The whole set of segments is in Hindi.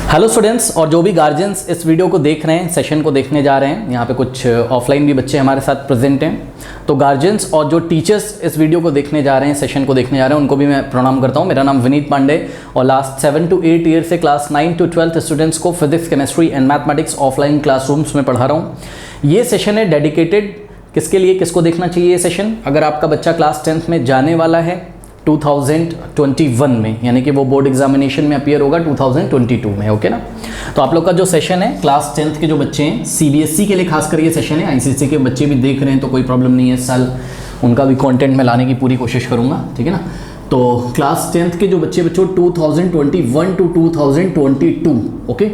हेलो स्टूडेंट्स और जो भी गार्जियंस इस वीडियो को देख रहे हैं, सेशन को देखने जा रहे हैं, यहाँ पे कुछ ऑफलाइन भी बच्चे हमारे साथ प्रेजेंट हैं। तो गार्जियंस और जो टीचर्स इस वीडियो को देखने जा रहे हैं, सेशन को देखने जा रहे हैं, उनको भी मैं प्रणाम करता हूँ। मेरा नाम विनीत पांडे और लास्ट 7 to 8 ईयर से क्लास 9 to 12 स्टूडेंट्स को physics, chemistry and mathematics offline classrooms में पढ़ा रहा हूँ। ये सेशन है डेडिकेटेड किसके लिए, किसको देखना चाहिए ये सेशन? अगर आपका बच्चा क्लास 10th में जाने वाला है 2021 में, यानी कि वो बोर्ड एग्जामिनेशन में अपीयर होगा 2022 में, ओके ना। तो आप लोग का जो सेशन है क्लास 10th के जो बच्चे हैं, सीबीएसई के लिए खासकर ये सेशन है। आईसीएसई के बच्चे भी देख रहे हैं तो कोई प्रॉब्लम नहीं है, इस साल उनका भी कंटेंट में लाने की पूरी कोशिश करूँगा, ठीक है ना। तो क्लास 10th के जो बच्चों 2021 to 2022, ओके,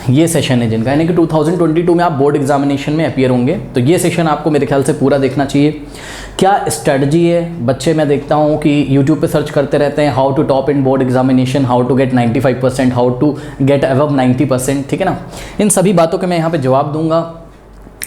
ये सेशन है जिनका, यानी कि 2022 में आप बोर्ड एग्जामिनेशन में अपीयर होंगे। तो ये सेशन आपको मेरे ख्याल से पूरा देखना चाहिए। क्या स्ट्रेटजी है, बच्चे मैं देखता हूँ कि यूट्यूब पे सर्च करते रहते हैं, how to top in board examination, how to get 95%, how to get above 90%, ठीक है ना। इन सभी बातों के मैं यहाँ पे जवाब दूंगा।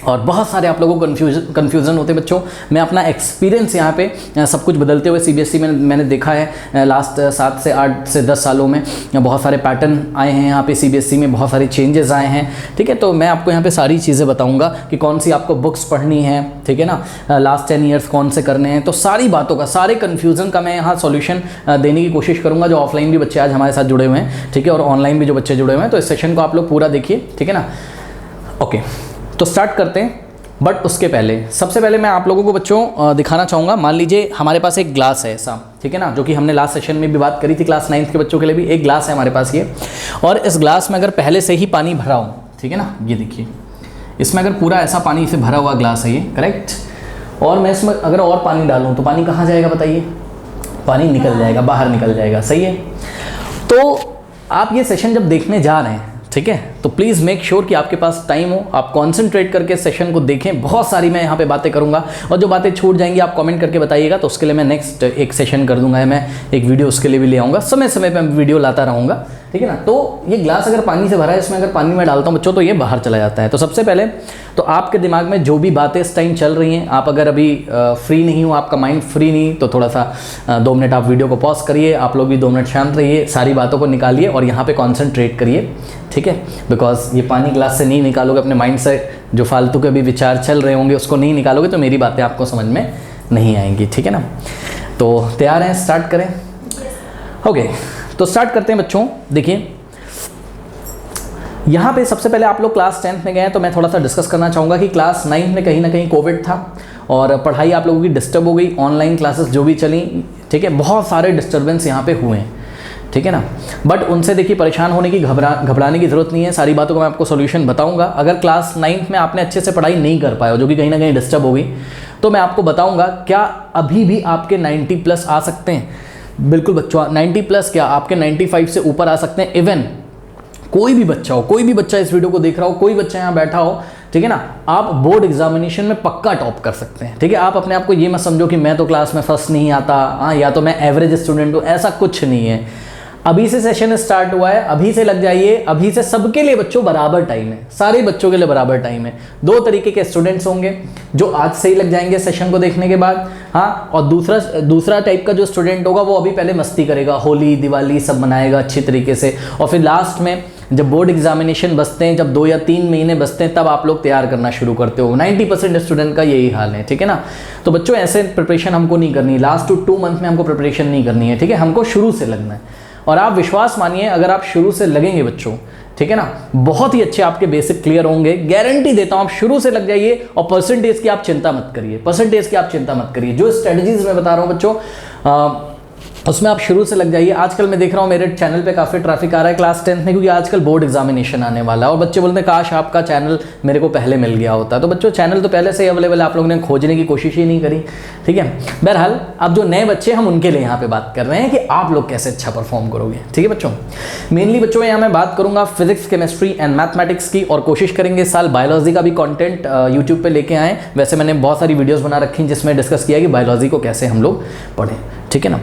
और बहुत सारे आप लोगों को कन्फ्यूज़न होते हैं बच्चों। मैं अपना एक्सपीरियंस यहाँ पे सब कुछ बदलते हुए सीबीएसई में मैंने देखा है लास्ट 7 से 8 से 10 सालों में बहुत सारे पैटर्न आए हैं यहाँ पे सीबीएसई में, बहुत सारे चेंजेस आए हैं, ठीक है। तो मैं आपको यहाँ पे सारी चीज़ें बताऊँगा कि कौन सी आपको बुक्स पढ़नी है, ठीक है ना, लास्ट 10 ईयर्स कौन से करने हैं। तो सारी बातों का, सारे कन्फ्यूज़न का मैं यहाँ सोल्यूशन देने की कोशिश करूँगा। जो ऑफलाइन भी बच्चे आज हमारे साथ जुड़े हुए हैं, ठीक है, और ऑनलाइन भी जो बच्चे जुड़े हुए हैं, तो इस सेशन को आप लोग पूरा देखिए, ठीक है ना। ओके, तो स्टार्ट करते हैं। बट उसके पहले, सबसे पहले मैं आप लोगों को बच्चों दिखाना चाहूँगा। मान लीजिए हमारे पास एक ग्लास है ऐसा, ठीक है ना, जो कि हमने लास्ट सेशन में भी बात करी थी। क्लास 9th के बच्चों के लिए भी एक ग्लास है हमारे पास ये, और इस ग्लास में अगर पहले से ही पानी भरा हो, ठीक है ना, ये देखिए, इसमें अगर पूरा ऐसा पानी से भरा हुआ ग्लास है ये, करेक्ट। और मैं इसमें अगर और पानी डालूँ तो पानी कहाँ जाएगा बताइए? पानी निकल जाएगा, बाहर निकल जाएगा, सही है। तो आप ये सेशन जब देखने जा रहे हैं, ठीक है, तो प्लीज़ मेक श्योर कि आपके पास टाइम हो, आप कॉन्सेंट्रेट करके सेशन को देखें। बहुत सारी मैं यहाँ पे बातें करूँगा और जो बातें छूट जाएंगी आप कमेंट करके बताइएगा, तो उसके लिए मैं नेक्स्ट एक सेशन कर दूंगा, मैं एक वीडियो उसके लिए भी ले आऊँगा। समय समय पे मैं वीडियो लाता रहूँगा, ठीक है ना। तो ये ग्लास अगर पानी से भरा है, इसमें अगर पानी में डालता हूँ बच्चों तो ये बाहर चला जाता है। तो सबसे पहले तो आपके दिमाग में जो भी बातें इस टाइम चल रही हैं, आप अगर अभी फ्री नहीं हो, आपका माइंड फ्री नहीं, तो थोड़ा सा 2 मिनट आप वीडियो को पॉज करिए, आप लोग भी 2 मिनट शांत रहिए, सारी बातों को निकालिए और यहाँ पे कॉन्सेंट्रेट करिए, ठीक है। बिकॉज ये पानी ग्लास से नहीं निकालोगे, अपने माइंड से जो फालतू के भी विचार चल रहे होंगे उसको नहीं निकालोगे तो मेरी बातें आपको समझ में नहीं आएंगी, ठीक है ना। तो तैयार हैं, स्टार्ट करें? ओके, तो स्टार्ट करते हैं बच्चों। देखिए यहाँ पे सबसे पहले आप लोग क्लास 10th में गए हैं, तो मैं थोड़ा सा डिस्कस करना चाहूँगा कि क्लास 9 में कहीं ना कहीं कोविड था और पढ़ाई आप लोगों की डिस्टर्ब हो गई, ऑनलाइन क्लासेस जो भी चली, ठीक है, बहुत सारे डिस्टर्बेंस यहाँ पे हुए हैं, ठीक है ना। बट उनसे देखिए परेशान होने की, घबराने की ज़रूरत नहीं है। सारी बातों का मैं आपको सॉल्यूशन बताऊंगा। अगर क्लास 9th में आपने अच्छे से पढ़ाई नहीं कर पाया, जो कि कहीं ना कहीं डिस्टर्ब हो गई, तो मैं आपको बताऊंगा क्या अभी भी आपके 90+ आ सकते हैं। बिल्कुल बच्चों, 90+ क्या, आपके 95 से ऊपर आ सकते हैं। इवन कोई भी बच्चा हो, कोई भी बच्चा इस वीडियो को देख रहा हो, कोई बच्चा यहाँ बैठा हो, ठीक है ना, आप बोर्ड एग्जामिनेशन में पक्का टॉप कर सकते हैं, ठीक है। आप अपने आप को ये मत समझो कि मैं तो क्लास में फर्स्ट नहीं आता, हाँ, या तो मैं एवरेज स्टूडेंट हूँ, ऐसा कुछ नहीं है। अभी से सेशन स्टार्ट हुआ है, अभी से लग जाइए, अभी से सबके लिए बच्चों बराबर टाइम है, सारे बच्चों के लिए बराबर टाइम है। 2 तरीके के स्टूडेंट्स होंगे जो आज से ही लग जाएंगे सेशन को देखने के बाद, हाँ, और दूसरा टाइप का जो स्टूडेंट होगा वो अभी पहले मस्ती करेगा, होली दिवाली सब मनाएगा अच्छी तरीके से, और फिर लास्ट में जब बोर्ड एग्जामिनेशन बचते हैं, जब 2 या 3 महीने बचते हैं, तब आप लोग तैयार करना शुरू करते हो। 90% स्टूडेंट का यही हाल है, ठीक है ना। तो बच्चों ऐसे प्रिपरेशन हमको नहीं करनी, लास्ट 2 मंथ में हमको प्रिपरेशन नहीं करनी है, ठीक है, हमको शुरू से लगना है। और आप विश्वास मानिए, अगर आप शुरू से लगेंगे बच्चों, ठीक है ना, बहुत ही अच्छे आपके बेसिक क्लियर होंगे, गारंटी देता हूं। आप शुरू से लग जाइए और परसेंटेज की आप चिंता मत करिए, परसेंटेज की आप चिंता मत करिए। जो स्ट्रेटजीज मैं बता रहा हूं बच्चों, उसमें आप शुरू से लग जाइए। आजकल मैं देख रहा हूँ मेरे चैनल पे काफ़ी ट्रैफिक आ रहा है क्लास 10th में, क्योंकि आजकल बोर्ड एग्जामिनेशन आने वाला है और बच्चे बोलते हैं काश आपका चैनल मेरे को पहले मिल गया होता। तो बच्चों चैनल तो पहले से ही अवेलेबल है, आप लोगों ने खोजने की कोशिश ही नहीं करी, ठीक है। बहरहाल अब जो नए बच्चे हम उनके लिए यहाँ पे बात कर रहे हैं कि आप लोग कैसे अच्छा परफॉर्म करोगे, ठीक है बच्चों। मेनली बच्चों यहाँ मैं बात करूँगा फिजिक्स, केमिस्ट्री एंड मैथमेटिक्स की, और कोशिश करेंगे इस साल बायोलॉजी का भी कॉन्टेंट यूट्यूब पर लेके आएँ। वैसे मैंने बहुत सारी वीडियोज़ बना रखी हैं जिसमें डिस्कस किया कि बायोलॉजी को कैसे हम लोग पढ़ें, ठीक है ना।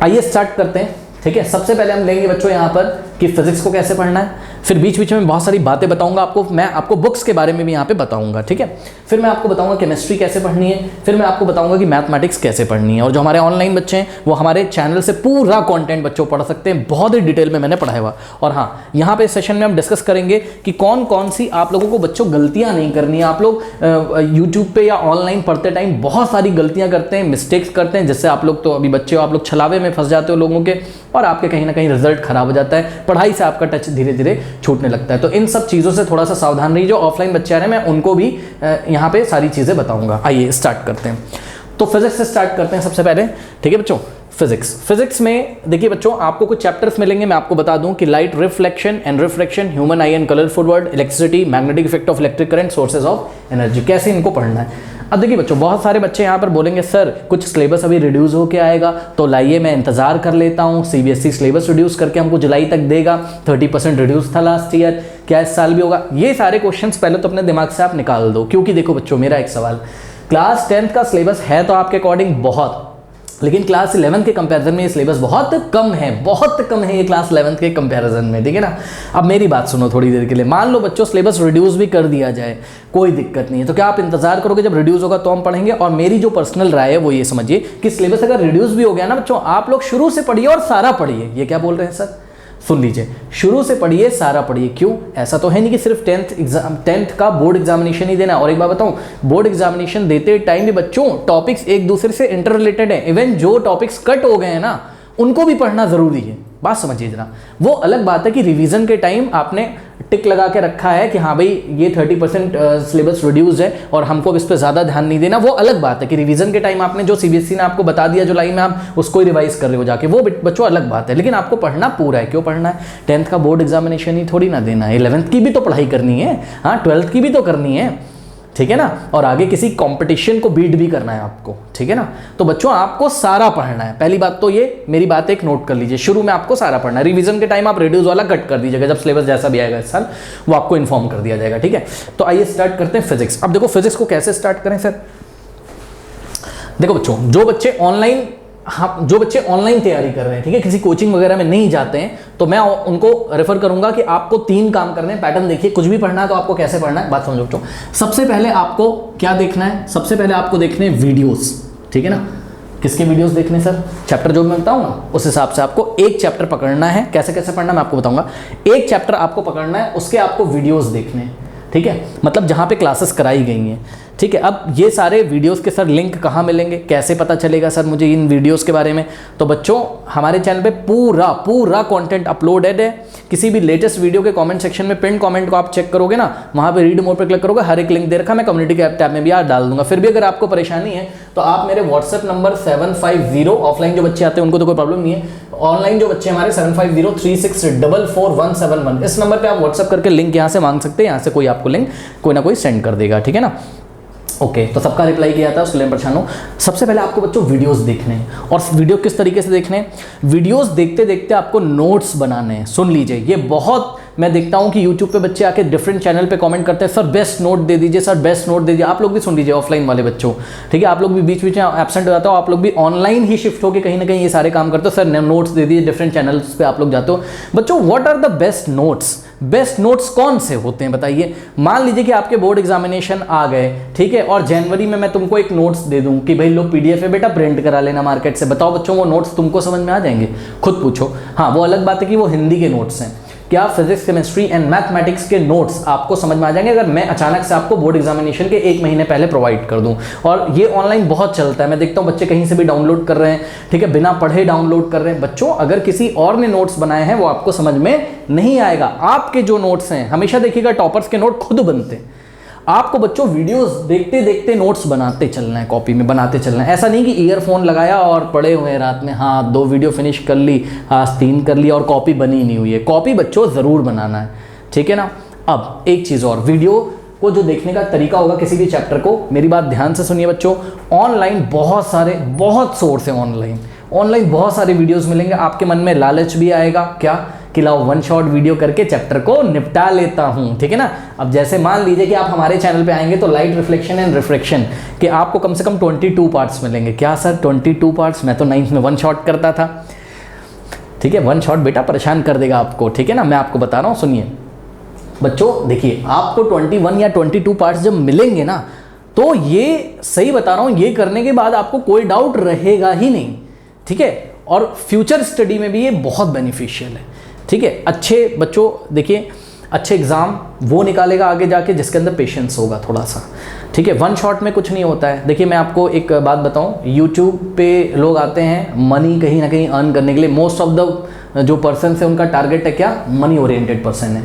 आइए स्टार्ट करते हैं, ठीक है। सबसे पहले हम लेंगे बच्चों यहाँ पर कि फिजिक्स को कैसे पढ़ना है, फिर बीच बीच में बहुत सारी बातें बताऊंगा आपको, मैं आपको बुक्स के बारे में भी यहाँ पे बताऊंगा, ठीक है। फिर मैं आपको बताऊंगा केमिस्ट्री कैसे पढ़नी है, फिर मैं आपको बताऊंगा कि मैथमेटिक्स कैसे पढ़नी है। और जो हमारे ऑनलाइन बच्चे हैं वो हमारे चैनल से पूरा कंटेंट बच्चों पढ़ सकते हैं, बहुत ही डिटेल में मैंने पढ़ाया हुआ। और हाँ, यहाँ पे सेशन में हम डिस्कस करेंगे कि कौन कौन सी आप लोगों को बच्चों गलतियाँ नहीं करनी है। आप लोग यूट्यूब पे या ऑनलाइन पढ़ते टाइम बहुत सारी गलतियाँ करते हैं, मिस्टेक्स करते हैं, जिससे आप लोग तो अभी बच्चे हो, आप लोग छलावे में फंस जाते हो लोगों के, और आपके कहीं ना कहीं रिजल्ट खराब हो जाता है, पढ़ाई से आपका टच धीरे धीरे छूटने लगता है। तो इन सब चीज़ों से थोड़ा सा सावधान रहिए। जो ऑफलाइन बच्चे आ रहे हैं मैं उनको भी यहाँ पे सारी चीज़ें बताऊंगा। आइए स्टार्ट करते हैं। तो फिजिक्स से स्टार्ट करते हैं सबसे पहले, ठीक है बच्चों। फिजिक्स में देखिए बच्चों, आपको कुछ चैप्टर्स मिलेंगे। मैं आपको बता दूं कि light reflection and refraction, human I and colourful world, electricity, magnetic effect of electric current, sources of energy, कैसे इनको पढ़ना है। अब देखिए बच्चों, बहुत सारे बच्चे यहाँ पर बोलेंगे सर कुछ सिलेबस अभी रिड्यूस होके आएगा, तो लाइए मैं इंतजार कर लेता हूँ, सीबीएसई सिलेबस रिड्यूस करके हमको जुलाई तक देगा, 30% रिड्यूस था लास्ट ईयर, क्या इस साल भी होगा। ये सारे क्वेश्चंस पहले तो अपने दिमाग से आप निकाल दो, क्योंकि देखो बच्चों, मेरा एक सवाल, क्लास 10th का सिलेबस है तो आपके अकॉर्डिंग बहुत, लेकिन क्लास 11 के कंपैरिजन में ये सिलेबस बहुत कम है ये क्लास 11 के कंपैरिजन में, ठीक है ना। अब मेरी बात सुनो थोड़ी देर के लिए, मान लो बच्चों सिलेबस रिड्यूस भी कर दिया जाए, कोई दिक्कत नहीं है, तो क्या आप इंतजार करोगे जब रिड्यूस होगा तो हम पढ़ेंगे। और मेरी जो पर्सनल राय है वो ये समझिए कि सिलेबस अगर रिड्यूस भी हो गया ना बच्चों, आप लोग शुरू से पढ़िए और सारा पढ़िए। ये क्या बोल रहे हैं सर, सुन लीजिए, शुरू से पढ़िए, सारा पढ़िए। क्यों? ऐसा तो है नहीं कि सिर्फ 10th का बोर्ड एग्जामिनेशन ही देना है। और एक बात बताऊं, बोर्ड एग्जामिनेशन देते टाइम भी बच्चों टॉपिक्स एक दूसरे से इंटर रिलेटेड है। इवन जो टॉपिक्स कट हो गए हैं ना, उनको भी पढ़ना जरूरी है। बात समझिए जरा। वो अलग बात है कि रिवीजन के टाइम आपने टिक लगा के रखा है कि हाँ भाई ये 30% सिलेबस रिड्यूस है और हमको इस पर ज़्यादा ध्यान नहीं देना, वो अलग बात है कि रिवीजन के टाइम आपने जो सीबीएसई ने आपको बता दिया जुलाई में, आप उसको ही रिवाइज कर रहे हो जाके, वो बच्चों अलग बात है। लेकिन आपको पढ़ना पूरा है। क्यों पढ़ना है? 10th का बोर्ड एग्जामिनेशन ही थोड़ी ना देना है, 11th की भी तो पढ़ाई करनी है, हाँ 12th की भी तो करनी है, ठीक है ना। और आगे किसी कंपटीशन को बीट भी करना है आपको, ठीक है ना। तो बच्चों आपको सारा पढ़ना है। पहली बात तो ये, मेरी बात एक नोट कर लीजिए, शुरू में आपको सारा पढ़ना है। रिवीजन के टाइम आप रिड्यूस वाला कट कर दीजिएगा, जब सिलेबस जैसा भी आएगा इस साल वो आपको इन्फॉर्म कर दिया जाएगा, ठीक है। तो आइए स्टार्ट करते हैं फिजिक्स। अब देखो फिजिक्स को कैसे स्टार्ट करें सर। देखो बच्चों, जो बच्चे ऑनलाइन तैयारी कर रहे हैं, ठीक है, किसी कोचिंग वगैरह में नहीं जाते हैं, तो मैं उनको रेफर करूंगा कि आपको 3 काम करने हैं। पैटर्न देखिए, कुछ भी पढ़ना है तो आपको कैसे पढ़ना है, बात समझो बच्चों। सबसे पहले आपको क्या देखना है? सबसे पहले आपको देखने हैं वीडियोस, ठीक है ना। किसके वीडियोस देखने सर? चैप्टर जो मैं बताऊँ ना उस हिसाब से आपको एक चैप्टर पकड़ना है। कैसे कैसे पढ़ना मैं आपको बताऊंगा। एक चैप्टर आपको पकड़ना है, उसके आपको वीडियोस देखने हैं, ठीक है, मतलब जहाँ पे क्लासेस कराई गई हैं, ठीक है। अब ये सारे वीडियोस के सर लिंक कहाँ मिलेंगे, कैसे पता चलेगा सर मुझे इन वीडियोस के बारे में? तो बच्चों हमारे चैनल पे पूरा कंटेंट अपलोडेड है। किसी भी लेटेस्ट वीडियो के कमेंट सेक्शन में पिन कमेंट को आप चेक करोगे ना, वहाँ पे रीड मोर पे क्लिक करोगे, हर एक लिंक दे रखा, मैं कम्युनिटी के टैब में भी यार डाल दूंगा। फिर भी अगर आपको परेशानी है तो आप मेरे व्हाट्सएप नंबर 750, ऑफलाइन जो बच्चे आते हैं उनको तो कोई प्रॉब्लम नहीं है, ऑनलाइन जो बच्चे हमारे 7503644171, इस नंबर पर आप व्हाट्सएप करके लिंक यहाँ से मांग सकते हैं। यहाँ से कोई आपको लिंक कोई ना कोई सेंड कर देगा, ठीक है ना। ओके, तो सबका रिप्लाई किया था, उसके लिए परेशान हो। सबसे पहले आपको बच्चों वीडियोस देखने हैं। और वीडियो किस तरीके से देखने हैं? वीडियोस देखते देखते आपको नोट्स बनाने हैं। सुन लीजिए, ये बहुत मैं देखता हूँ कि यूट्यूब पे बच्चे आके डिफरेंट चैनल पे कमेंट करते हैं, सर बेस्ट नोट दे दीजिए, सर बेस्ट नोट दे दीजिए। आप लोग भी सुन लीजिए, ऑफलाइन वाले बच्चों, ठीक है, आप लोग भी बीच बीच में एब्सेंट हो जाते हो, आप लोग भी ऑनलाइन ही शिफ्ट होकर कहीं ना कहीं ये सारे काम करते हो, सर नोट्स दे दीजिए, डिफरेंट चैनल्स पे आप लोग जाते हो। बच्चों what are the best notes? Best notes कौन से होते हैं बताइए। मान लीजिए कि आपके बोर्ड एग्जामिनेशन आ गए, ठीक है, और जनवरी में मैं तुमको एक नोट्स दे दूं कि भाई लो पीडीएफ है बेटा, प्रिंट करा लेना मार्केट से। बताओ बच्चों वो नोट्स तुमको समझ में आ जाएंगे? खुद पूछो। हाँ, वो अलग बात है कि वो हिंदी के नोट्स हैं। क्या फिजिक्स, केमिस्ट्री एंड मैथमेटिक्स के नोट्स आपको समझ में आ जाएंगे अगर मैं अचानक से आपको बोर्ड एग्जामिनेशन के 1 महीने पहले प्रोवाइड कर दूं? और ये ऑनलाइन बहुत चलता है, मैं देखता हूं बच्चे कहीं से भी डाउनलोड कर रहे हैं, ठीक है, बिना पढ़े डाउनलोड कर रहे हैं। बच्चों अगर किसी और ने नोट्स बनाए हैं वो आपको समझ में नहीं आएगा। आपके जो नोट्स हैं, हमेशा देखिएगा टॉपर्स के नोट खुद बनते हैं। आपको बच्चों वीडियोस देखते देखते नोट्स बनाते चलना है, कॉपी में बनाते चलना है। ऐसा नहीं कि ईयरफोन लगाया और पढ़े हुए हैं रात में, हाँ 2 वीडियो फिनिश कर ली, आज 3 कर ली और कॉपी बनी नहीं हुई है। कॉपी बच्चों ज़रूर बनाना है, ठीक है ना। अब एक चीज़ और, वीडियो को जो देखने का तरीका होगा किसी भी चैप्टर को, मेरी बात ध्यान से सुनिए बच्चों। ऑनलाइन बहुत सोर्स है, ऑनलाइन बहुत सारे वीडियोस मिलेंगे। आपके मन में लालच भी आएगा क्या कि लाओ 1 शॉट वीडियो करके चैप्टर को निपटा लेता हूं, ठीक है ना। अब जैसे मान लीजिए कि आप हमारे चैनल पे आएंगे तो लाइट रिफ्लेक्शन एंड रिफ्रैक्शन के आपको कम से कम 22 पार्ट्स मिलेंगे। क्या सर 22 पार्ट्स? मैं तो 9th में 1 शॉट करता था। ठीक है, वन शॉट बेटा परेशान कर देगा आपको, ठीक है ना। मैं आपको बता रहा हूँ, सुनिए बच्चों, देखिए आपको 21 या 22 पार्ट्स जब मिलेंगे ना, तो ये सही बता रहा हूँ, ये करने के बाद आपको कोई डाउट रहेगा ही नहीं, ठीक है। और फ्यूचर स्टडी में भी ये बहुत बेनिफिशियल है, ठीक है। अच्छे बच्चों देखिए, अच्छे एग्जाम वो निकालेगा आगे जाके जिसके अंदर पेशेंस होगा थोड़ा सा, ठीक है। वन शॉट में कुछ नहीं होता है। देखिए मैं आपको एक बात बताऊं, यूट्यूब पे लोग आते हैं मनी कहीं ना कहीं अर्न करने के लिए। मोस्ट ऑफ द जो पर्सन है उनका टारगेट है क्या, मनी ओरिएंटेड पर्सन है,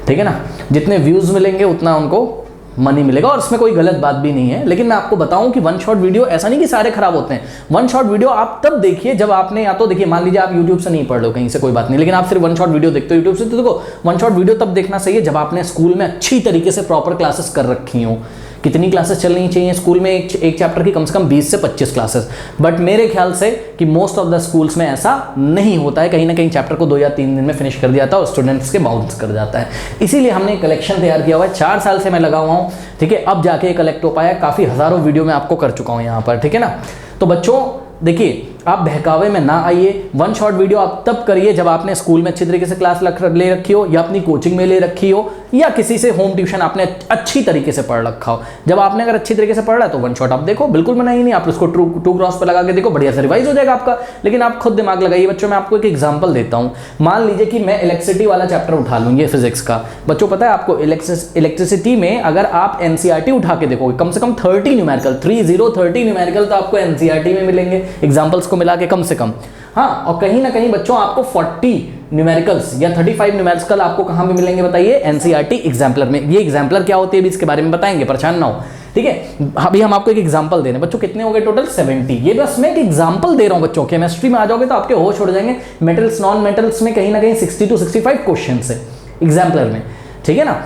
ठीक है ना। जितने व्यूज़ मिलेंगे उतना उनको मनी मिलेगा, और उसमें कोई गलत बात भी नहीं है। लेकिन मैं आपको बताऊं कि वन शॉट वीडियो ऐसा नहीं कि सारे खराब होते हैं। वन शॉट वीडियो आप तब देखिए जब आपने, या तो देखिए मान लीजिए आप यूट्यूब से नहीं पढ़ लो कहीं से, कोई बात नहीं, लेकिन आप सिर्फ वन शॉट वीडियो देखते हो यूट्यूब से, तो देखो वन शॉट वीडियो तब देखना सही है जब आपने स्कूल में अच्छी तरीके से प्रॉपर क्लासेस कर रखी हो। कितनी क्लासेस चलनी चाहिए स्कूल में, एक चैप्टर की कम से कम 20 से 25 क्लासेस। बट मेरे ख्याल से कि मोस्ट ऑफ द स्कूल्स में ऐसा नहीं होता है, कहीं ना कहीं चैप्टर को 2 या 3 दिन में फिनिश कर दिया जाता है और स्टूडेंट्स के बाउंस कर जाता है। इसीलिए हमने एक कलेक्शन तैयार किया हुआ है, 4 साल से मैं लगा हुआ हूँ, ठीक है। अब जाके कलेक्ट हो पाया, काफ़ी हज़ारों वीडियो में आपको कर चुका हूँ यहाँ पर, ठीक है ना। तो बच्चों देखिए, आप बहकावे में ना आइए। वन शॉट वीडियो आप तब करिए जब आपने स्कूल में अच्छी तरीके से क्लास ले रखी हो, या अपनी कोचिंग में ले रखी हो, या किसी से होम ट्यूशन आपने अच्छी तरीके से पढ़ रखा हो। जब आपने अगर अच्छी तरीके से पढ़ रहा है तो वन शॉट आप देखो, बिल्कुल मना ही नहीं। आप उसको टू क्रॉस पर लगा के देखो, बढ़िया से रिवाइज हो जाएगा आपका। लेकिन आप खुद दिमाग लगाइए बच्चों। मैं आपको एक एग्जाम्पल देता हूँ। मान लीजिए कि मैं इलेक्ट्रिसिटी वाला चैप्टर उठा लूँ, ये फिजिक्स का। बच्चों पता है आपको, इलेक्ट्रिसिटी में अगर आप एनसीईआरटी उठा के देखोगे, कम से कम 30 न्यूमेरिकल, 30 न्यूमेरिकल तो आपको एनसीईआरटी में मिलेंगे, एग्जाम्पल्स को मिला के कम से कम। हाँ, और कहीं ना कहीं बच्चों आपको 40 न्यूमेरिकल्स या 35 न्यूमेरिकल आपको कहां पे मिलेंगे बताइए, एनसीईआरटी एग्जाम्पलर में। ये एग्जाम्पलर क्या होती है अभी इसके बारे में बताएंगे, परेशान ना हो, ठीक है। अभी हम आपको एक एग्जाम्पल दे रहे हैं बच्चों, कितने हो गए टोटल 70। ये बस मैं एक एग्जाम्पल दे रहा हूं बच्चों। केमिस्ट्री में आ जाओगे तो आपके होश उड़ जाएंगे। मेटल्स नॉन मेटल्स में कहीं ना कहीं 60 to 65 क्वेश्चन है एग्जाम्पलर में, ठीक है ना।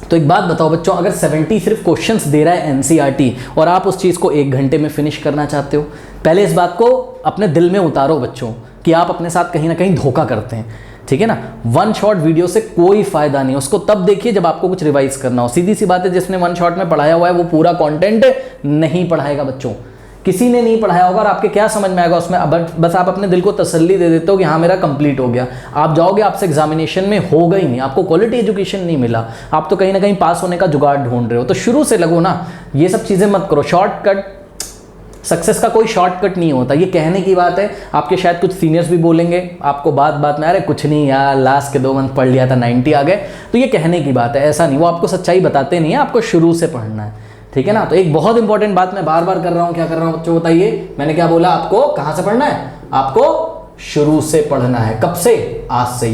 तो एक बात बताओ बच्चों, अगर 70 सिर्फ क्वेश्चंस दे रहा है एनसीईआरटी और आप उस चीज़ को 1 घंटे में फिनिश करना चाहते हो, पहले इस बात को अपने दिल में उतारो बच्चों कि आप अपने साथ कहीं ना कहीं धोखा करते हैं, ठीक है ना। वन शॉट वीडियो से कोई फायदा नहीं। उसको तब देखिए जब आपको कुछ रिवाइज करना हो। सीधी सी बात है, जिसने वन शॉट में पढ़ाया हुआ है वो पूरा कंटेंट नहीं पढ़ाएगा बच्चों। किसी ने नहीं पढ़ाया होगा और आपके क्या समझ में आएगा उसमें। अब बस आप अपने दिल को तसल्ली दे देते हो कि हाँ मेरा कंप्लीट हो गया। आप जाओगे, आपसे एग्जामिनेशन में होगा ही नहीं, आपको क्वालिटी एजुकेशन नहीं मिला, आप तो कहीं ना कहीं पास होने का जुगाड़ ढूंढ रहे हो। तो शुरू से लगो ना, ये सब चीज़ें मत करो। शॉर्टकट, सक्सेस का कोई शॉर्टकट नहीं होता। ये कहने की बात है, आपके शायद कुछ सीनियर्स भी बोलेंगे आपको बात बात में, अरे कुछ नहीं यार, लास्ट के 2 मंथ पढ़ लिया था 90 आ गए। तो ये कहने की बात है, ऐसा नहीं। वो आपको सच्चाई बताते नहीं है, आपको शुरू से पढ़ना है, ठीक है ना। तो एक बहुत इंपॉर्टेंट बात मैं बार बार कर रहा हूं, क्या कर रहा हूं बच्चों बताइए, मैंने क्या बोला, आपको कहां से पढ़ना है, आपको शुरू से पढ़ना है। कब से? आज से।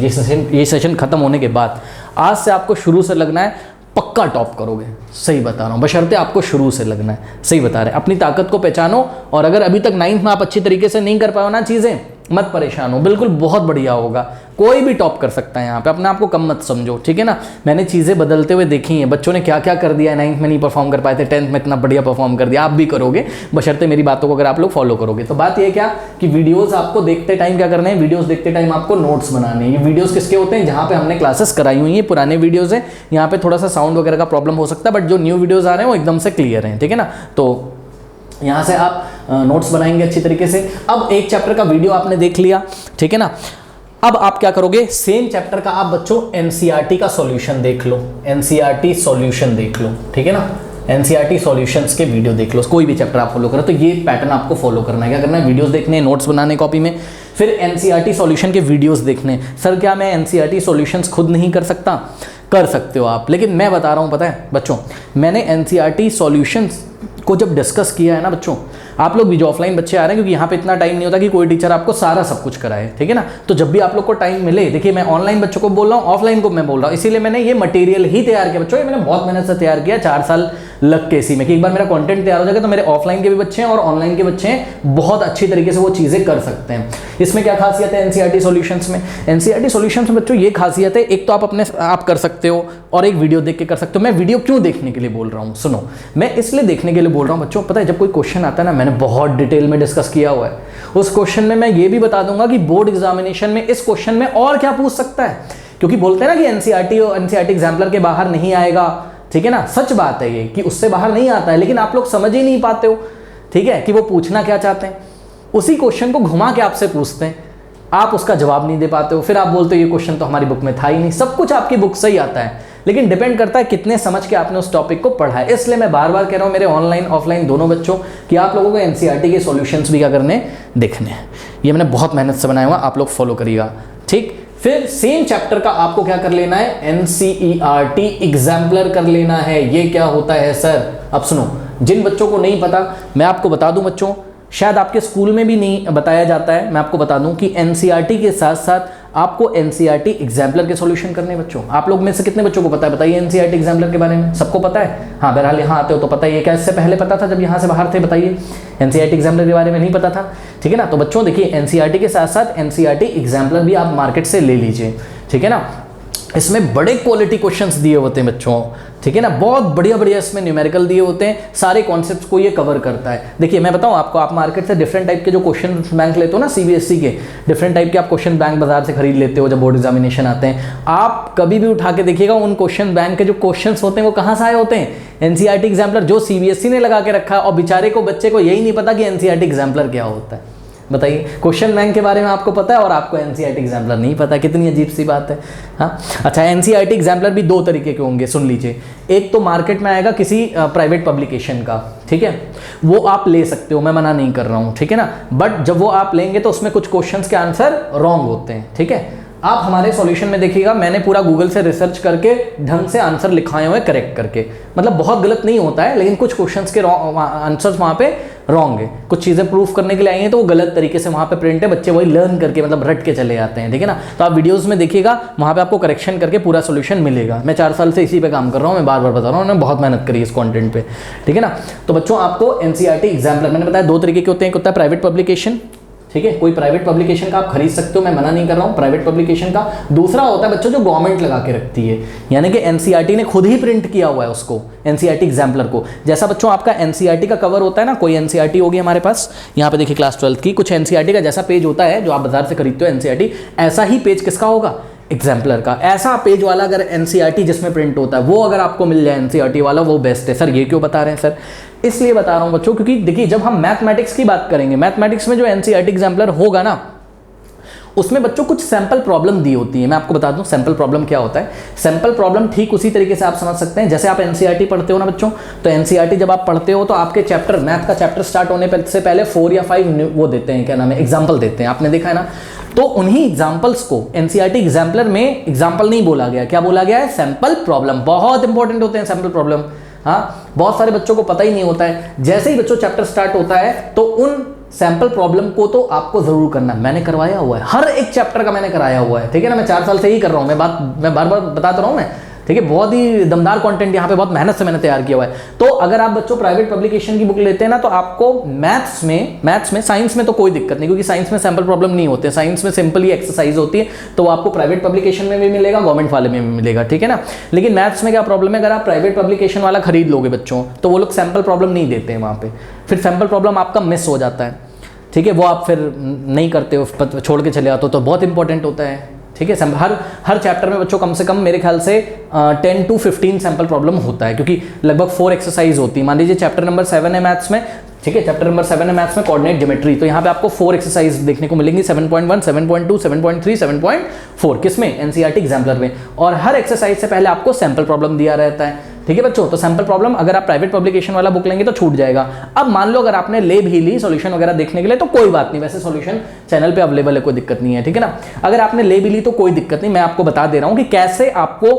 ये सेशन खत्म होने के बाद आज से आपको शुरू से लगना है, पक्का टॉप करोगे। सही बता रहा हूँ, बशर्ते आपको शुरू से लगना है। सही बता रहे हैं। अपनी ताकत को पहचानो, और अगर अभी तक 9th में आप अच्छी तरीके से नहीं कर पाओ ना चीज़ें, मत परेशान हो, बिल्कुल बहुत बढ़िया होगा। कोई भी टॉप कर सकता है यहाँ पे, अपने आप को कम मत समझो, ठीक है ना। मैंने चीज़ें बदलते हुए देखी हैं, बच्चों ने क्या क्या कर दिया है, 9th में नहीं परफॉर्म कर पाए थे, 10th में इतना बढ़िया परफॉर्म कर दिया। आप भी करोगे बशर्ते मेरी बातों को अगर आप लोग फॉलो करोगे। तो बात ये क्या कि वीडियोज़ आपको देखते टाइम क्या करना है, वीडियोज़ देखते टाइम आपको नोट्स बनाने हैं। ये वीडियोज़ किसके होते हैं, जहाँ पे हमने क्लासेस कराई हुई हैं, पुराने वीडियोज़ हैं। यहाँ पे थोड़ा सा साउंड वगैरह का प्रॉब्लम हो सकता है, बट जो न्यू वीडियोज़ आ रहे हैं वो एकदम से क्लियर हैं, ठीक है ना। तो यहाँ से आप नोट्स बनाएंगे अच्छी तरीके से। अब एक चैप्टर का वीडियो आपने देख लिया, ठीक है ना। अब आप क्या करोगे, सेम चैप्टर का आप बच्चों एनसीईआरटी का सॉल्यूशन देख लो, एनसीईआरटी सॉल्यूशन देख लो, ठीक है ना। एनसीईआरटी सॉल्यूशंस के वीडियो देख लो, कोई भी चैप्टर आप फॉलो करो। तो ये पैटर्न आपको फॉलो करना है। क्या करना है, वीडियोस देखने, नोट्स बनाने कॉपी में, फिर एनसीईआरटी सॉल्यूशन के वीडियोस देखने। सर क्या मैं एनसीईआरटी सॉल्यूशंस खुद नहीं कर सकता? कर सकते हो आप, लेकिन मैं बता रहा हूँ, पता है बच्चों, मैंने एनसीईआरटी सॉल्यूशंस को जब डिस्कस किया है ना बच्चों, आप लोग भी जो ऑफलाइन बच्चे आ रहे हैं, क्योंकि यहाँ पे इतना टाइम नहीं होता कि कोई टीचर आपको सारा सब कुछ कराए, ठीक है ना। तो जब भी आप लोग को टाइम मिले, देखिए मैं ऑनलाइन बच्चों को बोल रहा हूँ, ऑफलाइन को मैं बोल रहा हूँ, इसीलिए मैंने ये मटेरियल ही तैयार किया बच्चों। ये मैंने बहुत मेहनत से तैयार किया, 4 साल लग के इसी में, कि एक बार मेरा कंटेंट तैयार हो जाएगा तो मेरे ऑफलाइन के भी बच्चे हैं और ऑनलाइन के बच्चे हैं, बहुत अच्छी तरीके से वो चीज़ें कर सकते हैं। इसमें क्या खासियत है एनसीईआरटी सॉल्यूशंस में? एनसीईआरटी सॉल्यूशंस में बच्चों ये खासियत है, एक तो आप अपने आप कर सकते हो और एक वीडियो देख के कर सकते हो। मैं वीडियो क्यों देखने के लिए बोल रहा हूँ, सुनो, मैं इसलिए देखने के लिए बोल रहा हूँ बच्चों, पता है जब कोई क्वेश्चन आता है ना, मैंने बहुत डिटेल में डिस्कस किया हुआ है, उस क्वेश्चन में मैं ये भी बता दूंगा कि बोर्ड एग्जामिनेशन में इस क्वेश्चन में और क्या पूछ सकता है, क्योंकि बोलते हैं ना कि एनसीईआरटी एग्जाम्पलर के बाहर नहीं आएगा, ठीक है ना। सच बात है ये कि उससे बाहर नहीं आता है, लेकिन आप लोग समझ ही नहीं पाते हो, ठीक है, कि वो पूछना क्या चाहते हैं। उसी क्वेश्चन को घुमा के आपसे पूछते हैं, आप उसका जवाब नहीं दे पाते हो, फिर आप बोलते हो ये क्वेश्चन तो हमारी बुक में था ही नहीं। सब कुछ आपकी बुक से ही आता है, लेकिन डिपेंड करता है कितने समझ के आपने उस टॉपिक को पढ़ा है। इसलिए मैं बार बार कह रहा हूं मेरे ऑनलाइन ऑफलाइन दोनों बच्चों कि आप लोगों को एनसीईआरटी के सॉल्यूशंस भी क्या करने, देखने हैं। ये मैंने बहुत मेहनत से बनाया हुआ, आप लोग फॉलो करिएगा, ठीक। फिर सेम चैप्टर का आपको क्या कर लेना है, एनसीईआरटी एग्जाम्पलर कर लेना है। ये क्या होता है सर? अब सुनो, जिन बच्चों को नहीं पता मैं आपको बता दूं बच्चों, शायद आपके स्कूल में भी नहीं बताया जाता है, मैं आपको बता दूं कि एनसीईआरटी के साथ साथ आपको एनसीईआरटी एग्जाम्पलर के सॉल्यूशन करने बच्चों। आप लोग में से कितने बच्चों को पता है, बताइए एनसीईआरटी एग्जाम्पलर के बारे में? सबको पता है? हाँ, बहरहाल यहाँ आते हो तो पता ही है। क्या इससे पहले पता था जब यहाँ से बाहर थे? बताइए, एनसीईआरटी एग्जाम्पलर के बारे में नहीं पता था, ठीक है ना। तो बच्चों देखिए, एनसीईआरटी के साथ साथ एनसीईआरटी एग्जाम्पलर भी आप मार्केट से ले लीजिए, ठीक है ना। इसमें बड़े क्वालिटी क्वेश्चंस दिए होते हैं बच्चों, ठीक है ना, बहुत बढ़िया बढ़िया इसमें न्यूमेरिकल दिए होते हैं, सारे कॉन्सेप्ट्स को ये कवर करता है। देखिए मैं बताऊं आपको, आप मार्केट से डिफरेंट टाइप के जो क्वेश्चन बैंक लेते हो ना, सीबीएसई के डिफरेंट टाइप के आप क्वेश्चन बैंक बाजार से खरीद लेते हो जब बोर्ड एग्जामिनेशन आते हैं, आप कभी भी उठा के देखिएगा उन क्वेश्चन बैंक के जो क्वेश्चन होते हैं वो कहाँ से आए होते हैं? एनसीईआरटी एग्जाम्पलर, जो सीबीएसई ने लगा के रखा है, और बेचारे को बच्चे को यही नहीं पता कि एनसीईआरटी एग्जाम्पलर क्या होता है। बताइए, क्वेश्चन बैंक के बारे में आपको पता है और आपको एनसीईआरटी एग्जाम्पलर नहीं पता, कितनी अजीब सी बात है। हाँ, अच्छा, एनसीईआरटी एग्जाम्पलर भी दो तरीके के होंगे, सुन लीजिए। एक तो मार्केट में आएगा किसी प्राइवेट पब्लिकेशन का, ठीक है, वो आप ले सकते हो, मैं मना नहीं कर रहा हूँ, ठीक है ना। बट जब वो आप लेंगे तो उसमें कुछ क्वेश्चंस के आंसर रॉन्ग होते हैं, ठीक है। आप हमारे सॉल्यूशन में देखिएगा, मैंने पूरा गूगल से रिसर्च करके ढंग से आंसर लिखाए हुए करेक्ट करके, मतलब बहुत गलत नहीं होता है, लेकिन कुछ क्वेश्चंस के आंसर्स वहाँ पे रॉन्ग है। कुछ चीज़ें प्रूफ करने के लिए आई हैं तो वो गलत तरीके से वहाँ पे प्रिंट है, बच्चे वही लर्न करके मतलब रट के चले जाते हैं, ठीक है ना। तो आप वीडियोस में देखिएगा, वहाँ पे आपको करेक्शन करके पूरा सोल्यूशन मिलेगा। मैं 4 साल से इसी पे काम कर रहा हूँ, मैं बार बार बता रहा हूँ, मैंने बहुत मेहनत करी इस कंटेंट पे, ठीक है ना। तो बच्चों आपको एनसीईआरटी एग्जाम्पलर, मैंने बताया 2 तरीके के होते हैं, एक होता है प्राइवेट पब्लिकेशन, ठीक है, कोई प्राइवेट पब्लिकेशन का आप खरीद सकते हो, मैं मना नहीं कर रहा हूं प्राइवेट पब्लिकेशन का। दूसरा होता है बच्चों जो गवर्नमेंट लगा के रखती है, यानी कि एनसीईआरटी ने खुद ही प्रिंट किया हुआ है उसको, एनसीईआरटी एग्जाम्पलर को। जैसा बच्चों आपका एनसीईआरटी का कवर होता है ना, कोई एनसीईआरटी होगी हमारे पास, यहाँ पे देखिए क्लास 12 की, कुछ एनसीईआरटी का जैसा पेज होता है जो आप बाजार से खरीदते हो एनसीईआरटी, ऐसा ही पेज किसका होगा? एग्जाम्पलर का। ऐसा पेज वाला अगर एनसीईआरटी जिसमें प्रिंट होता है वो अगर आपको मिल जाए एनसीईआरटी वाला, वो बेस्ट है। सर ये क्यों बता रहे हैं सर? इसलिए बता रहा हूं बच्चों, क्योंकि देखिए जब हम मैथमेटिक्स की बात करेंगे, मैथमेटिक्स में जो एनसीईआरटी एग्जाम्पलर होगा ना, उसमें बच्चों कुछ सैंपल प्रॉब्लम दी होती है। मैं आपको बता दूं सैंपल प्रॉब्लम क्या होता है। सैंपल प्रॉब्लम ठीक उसी तरीके से आप समझ सकते हैं जैसे आप एनसीईआरटी पढ़ते हो ना बच्चों, तो एनसीईआरटी जब आप पढ़ते हो तो आपके चैप्टर, मैथ का चैप्टर स्टार्ट होने से पहले 4 या 5 वो देते हैं, क्या नाम है, एग्जाम्पल देते हैं, आपने देखा है ना। तो उन्हीं एग्जाम्पल्स को एनसीईआरटी एग्जाम्पलर में एग्जाम्पल नहीं बोला गया, क्या बोला गया है? Sample problem. बहुत इंपॉर्टेंट होते हैं सैंपल प्रॉब्लम, हाँ, बहुत सारे बच्चों को पता ही नहीं होता है। जैसे ही बच्चों चैप्टर स्टार्ट होता है तो उन सैंपल प्रॉब्लम को तो आपको जरूर करना, मैंने करवाया हुआ है, हर एक चैप्टर का मैंने कराया हुआ है, ठीक है ना। मैं 4 साल से ही कर रहा हूं, मैं बार बार बताता रहा हूं मैं, ठीक है। बहुत ही दमदार कंटेंट यहाँ पे बहुत मेहनत से मैंने तैयार किया हुआ है। तो अगर आप बच्चों प्राइवेट पब्लिकेशन की बुक लेते हैं ना, तो आपको मैथ्स में साइंस में तो कोई दिक्कत नहीं, क्योंकि साइंस में सैंपल प्रॉब्लम नहीं होते, साइंस में सिंपल ही एक्सरसाइज होती है, तो आपको प्राइवेट पब्लिकेशन में भी मिलेगा, गवर्नमेंट वाले में भी मिलेगा, ठीक है ना। लेकिन मैथ्स में क्या प्रॉब्लम है, अगर आप प्राइवेट पब्लिकेशन वाला खरीद लोगे बच्चों, तो वो लोग सैंपल प्रॉब्लम नहीं देते हैं वहाँ पे, फिर सैंपल प्रॉब्लम आपका मिस हो जाता है, ठीक है, वो आप फिर नहीं करते हो, छोड़ के चले आते हो, तो बहुत इंपॉर्टेंट होता है, ठीक है। हर चैप्टर में बच्चों कम से कम मेरे ख्याल से 10 to 15 सैंपल प्रॉब्लम होता है, क्योंकि लगभग 4 एक्सरसाइज होती है। मान लीजिए चैप्टर नंबर 7 है मैथ्स में, ठीक है, चैप्टर नंबर 7 है मैथ्स में कोऑर्डिनेट ज्योमेट्री, तो यहाँ पे आपको 4 एक्सरसाइज देखने को मिलेंगी, 7.1, 7.2, 7.3, 7.4, किसमें? एनसीईआरटी एग्जाम्पलर में। और हर एक्सरसाइज से पहले आपको सैंपल प्रॉब्लम दिया रहता है, ठीक है बच्चों। तो सैंपल प्रॉब्लम अगर आप प्राइवेट पब्लिकेशन वाला बुक लेंगे तो छूट जाएगा। अब मान लो अगर आपने ले भी ली सॉल्यूशन वगैरह देखने के लिए, तो कोई बात नहीं, वैसे सॉल्यूशन चैनल पे अवेलेबल है, कोई दिक्कत नहीं है, ठीक है ना। अगर आपने ले भी ली तो कोई दिक्कत नहीं, मैं आपको बता दे रहा हूं कि कैसे आपको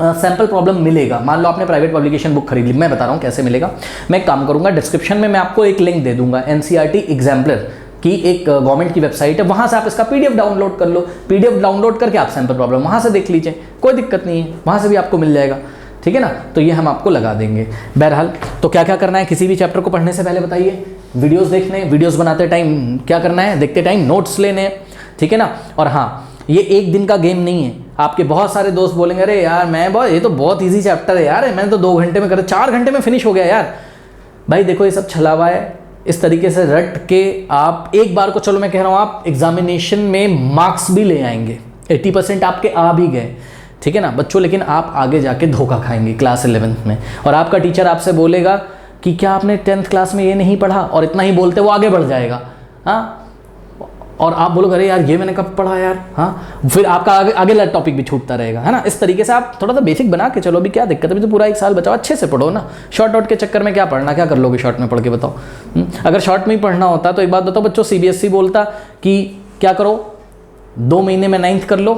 सैंपल प्रॉब्लम मिलेगा। मान लो आपने प्राइवेट पब्लिकेशन बुक खरीद ली, मैं बता रहा हूं कैसे मिलेगा। मैं एक काम करूंगा, डिस्क्रिप्शन में मैं आपको एक लिंक दे दूंगा, एनसीईआरटी एग्जाम्पलर की एक गवर्नमेंट की वेबसाइट है, वहां से आप इसका पीडीएफ डाउनलोड कर लो, पीडीएफ डाउनलोड करके आप सैंपल प्रॉब्लम वहां से देख लीजिए, कोई दिक्कत नहीं है, वहां से भी आपको मिल जाएगा, ठीक है ना। तो ये हम आपको लगा देंगे। बहरहाल तो क्या क्या करना है, किसी भी चैप्टर को पढ़ने से पहले बताइए, वीडियोस देखने, वीडियोस बनाते टाइम क्या करना है, देखते टाइम नोट्स लेने, ठीक है ना। और हाँ, ये एक दिन का गेम नहीं है। आपके बहुत सारे दोस्त बोलेंगे अरे यार ये तो बहुत ईजी चैप्टर है यार, मैंने तो 2 घंटे में कर 4 घंटे में फिनिश हो गया यार। भाई देखो ये सब छलावा है, इस तरीके से रट के आप एक बार को, चलो मैं कह रहा हूँ आप एग्जामिनेशन में मार्क्स भी ले आएंगे, 80% आपके आ भी गए, ठीक है ना बच्चों। लेकिन आप आगे जाके धोखा खाएंगे क्लास 11th में, और आपका टीचर आपसे बोलेगा कि क्या आपने 10th क्लास में ये नहीं पढ़ा, और इतना ही बोलते वो आगे बढ़ जाएगा। हाँ, और आप बोलोगे अरे यार ये मैंने कब पढ़ा यार, हाँ, फिर आपका आगे टॉपिक भी छूटता रहेगा, है ना। इस तरीके से आप थोड़ा सा बेसिक बना के चलो, अभी क्या दिक्कत है, अभी तो पूरा 1 साल बचा, अच्छे से पढ़ो ना। शॉर्ट आउट के चक्कर में क्या पढ़ना, क्या कर लोगे शॉर्ट में पढ़ के, बताओ। अगर शॉर्ट में ही पढ़ना होता तो एक बात बताओ बच्चों, CBSE बोलता कि क्या करो, 2 महीने में 9th कर लो,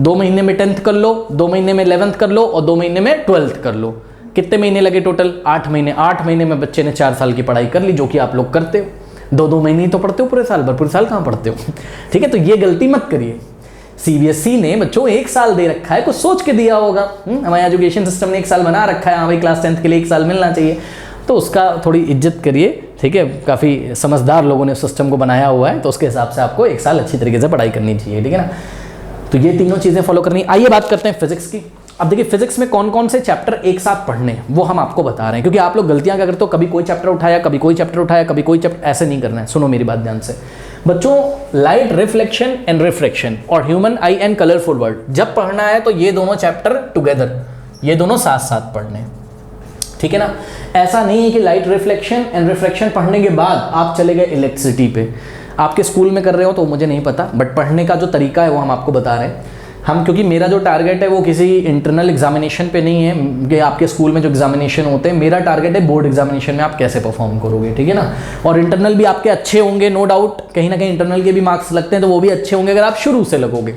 2 महीने में 10th कर लो, 2 महीने में 11th कर लो और 2 महीने में 12th कर लो। कितने महीने लगे टोटल? 8 महीने। 8 महीने में बच्चे ने 4 साल की पढ़ाई कर ली, जो कि आप लोग करते हो। 2-2 महीने ही तो पढ़ते हो पूरे साल भर, पूरे साल कहाँ पढ़ते हो? ठीक है, तो ये गलती मत करिए। CBSE ने बच्चों 1 साल दे रखा है, कुछ सोच के दिया होगा। हमारे एजुकेशन सिस्टम ने 1 साल बना रखा है, हाँ भाई क्लास 10th के लिए 1 साल मिलना चाहिए, तो उसका थोड़ी इज्जत करिए। ठीक है, काफ़ी समझदार लोगों ने सिस्टम को बनाया हुआ है, तो उसके हिसाब से आपको 1 साल अच्छी तरीके से पढ़ाई करनी चाहिए। ठीक है ना, तो ये तीनों चीज़ें फॉलो करनी। आइए बात करते हैं फिजिक्स की। अब देखिए फिजिक्स में कौन कौन से चैप्टर एक साथ पढ़ने हैं वो हम आपको बता रहे हैं, क्योंकि आप लोग गलतियां क्या करते हो, कभी कोई चैप्टर उठाया, कभी कोई चैप्टर उठाया, कभी कोई चैप्टर, ऐसे नहीं करना है। सुनो मेरी बात ध्यान से बच्चों, लाइट रिफ्लेक्शन एंड रिफ्रैक्शन और human I and colourful world जब पढ़ना है तो ये दोनों चैप्टर टुगेदर, ये दोनों साथ साथ पढ़ने हैं। ठीक है ना, ऐसा नहीं है कि लाइट रिफ्लेक्शन एंड रिफ्रैक्शन पढ़ने के बाद आप चले गए इलेक्ट्रिसिटी पे। आपके स्कूल में कर रहे हो तो मुझे नहीं पता, बट पढ़ने का जो तरीका है वो हम आपको बता रहे हैं। हम, क्योंकि मेरा जो टारगेट है वो किसी इंटरनल एग्जामिनेशन पे नहीं है कि आपके स्कूल में जो एग्जामिनेशन होते हैं, मेरा टारगेट है बोर्ड एग्जामिनेशन में आप कैसे परफॉर्म करोगे। ठीक है ना, और इंटरनल भी आपके अच्छे होंगे, नो डाउट, कहीं ना कहीं इंटरनल के भी मार्क्स लगते हैं तो वो भी अच्छे होंगे अगर आप शुरू से लगोगे।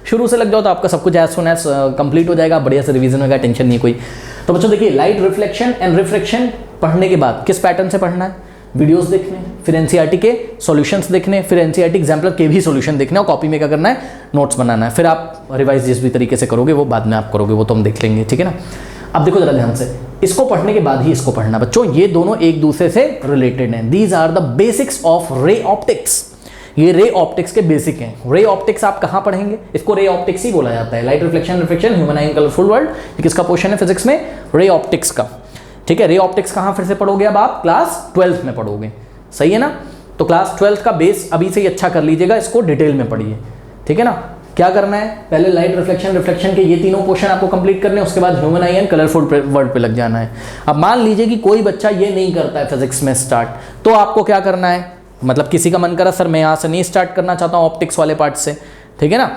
शुरू से लग जाओ तो आपका सब कुछ एज सुन एज कंप्लीट हो जाएगा, बढ़िया से रिवीजन होगा, टेंशन नहीं कोई। तो बच्चों देखिए, लाइट रिफ्लेक्शन एंड रिफ्रैक्शन पढ़ने के बाद किस पैटर्न से पढ़ना है, वीडियोस देखने, फिर एनसीईआरटी के सॉल्यूशंस देखने, फिर एनसीईआरटी एग्जाम्पलर के भी सॉल्यूशन देखने और कॉपी में क्या करना है, नोट्स बनाना है। फिर आप रिवाइज जिस भी तरीके से करोगे वो बाद में आप करोगे, वो तो हम देख लेंगे। ठीक है ना, अब देखो जरा ध्यान से, इसको पढ़ने के बाद ही इसको पढ़ना बच्चों, ये दोनों एक दूसरे से रिलेटेड हैं। These are the basics of ray optics. ये रे ऑप्टिक्स के बेसिक हैं। रे ऑप्टिक्स आप कहाँ पढ़ेंगे, इसको रे ऑप्टिक्स ही बोला जाता है। Light reflection refraction human I and colourful world, किसका पोर्शन है फिजिक्स में, रे ऑप्टिक्स का। ठीक है, रे ऑप्टिक्स कहाँ फिर से पढ़ोगे, अब आप क्लास 12th में पढ़ोगे, सही है ना। तो क्लास 12th का बेस अभी से ही अच्छा कर लीजिएगा, इसको डिटेल में पढ़िए। ठीक है ना, क्या करना है, पहले लाइट रिफ्लेक्शन रिफ्लेक्शन के ये तीनों पोर्शन आपको कंप्लीट करने हैं, उसके बाद human I and colourful world पे लग जाना है। अब मान लीजिए कि कोई बच्चा ये नहीं करता है फिजिक्स में स्टार्ट, तो आपको क्या करना है, मतलब किसी का मन करा सर मैं यहाँ से नहीं स्टार्ट करना चाहता हूँ ऑप्टिक्स वाले पार्ट से, ठीक है ना,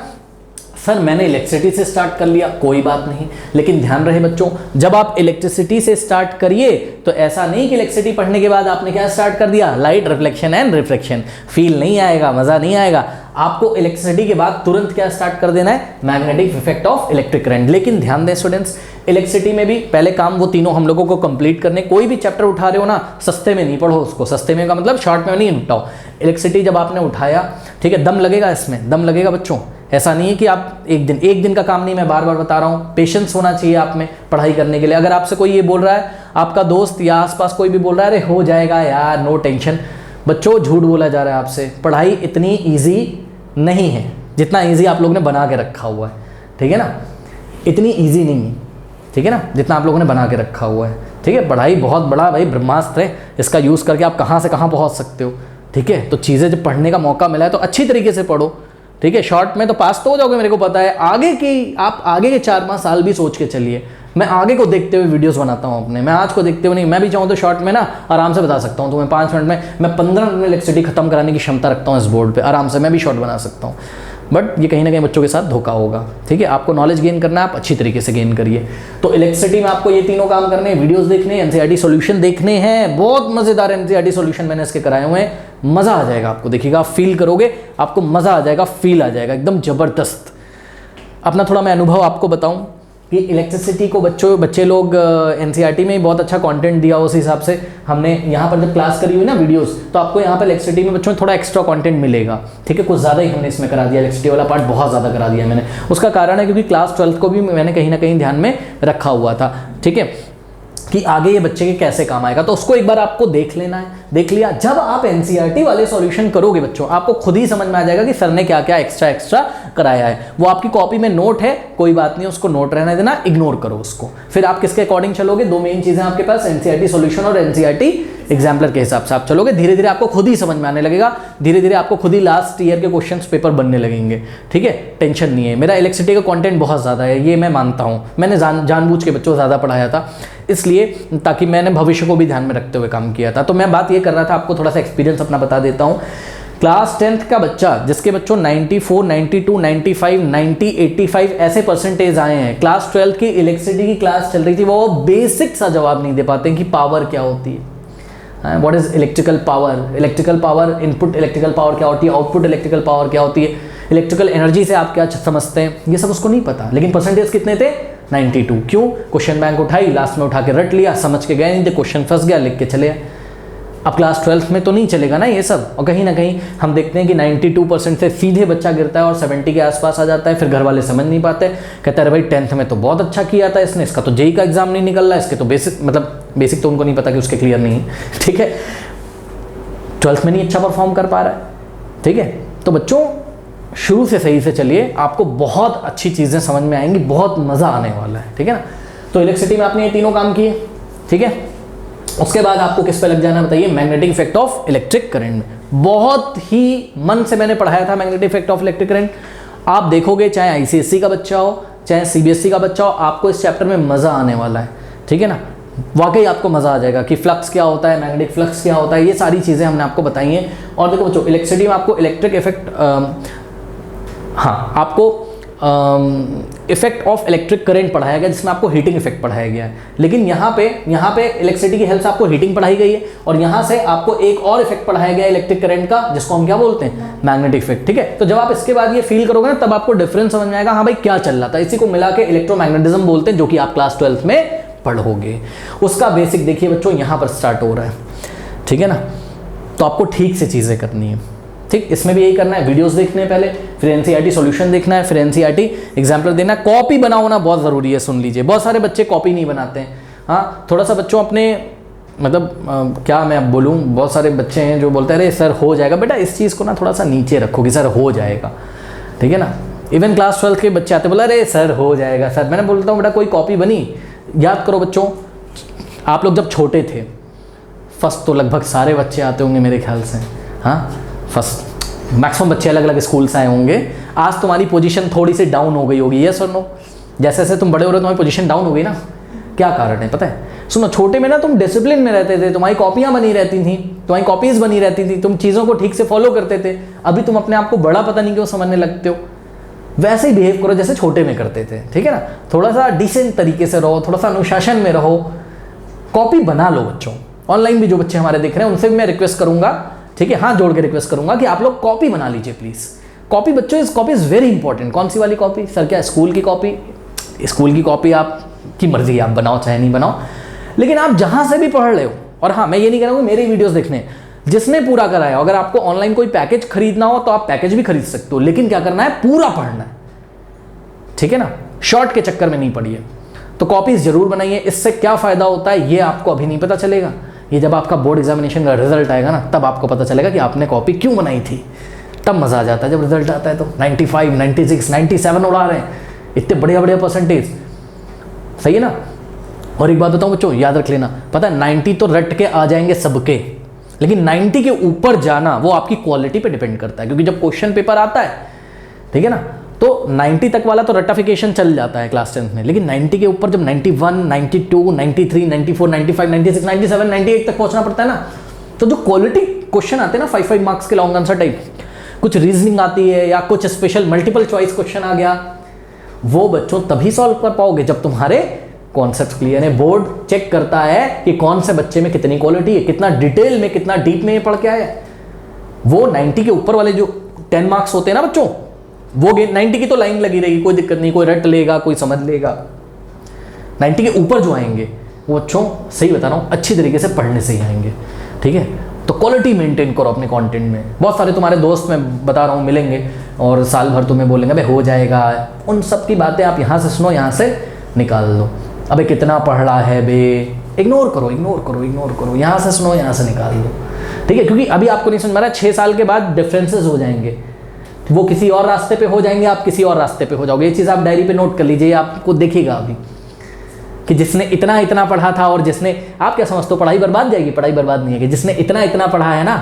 सर मैंने इलेक्ट्रिसिटी से स्टार्ट कर लिया, कोई बात नहीं। लेकिन ध्यान रहे बच्चों, जब आप इलेक्ट्रिसिटी से स्टार्ट करिए तो ऐसा नहीं कि इलेक्ट्रिसिटी पढ़ने के बाद आपने क्या स्टार्ट कर दिया, light reflection and refraction. Feel नहीं आएगा, मजा नहीं आएगा। आपको इलेक्ट्रिसिटी के बाद तुरंत क्या स्टार्ट कर देना है, magnetic effect of electric current. लेकिन ध्यान दें स्टूडेंट्स, इलेक्ट्रिसिटी में भी पहले काम वो तीनों हम लोगों को कंप्लीट करने। कोई भी चैप्टर उठा रहे हो ना, सस्ते में नहीं पढ़ो उसको, सस्ते में का मतलब शॉर्ट में नहीं उठाओ। इलेक्ट्रिसिटी जब आपने उठाया, ठीक है, दम लगेगा इसमें, दम लगेगा बच्चों। ऐसा नहीं है कि आप एक दिन का काम नहीं, मैं बार बार बता रहा हूँ, पेशेंस होना चाहिए आप में पढ़ाई करने के लिए। अगर आपसे कोई ये बोल रहा है, आपका दोस्त या आसपास कोई भी बोल रहा है अरे हो जाएगा यार, नो टेंशन, बच्चों झूठ बोला जा रहा है आपसे। पढ़ाई इतनी ईजी नहीं है जितना ईजी आप लोगों ने बना के रखा हुआ है, ठीक है ना, इतनी ईजी नहीं है, ठीक है ना, जितना आप लोगों ने बना के रखा हुआ है। ठीक है, पढ़ाई बहुत बड़ा भाई ब्रह्मास्त्र है, इसका यूज़ करके आप कहाँ से कहाँ पहुँच सकते हो। ठीक है, तो चीज़ें जब पढ़ने का मौका मिला है तो अच्छी तरीके से पढ़ो। ठीक है, शॉर्ट में तो पास तो हो जाओगे, मेरे को पता है। आगे की आप आगे के 4-5 साल भी सोच के चलिए। मैं आगे को देखते हुए वीडियोस बनाता हूँ अपने, मैं आज को देखते हुए नहीं। मैं भी चाहूँ तो शॉर्ट में ना आराम से बता सकता हूँ, तो मैं 5 मिनट में, मैं 15 मिनट में इलेक्ट्रिसिटी खत्म कराने की क्षमता रखता हूँ इस बोर्ड पे, आराम से मैं भी शॉर्ट बना सकता हूँ। बट ये कहीं ना कहीं बच्चों के साथ धोखा होगा। ठीक है, आपको नॉलेज गेन करना है, आप अच्छी तरीके से गेन करिए। तो इलेक्ट्रिसिटी में आपको ये तीनों काम करने हैं, वीडियोस देखने हैं, एनसीईआरटी सॉल्यूशन देखने हैं। बहुत मजेदार एनसीईआरटी सॉल्यूशन मैंने इसके कराए हुए हैं, मजा आ जाएगा आपको, देखिएगा आप फील करोगे, आपको मजा आ जाएगा, फील आ जाएगा एकदम जबरदस्त। अपना थोड़ा मैं अनुभव आपको बताऊं कि इलेक्ट्रिसिटी को बच्चे लोग एनसीईआरटी में ही बहुत अच्छा कंटेंट दिया, उस हिसाब से हमने यहाँ पर जब क्लास करी हुई ना वीडियोस, तो आपको यहाँ पर इलेक्ट्रिसिटी में बच्चों में थोड़ा एक्स्ट्रा कंटेंट मिलेगा। ठीक है, कुछ ज़्यादा ही हमने इसमें करा दिया, इलेक्ट्रिसिटी वाला पार्ट बहुत ज़्यादा करा दिया मैंने। उसका कारण है क्योंकि क्लास 12th को भी मैंने कहीं ना कहीं ध्यान में रखा हुआ था। ठीक है, कि आगे ये बच्चे के कैसे काम आएगा, तो उसको एक बार आपको देख लेना है। देख लिया, जब आप एनसीईआरटी वाले सॉल्यूशन करोगे बच्चों, आपको खुद ही समझ में आ जाएगा कि सर ने क्या क्या एक्स्ट्रा कराया है। वो आपकी कॉपी में नोट है, कोई बात नहीं, उसको नोट रहने देना, इग्नोर करो उसको। फिर आप किसके अकॉर्डिंग चलोगे, 2 मेन चीजें आपके पास, एनसीईआरटी सॉल्यूशन और एनसीईआरटी एग्जाम्पलर के हिसाब से आप चलोगे। धीरे धीरे आपको खुद ही समझ में आने लगेगा, धीरे धीरे आपको खुद ही लास्ट ईयर के क्वेश्चंस पेपर बनने लगेंगे। ठीक है, टेंशन नहीं है। मेरा इलेक्ट्रिसिटी का कंटेंट बहुत ज़्यादा है, ये मैं मानता हूँ। मैंने जानबूझ के बच्चों को ज़्यादा पढ़ाया था, इसलिए ताकि मैंने भविष्य को भी ध्यान में रखते हुए काम किया था। तो मैं बात ये कर रहा था, आपको थोड़ा सा एक्सपीरियंस अपना बता देता हूँ क्लास 10th का बच्चा जिसके बच्चों 94, 92, 95, 90, 85 ऐसे परसेंटेज आए हैं, क्लास 12 की इलेक्ट्रिसिटी की क्लास चल रही थी, वो बेसिक सा जवाब नहीं दे पाते कि पावर क्या होती है, what is electrical power, input electrical power क्या होती है, आउटपुट इलेक्ट्रिकल पावर क्या होती है, इलेक्ट्रिकल एनर्जी से आप क्या समझते हैं, ये सब उसको नहीं पता। लेकिन परसेंटेज कितने थे? 92। क्यों? क्वेश्चन बैंक उठाई, लास्ट में उठा के रट लिया, समझ के गए नहीं थे, क्वेश्चन फंस गया, लिख के चले। अब क्लास 12th में तो नहीं चलेगा ना ये सब। और कहीं ना कहीं हम देखते हैं कि 92% से सीधे बच्चा गिरता है और 70 के आसपास आ जाता है। फिर घर वाले समझ नहीं पाते, कहते हैं भाई 10th में तो बहुत अच्छा किया था इसने, इसका तो जेई का एग्जाम नहीं निकल रहा है, इसके तो बेसिक तो उनको नहीं पता कि उसके क्लियर नहीं है, ठीक है, 12th में नहीं अच्छा परफॉर्म कर पा रहा है, ठीक है। तो बच्चों शुरू से सही से चलिए, आपको बहुत अच्छी चीज़ें समझ में आएंगी, बहुत मज़ा आने वाला है, ठीक है ना। तो इलेक्ट्रिसिटी में आपने ये तीनों काम किए, ठीक है। उसके बाद आपको किस पे लग जाना बताइए? Magnetic effect of electric current में। बहुत ही मन से मैंने पढ़ाया था magnetic effect of electric current. आप देखोगे चाहे आईसीएसई का बच्चा हो चाहे सीबीएसई का बच्चा हो, आपको इस चैप्टर में मज़ा आने वाला है, ठीक है ना। वाकई आपको मज़ा आ जाएगा कि फ्लक्स क्या होता है, मैग्नेटिक फ्लक्स क्या होता है, ये सारी चीज़ें हमने आपको बताई हैं। और देखो बच्चों, इलेक्ट्रिसिटी में आपको इलेक्ट्रिक इफेक्ट, आपको इफेक्ट ऑफ इलेक्ट्रिक करंट पढ़ाया गया, जिसमें आपको हीटिंग इफेक्ट पढ़ाया गया है। लेकिन यहाँ पे इलेक्ट्रिसिटी की हेल्प से आपको हीटिंग पढ़ाई गई है, और यहाँ से आपको एक और इफेक्ट पढ़ाया गया है इलेक्ट्रिक करंट का, जिसको हम क्या बोलते हैं? मैग्नेटिक इफेक्ट, ठीक है। तो जब आप इसके बाद ये फील करोगे ना, तब आपको डिफरेंस समझ में आएगा, हाँ भाई क्या चल रहा था। इसी को मिला के इलेक्ट्रोमैग्नेटिज्म बोलते हैं, जो कि आप क्लास 12th में पढ़ोगे। उसका बेसिक देखिए बच्चों, यहाँ पर स्टार्ट हो रहा है, ठीक है ना। तो आपको ठीक से चीज़ें करनी है, ठीक। इसमें भी यही करना है, वीडियोस देखने हैं पहले, फिर एनसीईआरटी सॉल्यूशन देखना है, फिर एनसीईआरटी एग्जाम्पल देना है। कॉपी बना होना बहुत ज़रूरी है, सुन लीजिए। बहुत सारे बच्चे कॉपी नहीं बनाते हैं। हाँ, थोड़ा सा बच्चों अपने क्या मैं अब बोलूँ, बहुत सारे बच्चे हैं जो बोलते हैं अरे सर हो जाएगा। बेटा इस चीज़ को ना थोड़ा सा नीचे रखो कि सर हो जाएगा, ठीक है ना। इवन क्लास 12 के बच्चे आते बोला अरे सर हो जाएगा सर। मैंने बोलता हूँ बेटा कोई कॉपी बनी? याद करो बच्चों, आप लोग जब छोटे थे, फर्स्ट तो लगभग सारे बच्चे आते होंगे मेरे ख्याल से, हाँ फर्स्ट मैक्सिमम बच्चे अलग अलग स्कूल से आए होंगे। आज तुम्हारी पोजीशन थोड़ी सी डाउन हो गई होगी, यस और नो? जैसे जैसे तुम बड़े हो रहे हो तुम्हारी पोजीशन डाउन हो गई ना। क्या कारण है पता है? सुनो, छोटे में ना तुम डिसिप्लिन में रहते थे, तुम्हारी कॉपियाँ बनी रहती थी, तुम्हारी कॉपीज़ बनी रहती थी, तुम चीज़ों को ठीक से फॉलो करते थे। अभी तुम अपने आप को बड़ा पता नहीं क्यों समझने लगते हो। वैसे ही बिहेव करो जैसे छोटे में करते थे, ठीक है ना। थोड़ा सा डिसेंट तरीके से रहो, थोड़ा सा अनुशासन में रहो, कॉपी बना लो बच्चों। ऑनलाइन भी जो बच्चे हमारे देख रहे हैं उनसे भी मैं रिक्वेस्ट करूंगा, ठीक है, हाथ जोड़ के रिक्वेस्ट करूंगा कि आप लोग कॉपी बना लीजिए प्लीज़। कॉपी बच्चों, इस कॉपी इज़ वेरी इंपॉर्टेंट। कौन सी वाली कॉपी? सर क्या स्कूल की कॉपी? स्कूल की कॉपी आपकी मर्जी, आप बनाओ चाहे नहीं बनाओ, लेकिन आप जहाँ से भी पढ़ रहे हो। और हाँ, मैं ये नहीं कह रहा हूँ मेरी वीडियोस देखने, जिसने पूरा कराया, अगर आपको ऑनलाइन कोई पैकेज खरीदना हो तो आप पैकेज भी खरीद सकते हो, लेकिन क्या करना है? पूरा पढ़ना है, ठीक है ना। शॉर्ट के चक्कर में नहीं पढ़िए। तो कॉपीज जरूर बनाइए। इससे क्या फ़ायदा होता है ये आपको अभी नहीं पता चलेगा, ये जब आपका बोर्ड एग्जामिनेशन का रिजल्ट आएगा ना, तब आपको पता चलेगा कि आपने कॉपी क्यों बनाई थी। तब मज़ा आ जाता है जब रिजल्ट आता है तो 95, 96, 97 उड़ा रहे हैं, इतने बढ़िया बढ़िया परसेंटेज, सही है ना। और एक बात बताऊँ बच्चों, याद रख लेना, पता है 90 तो रट के आ जाएंगे सबके, लेकिन 90 के ऊपर जाना वो आपकी क्वालिटी पे डिपेंड करता है। क्योंकि जब क्वेश्चन पेपर आता है, ठीक है ना, तो 90 तक वाला तो रट्टाफिकेशन चल जाता है क्लास 10th में, लेकिन 90 के ऊपर जब 91, 92, 93, 94, 95, 96, 97, 98 तक पहुंचना पड़ता है ना, तो जो क्वालिटी क्वेश्चन आते हैं ना 5 मार्क्स के लॉन्ग आंसर टाइप, कुछ रीजनिंग आती है या कुछ स्पेशल मल्टीपल चॉइस क्वेश्चन आ गया, वो बच्चों तभी सॉल्व कर पाओगे जब तुम्हारे कॉन्सेप्ट क्लियर है। बोर्ड चेक करता है कि कौन से बच्चे में कितनी क्वालिटी है, कितना डिटेल में, कितना डीप में ये पढ़ के आया है। वो 90 के ऊपर वाले जो 10 मार्क्स होते हैं ना बच्चों, वो 90 की तो लाइन लगी रहेगी, कोई दिक्कत नहीं, कोई रट लेगा, कोई समझ लेगा। 90 के ऊपर जो आएंगे वो बच्चों, सही बता रहा हूँ, अच्छी तरीके से पढ़ने से ही आएंगे, ठीक है। तो क्वालिटी मेंटेन करो अपने कंटेंट में। बहुत सारे तुम्हारे दोस्त मैं बता रहा हूँ मिलेंगे और साल भर तुम्हें बोलेंगे भाई हो जाएगा, उन सब की बातें आप यहाँ से सुनो, यहाँ से निकाल दो। अबे कितना पढ़ रहा है बे, इग्नोर करो, इग्नोर करो, इग्नोर करो, यहाँ से सुनो, यहाँ से निकाल दो, ठीक है। क्योंकि अभी आपको नहीं समझ में आ रहा, 6 साल के बाद डिफरेंसेस हो जाएंगे, वो किसी और रास्ते पे हो जाएंगे, आप किसी और रास्ते पे हो जाओगे। ये चीज़ आप डायरी पे नोट कर लीजिए, आपको दिखेगा अभी कि जिसने इतना इतना पढ़ा था और जिसने, आप क्या समझते हो पढ़ाई बर्बाद जाएगी? पढ़ाई बर्बाद नहीं है, कि जिसने इतना इतना पढ़ा है ना,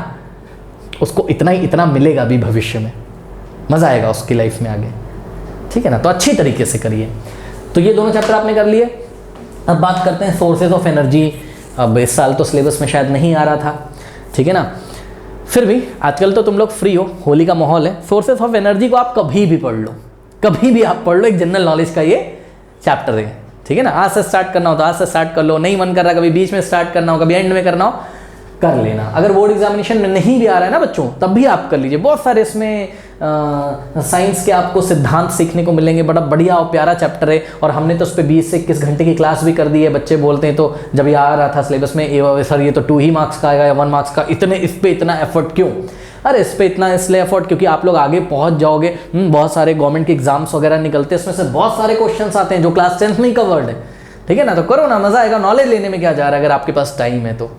उसको इतना ही इतना मिलेगा अभी भविष्य में, मज़ा आएगा उसकी लाइफ में आगे, ठीक है ना। तो अच्छी तरीके से करिए। तो ये दोनों चैप्टर आपने कर लिए। अब बात करते हैं सोर्सेज ऑफ एनर्जी। अब इस साल तो सिलेबस में शायद नहीं आ रहा था, ठीक है ना। फिर भी आजकल तो तुम लोग फ्री हो, होली का माहौल है, सोर्सेस ऑफ एनर्जी को आप कभी भी पढ़ लो, कभी भी आप पढ़ लो, एक जनरल नॉलेज का ये चैप्टर है, ठीक है ना। आज से स्टार्ट करना हो तो आज से स्टार्ट कर लो, नहीं मन कर रहा कभी बीच में स्टार्ट करना हो, कभी एंड में करना हो, कर लेना। अगर बोर्ड एग्जामिनेशन में नहीं भी आ रहा है ना बच्चों, तब भी आप कर लीजिए। बहुत सारे इसमें साइंस के आपको सिद्धांत सीखने को मिलेंगे, बड़ा बढ़िया और प्यारा चैप्टर है। और हमने तो उस पर 20 से 21 घंटे की क्लास भी कर दी है। बच्चे बोलते हैं तो जब ये आ रहा था सिलेबस में, सर ये तो 2 ही मार्क्स का आएगा या 1 मार्क्स का, इस पे इतना एफर्ट क्यों? अरे इस पे इतना इसलिए एफर्ट क्योंकि आप लोग आगे पहुंच जाओगे। बहुत सारे गवर्नमेंट के एग्जाम्स वगैरह निकलते हैं, उसमें से बहुत सारे क्वेश्चन आते हैं जो क्लास 10th में ही कवर्ड है, ठीक है ना। तो करो ना, मजा आएगा, नॉलेज लेने में क्या जा रहा है अगर आपके पास टाइम है तो,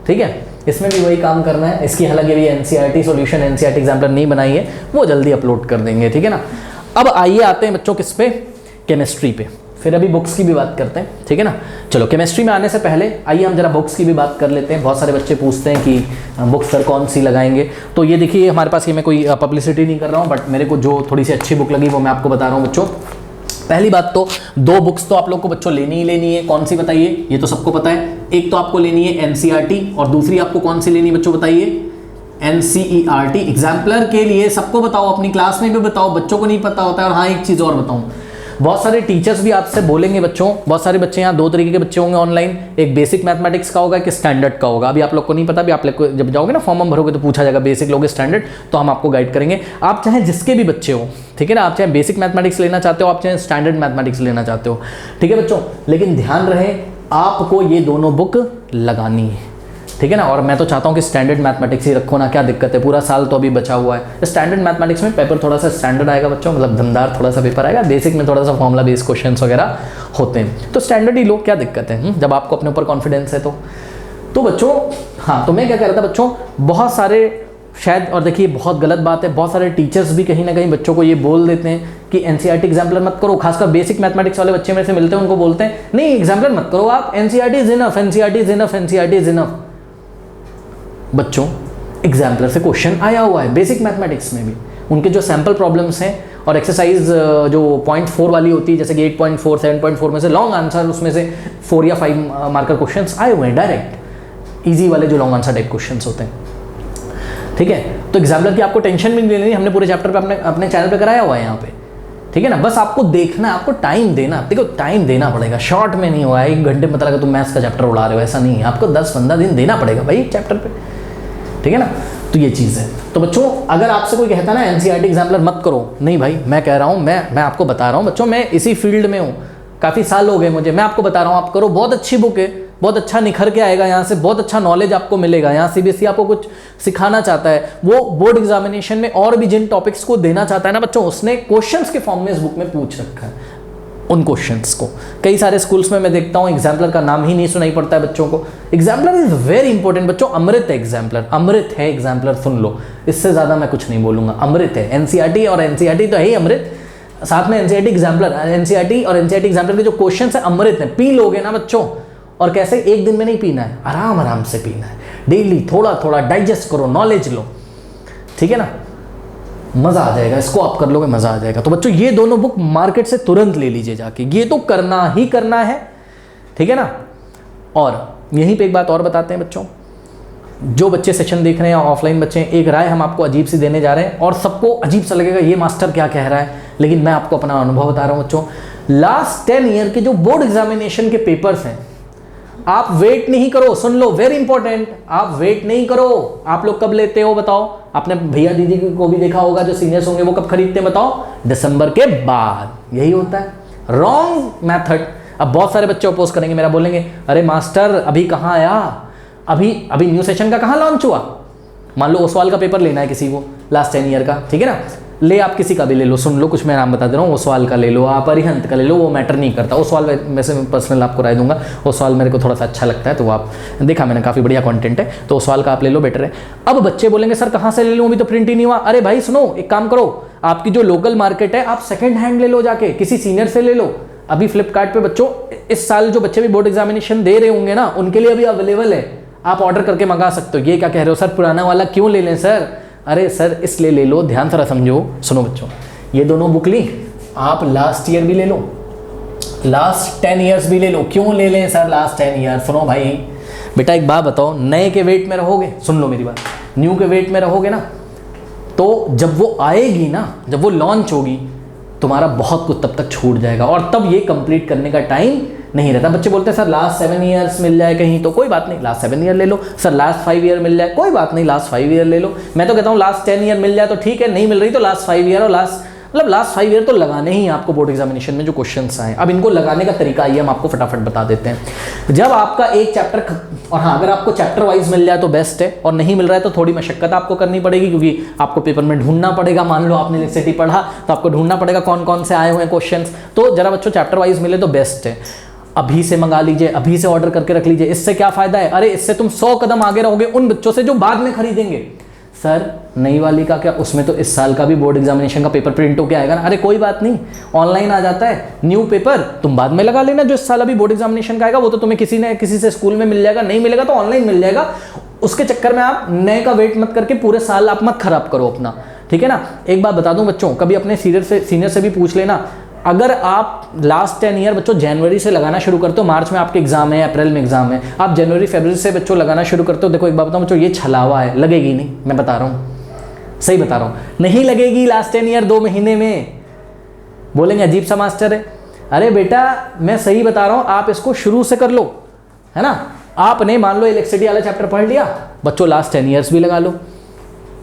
ठीक है। इसमें भी वही काम करना है। इसकी हालांकि अभी एनसीईआरटी सॉल्यूशन, एनसीईआरटी एग्जाम्पलर नहीं बनाई है, वो जल्दी अपलोड कर देंगे, ठीक है ना। अब आइए आते हैं बच्चों किस पे, केमिस्ट्री पे, फिर अभी बुक्स की भी बात करते हैं, ठीक है ना। चलो केमिस्ट्री में आने से पहले आइए हम जरा बुक्स की भी बात कर लेते हैं। बहुत सारे बच्चे पूछते हैं कि बुक्स सर कौन सी लगाएंगे, तो ये देखिए हमारे पास, ये मैं कोई पब्लिसिटी नहीं कर रहा हूँ, बट मेरे को जो थोड़ी सी अच्छी बुक लगी वो मैं आपको बता रहा हूँ बच्चों। पहली बात तो 2 बुक्स तो आप लोग को बच्चों लेनी ही लेनी है। कौन सी बताइए, ये तो सबको पता है। एक तो आपको लेनी है एनसीईआरटी, और दूसरी आपको कौन सी लेनी है बच्चों बताइए, एनसीईआरटी एग्जाम्पलर के लिए। सबको बताओ, अपनी क्लास में भी बताओ, बच्चों को नहीं पता होता है। और हाँ, एक चीज़ और बताऊँ, बहुत सारे टीचर्स भी आपसे बोलेंगे बच्चों, बहुत सारे बच्चे यहाँ 2 तरीके के बच्चे होंगे ऑनलाइन, एक बेसिक मैथमेटिक्स का होगा, एक स्टैंडर्ड का होगा। अभी आप लोग को नहीं पता, अभी आप लोग को जब जाओगे ना फॉर्म भरोगे तो पूछा जाएगा बेसिक लोगे स्टैंडर्ड, तो हम आपको गाइड करेंगे। आप चाहे जिसके भी बच्चे हो, ठीक है ना, आप चाहे बेसिक मैथमेटिक्स लेना चाहते हो, आप चाहे स्टैंडर्ड मैथमेटिक्स लेना चाहते हो, ठीक है बच्चों, लेकिन ध्यान रहे आपको ये दोनों बुक लगानी है, ठीक है ना। और मैं तो चाहता हूँ कि स्टैंडर्ड मैथमेटिक्स ही रखो ना, क्या दिक्कत है, पूरा साल तो अभी बचा हुआ है। स्टैंडर्ड मैथमेटिक्स में पेपर थोड़ा सा स्टैंडर्ड आएगा बच्चों, मतलब दमदार थोड़ा सा पेपर आएगा। बेसिक में थोड़ा सा फॉर्मुला बेस्ड क्वेश्चंस वगैरह होते हैं, तो स्टैंडर्ड ही लो, क्या दिक्कत है, जब आपको अपने ऊपर कॉन्फिडेंस है तो बच्चों। हाँ, तो मैं क्या कह रहा था बच्चों, बहुत सारे शायद, और देखिए बहुत गलत बात है, बहुत सारे टीचर्स भी कहीं ना कहीं बच्चों को ये बोल देते हैं कि एनसीईआरटी एग्जाम्पलर मत करो। खासकर बेसिक मैथमेटिक्स वाले बच्चे मेरे से मिलते हैं, उनको बोलते हैं नहीं एग्जाम्पलर मत करो आप, NCERT is enough, NCERT is enough, NCERT is enough. बच्चों एग्जाम्पलर से क्वेश्चन आया हुआ है बेसिक मैथमेटिक्स में भी, उनके जो सैम्पल प्रॉब्लम्स हैं और एक्सरसाइज जो 0.4 वाली होती है, जैसे कि 8.4, 7.4 में से लॉन्ग आंसर, उसमें से 4 या 5 मार्कर क्वेश्चंस आए हुए हैं डायरेक्ट, इजी वाले जो लॉन्ग आंसर टाइप क्वेश्चंस होते हैं, ठीक है। तो एग्जाम्पलर की आपको टेंशन भी नहीं लेनी, हमने पूरे चैप्टर पे अपने चैनल पे कराया हुआ है यहाँ पे, ठीक है ना। बस आपको देखना है, आपको टाइम देना, देखो टाइम देना पड़ेगा, शॉर्ट में नहीं होगा 1 घंटे में पता लगा तुम मैथ्स का चैप्टर उड़ा रहे हो, ऐसा नहीं है। आपको 10-15 दिन देना पड़ेगा भाई एक चैप्टर पे, ठीक है ना। तो ये चीज़ है। तो बच्चों अगर आपसे कोई कहता है ना एनसीईआरटी एग्जाम्पलर मत करो, नहीं भाई, मैं कह रहा हूँ, मैं आपको बता रहा हूँ बच्चों, मैं इसी फील्ड में हूँ, काफ़ी साल हो गए मुझे, मैं आपको बता रहा हूँ आप करो, बहुत अच्छी बुक है, बहुत अच्छा निखर के आएगा यहाँ से, बहुत अच्छा नॉलेज आपको मिलेगा। यहाँ सीबीएसई आपको कुछ सिखाना चाहता है, वो बोर्ड एग्जामिनेशन में और भी जिन टॉपिक्स को देना चाहता है ना बच्चों, उसने क्वेश्चंस के फॉर्म में इस बुक में पूछ रखा है उन क्वेश्चंस को। कई सारे स्कूल्स में मैं देखता हूँ एग्जाम्पलर का नाम ही नहीं सुनाई पड़ता है बच्चों को। एग्जाम्पलर इज वेरी इंपॉर्टेंट बच्चों, अमृत है एग्जाम्पलर, अमृत है एग्जाम्पलर, सुन लो, इससे ज़्यादा मैं कुछ नहीं बोलूँगा, अमृत है। एनसीईआरटी और एनसीईआरटी तो है ही अमृत, साथ में एनसीईआरटी एग्जाम्पलर, एनसीईआरटी और एनसीईआरटी एग्जाम्पलर के जो क्वेश्चन है अमृत है। पी लोगे ना बच्चों, और कैसे, एक दिन में नहीं पीना है, आराम आराम से पीना है, डेली थोड़ा थोड़ा डाइजेस्ट करो, नॉलेज लो, ठीक है ना, मजा आ जाएगा, इसको आप कर लोगे मजा आ जाएगा। तो बच्चों ये दोनों बुक मार्केट से तुरंत ले लीजिए जाके, ये तो करना ही करना है, ठीक है ना। और यहीं पे एक बात और बताते हैं बच्चों, जो बच्चे सेशन देख रहे हैं ऑफलाइन बच्चे, एक राय हम आपको अजीब सी देने जा रहे हैं, और सबको अजीब सा लगेगा ये मास्टर क्या कह रहा है, लेकिन मैं आपको अपना अनुभव बता रहा हूँ बच्चों। लास्ट 10 ईयर के जो बोर्ड एग्जामिनेशन के पेपर्स हैं, आप वेट नहीं करो, सुन लो वेरी इंपॉर्टेंट, आप वेट नहीं करो। आप लोग कब लेते हो बताओ, आपने भैया दीदी को भी देखा होगा जो सीनियर्स होंगे, वो कब खरीदते हैं बताओ, दिसंबर के बाद। यही होता है रॉन्ग मेथड। अब बहुत सारे बच्चे अपोज करेंगे, मेरा बोलेंगे अरे मास्टर अभी कहाँ आया, अभी न्यू सेशन का कहाँ लॉन्च हुआ। मान लो ओसवाल का पेपर लेना है किसी को लास्ट 10 ईयर का, ठीक है ना, ले आप किसी का भी ले लो, सुन लो कुछ मैं नाम बता दे रहा हूँ, ओसवाल का ले लो, आप अरिहंत का ले लो, वो मैटर नहीं करता। ओसवाल वैसे मैं पर्सनल आपको राय दूंगा, ओसवाल मेरे को थोड़ा सा अच्छा लगता है, तो आप देखा मैंने, काफ़ी बढ़िया कंटेंट है, तो ओसवाल का आप ले लो, बेटर है। अब बच्चे बोलेंगे सर कहाँ से ले लूँ, अभी तो प्रिंट ही नहीं हुआ। अरे भाई सुनो, एक काम करो, आपकी जो लोकल मार्केट है आप सेकेंड हैंड ले लो जाके, किसी सीनियर से ले लो। अभी फ्लिपकार्ट पे बच्चों इस साल जो बच्चे भी बोर्ड एग्जामिनेशन दे रहे होंगे ना, उनके लिए अभी अवेलेबल है, आप ऑर्डर करके मंगा सकते हो। ये क्या कह रहे हो सर पुराना वाला क्यों ले लें सर, अरे सर इसलिए ले लो, ध्यान थोड़ा समझो, सुनो बच्चों, ये दोनों बुक ली, आप लास्ट ईयर भी ले लो, लास्ट 10 ईयर्स भी ले लो। क्यों ले लें सर लास्ट 10 ईयर, सुनो भाई बेटा एक बात बताओ, नए के वेट में रहोगे, सुन लो मेरी बात, न्यू के वेट में रहोगे ना, तो जब वो आएगी ना, जब वो लॉन्च होगी, तुम्हारा बहुत कुछ तब तक छूट जाएगा और तब ये कंप्लीट करने का टाइम नहीं रहता। बच्चे बोलते हैं सर लास्ट 7 ईयर्स मिल जाए कहीं, तो कोई बात नहीं, लास्ट 7 ईयर ले लो। सर लास्ट 5 ईयर मिल जाए, कोई बात नहीं, लास्ट 5 ईयर ले लो। मैं तो कहता हूँ लास्ट 10 ईयर मिल जाए तो ठीक है, नहीं मिल रही तो लास्ट 5 ईयर, और लास्ट 5 ईयर तो लगाने ही आपको बोर्ड एग्जामिनेशन में जो क्वेश्चंस आए। अब इनको लगाने का तरीका ये हम आपको फटाफट बता देते हैं। जब आपका एक चैप्टर, और हाँ अगर आपको चैप्टर वाइज मिल जाए तो बेस्ट है, और नहीं मिल रहा है तो थोड़ी मशक्कत आपको करनी पड़ेगी, क्योंकि आपको पेपर में ढूंढना पड़ेगा। मान लो आपने इलेक्ट्रिसिटी पढ़ा तो आपको ढूंढना पड़ेगा कौन कौन से आए हुए हैं क्वेश्चन। तो जरा बच्चों चैप्टर वाइज मिले तो बेस्ट है। अभी से मंगा लीजिए, अभी से ऑर्डर करके रख लीजिए। इससे क्या फायदा है, अरे इससे तुम 100 कदम आगे रहोगे उन बच्चों से जो बाद में खरीदेंगे। सर नई वाली का क्या, उसमें तो इस साल का भी बोर्ड एग्जामिनेशन का पेपर प्रिंट होके आएगा ना। अरे कोई बात नहीं, ऑनलाइन आ जाता है न्यू पेपर, तुम बाद में लगा लेना। जो इस साल अभी बोर्ड एग्जामिनेशन का आएगा वो तो तुम्हें किसी से स्कूल में मिल जाएगा, नहीं मिलेगा तो ऑनलाइन मिल जाएगा। उसके चक्कर में आप नए का वेट मत करके पूरे साल आप मत खराब करो अपना, ठीक है ना। एक बात बता दूं बच्चों, कभी अपने सीनियर से भी पूछ लेना, अगर आप लास्ट 10 ईयर बच्चों जनवरी से लगाना शुरू करते हो, मार्च में आपके एग्जाम है, अप्रैल में एग्जाम है, आप जनवरी फरवरी से बच्चों लगाना शुरू करते हो, देखो एक बात बताऊं बच्चों, ये छलावा है, लगेगी नहीं, मैं बता रहा हूँ, सही बता रहा हूँ, नहीं लगेगी लास्ट 10 ईयर 2 महीने में। बोलेंगे अजीब सा मास्टर है, अरे बेटा मैं सही बता रहा हूँ, आप इसको शुरू से कर लो, है ना। आपने मान लो इलेक्ट्रिसिटी वाला चैप्टर पढ़ लिया, बच्चों लास्ट 10 ईयर्स भी लगा लो।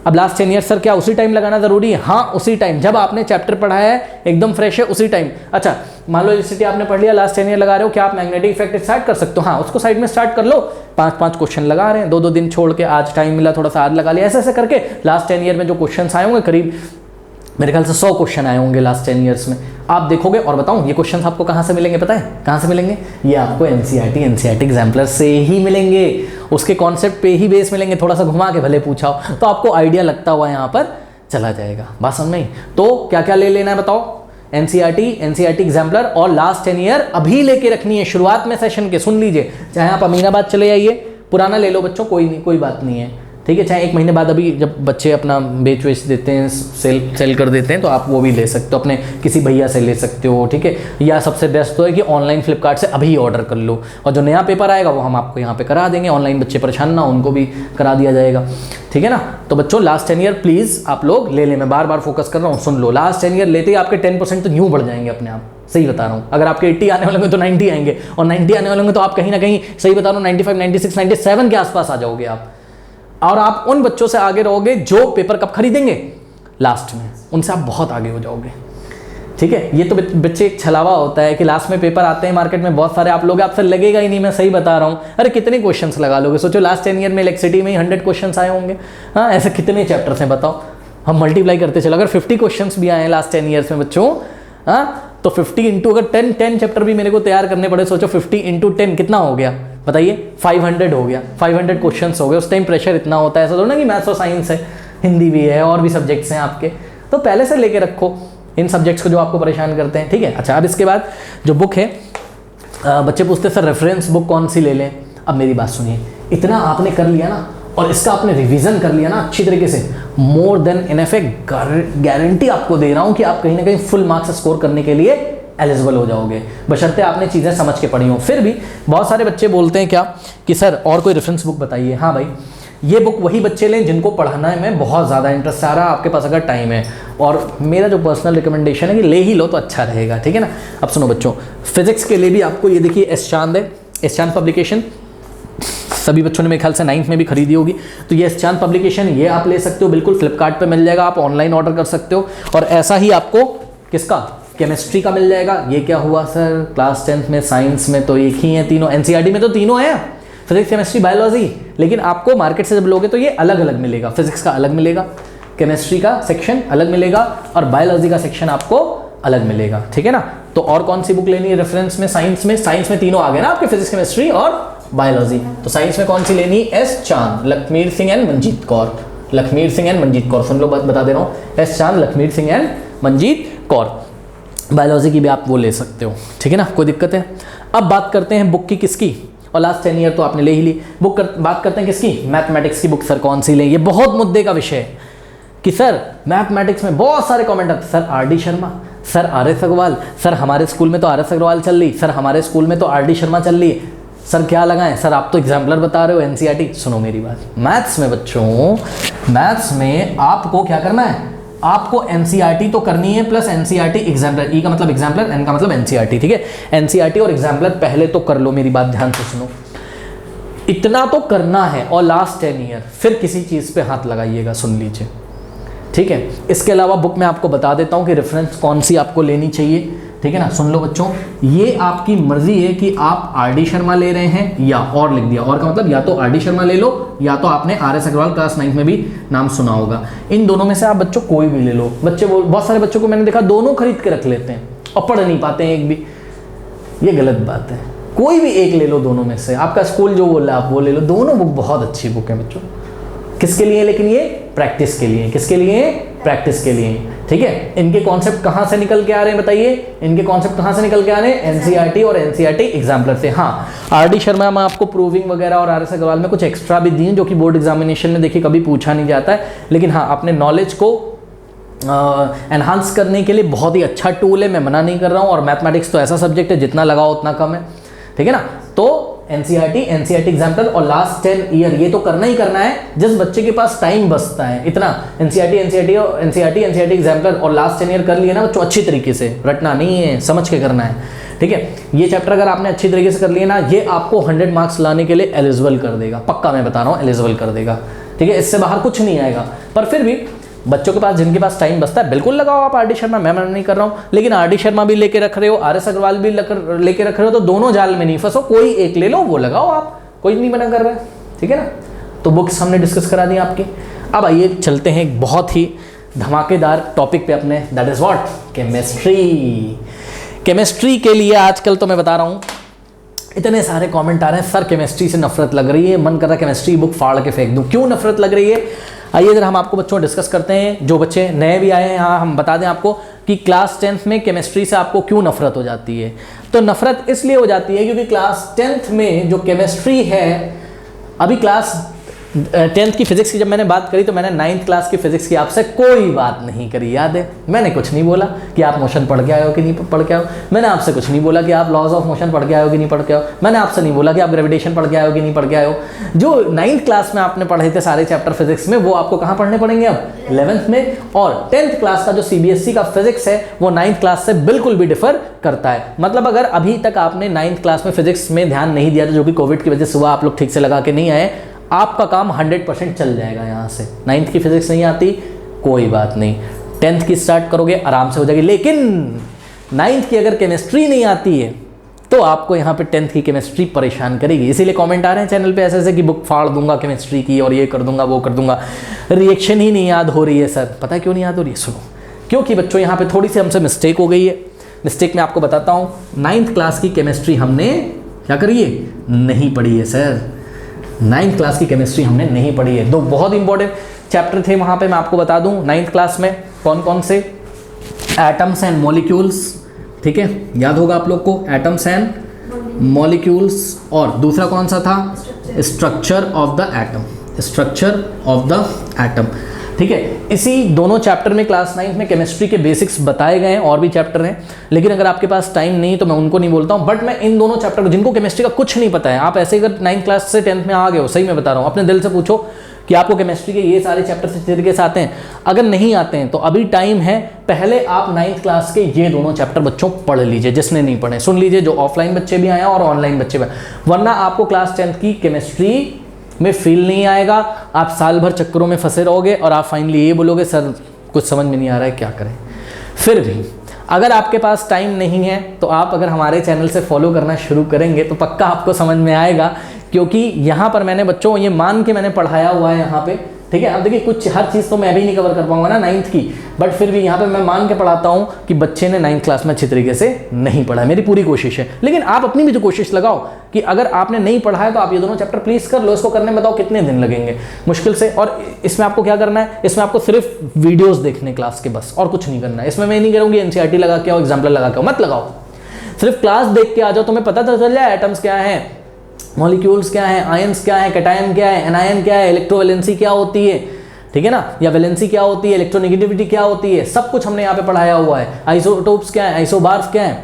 अब लास्ट 10 ईयर सर क्या उसी टाइम लगाना जरूरी है? हाँ उसी टाइम, जब आपने चैप्टर पढ़ाया है एकदम फ्रेश है उसी टाइम। अच्छा मान लो इलेक्ट्रिसिटी आपने पढ़ लिया, लास्ट 10 ईयर लगा रहे हो, क्या आप मैग्नेटिक इफेक्ट स्टार्ट कर सकते हो? हाँ उसको साइड में स्टार्ट कर लो, 5-5 क्वेश्चन लगा रहे हैं, 2-2 दिन छोड़ के, आज टाइम मिला थोड़ा सा आज लगा लिया, ऐसे ऐसे करके लास्ट 10 ईयर में जो क्वेश्चन आए होंगे, करीब मेरे ख्याल से 100 क्वेश्चन आए होंगे लास्ट 10 ईयर्स में। आप देखोगे, और बताऊं ये क्वेश्चंस आपको कहाँ से मिलेंगे पता है? कहाँ से मिलेंगे? ये आपको एनसीईआरटी एग्जाम्पलर से ही मिलेंगे, उसके कॉन्सेप्ट पे ही बेस मिलेंगे। थोड़ा सा घुमा के भले पूछा हो तो आपको आइडिया लगता हुआ यहाँ पर चला जाएगा। बात समझ में? तो क्या क्या ले लेना है बताओ? एनसीईआरटी एग्जाम्पलर और लास्ट 10 ईयर अभी लेके रखनी है शुरुआत में सेशन के। सुन लीजिए, चाहे आप अमीनाबाद चले जाइए, पुराना ले लो बच्चों, कोई बात नहीं है, ठीक है। चाहे 1 महीने बाद अभी जब बच्चे अपना बेच देते हैं, सेल कर देते हैं, तो आप वो भी ले सकते हो, अपने किसी भैया से ले सकते हो, ठीक है। या सबसे बेस्ट तो है कि ऑनलाइन फ्लिपकार्ट से अभी ऑर्डर कर लो, और जो नया पेपर आएगा वो हम आपको यहाँ पे करा देंगे। ऑनलाइन बच्चे परेशान ना, उनको भी करा दिया जाएगा, ठीक है ना। तो बच्चों लास्ट 10 ईयर प्लीज़ आप लोग ले लें, मैं बार बार फोकस कर रहा हूँ, सुन लो। लास्ट 10 ईयर लेते ही आपके 10% तो न्यू बढ़ जाएंगे अपने आप, सही बता रहा हूँ। अगर आपके 80 आने वाले होंगे तो 90 आएंगे, और 90 आने वाले होंगे तो आप कहीं ना कहीं, सही बता रहा हूँ, 95, 96, 97 के आसपास आ जाओगे आप। और आप उन बच्चों से आगे रहोगे जो पेपर कब खरीदेंगे? लास्ट में, उनसे आप बहुत आगे हो जाओगे, ठीक है। ये तो बच्चे एक छलावा होता है कि लास्ट में पेपर आते हैं मार्केट में बहुत सारे, आप लोग आपसे लगेगा ही नहीं, मैं सही बता रहा हूँ। अरे कितने क्वेश्चंस लगा लोगे? सोचो लास्ट 10 ईयर में इलेक्ट्रिसिटी में ही 100 क्वेश्चंस आए होंगे, हाँ ऐसे कितने चैप्टर्स हैं बताओ। हम मल्टीप्लाई करते चलो, अगर 50 क्वेश्चंस भी आए हैं लास्ट 10 ईयर्स में बच्चों, हाँ तो 50 इंटू, अगर 10 चैप्टर भी मेरे को तैयार करने पड़े, सोचो 50 इंटू 10 कितना हो गया बताइए? 500 हो गया, 500 क्वेश्चंस हो गए। उस टाइम प्रेशर इतना होता है, ऐसा थोड़ा ना कि मैथ्स और साइंस है, हिंदी भी है और भी सब्जेक्ट्स हैं आपके, तो पहले से लेके रखो इन सब्जेक्ट्स को जो आपको परेशान करते हैं, ठीक है। अच्छा अब इसके बाद जो बुक है, बच्चे पूछते हैं सर रेफरेंस बुक कौन सी ले लें? अब मेरी बात सुनिए, इतना आपने कर लिया ना और इसका आपने रिवीजन कर लिया ना अच्छी तरीके से, मोर देन इनफ है, गारंटी आपको दे रहा हूं कि आप कहीं ना कहीं फुल मार्क्स स्कोर करने के लिए एलिजिबल हो जाओगे, बशर्ते आपने चीज़ें समझ के पढ़ी हो। फिर भी बहुत सारे बच्चे बोलते हैं क्या कि सर और कोई रेफरेंस बुक बताइए। हाँ भाई, ये बुक वही बच्चे लें जिनको पढ़ाना में बहुत ज़्यादा इंटरेस्ट आ रहा है, आपके पास अगर टाइम है, और मेरा जो पर्सनल रिकमेंडेशन है कि ले ही लो तो अच्छा रहेगा, ठीक है ना। अब सुनो बच्चों, फिजिक्स के लिए भी आपको ये देखिए एस चांद है, एस चांद पब्लिकेशन, सभी बच्चों ने मेरे ख्याल से 9th में भी खरीदी होगी, तो ये एस चांद पब्लिकेशन ये आप ले सकते हो, बिल्कुल फ्लिपकार्ट पे मिल जाएगा, आप ऑनलाइन ऑर्डर कर सकते हो। और ऐसा ही आपको किसका, केमिस्ट्री का मिल जाएगा। ये क्या हुआ सर, क्लास 10th में साइंस में तो एक ही है तीनों, एनसीईआरटी में तो तीनों है, फिजिक्स केमिस्ट्री बायोलॉजी, लेकिन आपको मार्केट से जब लोगे तो ये अलग अलग मिलेगा। फिजिक्स का अलग मिलेगा, केमिस्ट्री का सेक्शन अलग मिलेगा, और बायोलॉजी का सेक्शन आपको अलग मिलेगा, ठीक है ना। तो और कौन सी बुक लेनी है रेफरेंस में? साइंस में तीनों आ गए ना आपके, फिजिक्स केमिस्ट्री और बायोलॉजी। तो साइंस में कौन सी लेनी? एस चांद, लखमीर सिंह एंड मंजीत कौर, लखमीर सिंह एंड मंजीत कौर, सुन लो बता दे रहा हूँ, एस चांद, लखमीर सिंह एंड मंजीत कौर। बायोलॉजी की भी आप वो ले सकते हो, ठीक है ना, कोई दिक्कत है। अब बात करते हैं बुक की, किसकी, और लास्ट 10 ईयर तो आपने ले ही ली। बात करते हैं किसकी, मैथमेटिक्स की बुक सर कौन सी लें। ये बहुत मुद्दे का विषय है कि सर मैथमेटिक्स में बहुत सारे कमेंट आते हैं, sir R D Sharma, sir R S Agarwal, sir हमारे स्कूल में तो आर एस अग्रवाल चल रही, सर हमारे स्कूल में तो आर डी शर्मा चल रही है। सर क्या लगाएं? सर आप तो एग्जाम्पलर बता रहे हो, एनसीईआरटी। सुनो मेरी बात, मैथ्स में बच्चों, मैथ्स में आपको क्या करना है? आपको एनसीईआरटी तो करनी है प्लस एनसीईआरटी एग्जाम्पलर। ई का मतलब एग्जाम्पलर, एन का मतलब एनसीईआरटी, ठीक है। एनसीईआरटी और एग्जाम्पलर पहले तो कर लो, मेरी बात ध्यान से सुनो, इतना तो करना है और लास्ट 10 ईयर फिर किसी चीज पे हाथ लगाइएगा, सुन लीजिए, ठीक है। इसके अलावा बुक में आपको बता देता हूं कि रेफरेंस कौन सी आपको लेनी चाहिए, ठीक है ना। सुन लो बच्चों, ये आपकी मर्जी है कि आप आर.डी. शर्मा ले रहे हैं या और लिख दिया, और का मतलब या तो आर.डी. शर्मा ले लो या तो आपने आर.एस. अग्रवाल क्लास 9 में भी नाम सुना होगा। इन दोनों में से आप बच्चों कोई भी ले लो। बच्चे बहुत सारे बच्चों को मैंने देखा दोनों खरीद के रख लेते हैं और पढ़ नहीं पाते हैं एक भी, ये गलत बात है। कोई भी एक ले लो दोनों में से, आपका स्कूल जो बोल रहा है आप वो ले लो। दोनों बुक बहुत अच्छी बुक है बच्चों। किसके लिए? लेकिन ये प्रैक्टिस के लिए। किसके लिए? प्रैक्टिस के लिए, ठीक है। इनके कॉन्सेप्ट कहां से निकल के आ रहे हैं बताइए? इनके कॉन्सेप्ट कहां से निकल के आ रहे हैं? एनसीईआरटी और एनसीईआरटी एग्जाम्पलर से। हाँ, आर.डी. शर्मा में आपको प्रूविंग वगैरह और आर.एस. अग्रवाल में कुछ एक्स्ट्रा भी दिए जो कि बोर्ड एग्जामिनेशन में देखिए कभी पूछा नहीं जाता है, लेकिन हाँ अपने नॉलेज को एनहांस करने के लिए बहुत ही अच्छा टूल है, मैं मना नहीं कर रहा हूँ। और मैथमेटिक्स तो ऐसा सब्जेक्ट है जितना लगाओ उतना कम है, ठीक है ना। तो एनसीईआरटी एग्जाम्पल और लास्ट 10 ईयर ये तो करना ही करना है। जिस बच्चे के पास टाइम बचता है इतना, एनसीईआरटी एग्जाम्पल और लास्ट 10 ईयर कर लिए ना बच्चों, अच्छी तरीके से रटना नहीं है, समझ के करना है, ठीक है। ये चैप्टर अगर आपने अच्छी तरीके से कर लिए ना, ये आपको 100 मार्क्स लाने के लिए एलिजिबल कर देगा, पक्का मैं बता रहा हूँ, एलिजिबल कर देगा, ठीक है। इससे बाहर कुछ नहीं आएगा। पर फिर भी बच्चों के पास, जिनके पास टाइम बचता है, बिल्कुल लगाओ आप आर.डी. शर्मा, मैं मना नहीं कर रहा हूँ। लेकिन आर.डी. शर्मा भी लेके रख रहे हो, आर.एस. अग्रवाल भी लेके रख रहे हो, तो दोनों जाल में नहीं फंसो, कोई एक ले लो, वो लगाओ आप, कोई नहीं मना कर रहा है, ठीक है ना। तो बुक्स हमने डिस्कस करा दी आपकी। अब आइए चलते हैं एक बहुत ही धमाकेदार टॉपिक पे अपने, that is what? Chemistry. Chemistry के लिए आजकल तो मैं बता रहा हूँ इतने सारे कमेंट आ रहे हैं, सर केमिस्ट्री से नफरत लग रही है, मन कर रहा है केमिस्ट्री बुक फाड़ के फेंक दूं। क्यों नफरत लग रही है? आइए जरा हम आपको बच्चों डिस्कस करते हैं। जो बच्चे नए भी आए हैं यहाँ, हम बता दें आपको कि क्लास 10th में केमिस्ट्री से आपको क्यों नफरत हो जाती है। तो नफरत इसलिए हो जाती है क्योंकि क्लास 10th में जो केमिस्ट्री है, अभी क्लास 10th की फिजिक्स की जब मैंने बात करी तो मैंने 9th क्लास की फिजिक्स की आपसे कोई बात नहीं करी, याद है? मैंने कुछ नहीं बोला कि आप मोशन पढ़ के आए हो कि नहीं पढ़ के आए हो। मैंने आपसे कुछ नहीं बोला कि आप लॉज ऑफ मोशन पढ़ के आए हो कि नहीं पढ़ के आए हो। मैंने आपसे नहीं बोला कि आप ग्रेविटेशन पढ़ के आए हो कि नहीं पढ़ के आए हो। जो 9th क्लास में आपने पढ़े थे सारे चैप्टर फिजिक्स में, वो आपको कहाँ पढ़ने पड़ेंगे अब? 11th में। और 10th क्लास का जो CBSE का फिजिक्स है वो 9th क्लास से बिल्कुल भी डिफर करता है। मतलब अगर अभी तक आपने 9th क्लास में फिजिक्स में ध्यान नहीं दिया, जो कि कोविड की वजह से हुआ, आप लोग ठीक से लगा के नहीं आए, आपका काम 100% चल जाएगा यहाँ से। 9th की फिजिक्स नहीं आती, कोई बात नहीं, 10th की स्टार्ट करोगे आराम से हो जाएगी। लेकिन 9th की अगर केमिस्ट्री नहीं आती है तो आपको यहाँ पे 10th की केमिस्ट्री परेशान करेगी। इसीलिए कमेंट आ रहे हैं चैनल पे ऐसे ऐसे कि बुक फाड़ दूंगा केमिस्ट्री की और ये कर दूंगा वो कर दूंगा। रिएक्शन ही नहीं याद हो रही है सर। पता है क्यों नहीं याद हो रही है? सुनो, क्योंकि बच्चों यहाँ पे थोड़ी सी हमसे मिस्टेक हो गई है। मिस्टेक मैं आपको बताता हूँ। 9th क्लास की केमिस्ट्री हमने क्या करी है? नहीं पढ़ी है सर। 9th क्लास की केमिस्ट्री हमने नहीं पढ़ी है। दो बहुत इंपॉर्टेंट चैप्टर थे वहाँ पे, मैं आपको बता दूँ 9th क्लास में कौन कौन से? एटम्स एंड मॉलिक्यूल्स, ठीक है, याद होगा आप लोग को, एटम्स एंड मॉलिक्यूल्स। और दूसरा कौन सा था? Structure of the atom, structure of the atom, ठीक है। इसी दोनों चैप्टर में क्लास 9th में केमिस्ट्री के बेसिक्स बताए गए हैं। और भी चैप्टर हैं, लेकिन अगर आपके पास टाइम नहीं तो मैं उनको नहीं बोलता हूँ। बट मैं इन दोनों चैप्टर को, जिनको केमिस्ट्री का कुछ नहीं पता है, आप ऐसे अगर 9th क्लास से 10th में आ गए हो, सही मैं बता रहा हूँ, अपने दिल से पूछो कि आपको केमिस्ट्री के ये सारे चैप्टर अच्छे तरीके से आते हैं। अगर नहीं आते हैं तो अभी टाइम है, पहले आप 9th क्लास के ये दोनों चैप्टर बच्चों पढ़ लीजिए। जिसने नहीं पढ़े सुन लीजिए, जो ऑफलाइन बच्चे भी आए और ऑनलाइन बच्चे भी, वरना आपको क्लास 10th की केमिस्ट्री में फील नहीं आएगा। आप साल भर चक्करों में फंसे रहोगे और आप फाइनली ये बोलोगे सर कुछ समझ में नहीं आ रहा है, क्या करें। फिर भी अगर आपके पास टाइम नहीं है तो आप अगर हमारे चैनल से फॉलो करना शुरू करेंगे तो पक्का आपको समझ में आएगा। क्योंकि यहाँ पर मैंने बच्चों ये मान के मैंने पढ़ाया हुआ है यहाँ पे, ठीक है। अब देखिए कुछ हर चीज़ तो मैं भी नहीं कवर कर पाऊंगा ना 9th की, बट फिर भी यहाँ पे मैं मान के पढ़ाता हूँ कि बच्चे ने 9th क्लास में अच्छी तरीके से नहीं पढ़ा है। मेरी पूरी कोशिश है। लेकिन आप अपनी भी तो कोशिश लगाओ कि अगर आपने नहीं पढ़ा है तो आप ये दोनों चैप्टर प्लीज़ कर लो। इसको करने में बताओ कितने दिन लगेंगे मुश्किल से। और इसमें आपको क्या करना है? इसमें आपको सिर्फ वीडियोज़ देखने क्लास के, बस, और कुछ नहीं करना है। इसमें मैं नहीं करूँगी NCERT लगा के आओ, एग्जाम्पल लगा के आओ, मत लगाओ। सिर्फ क्लास देख के आ जाओ, तुम्हें पता तो चल जाए एटम्स क्या है, मॉलिक्यूल्स क्या है, आयंस क्या है, कैटायन क्या है, एनायन क्या है, इलेक्ट्रोवैलेंसी क्या होती है, ठीक है ना, या वैलेंसी क्या होती है, इलेक्ट्रोनेगेटिविटी क्या होती है, सब कुछ हमने यहाँ पे पढ़ाया हुआ है। आइसोटोप्स क्या है, आइसोबार्स क्या है,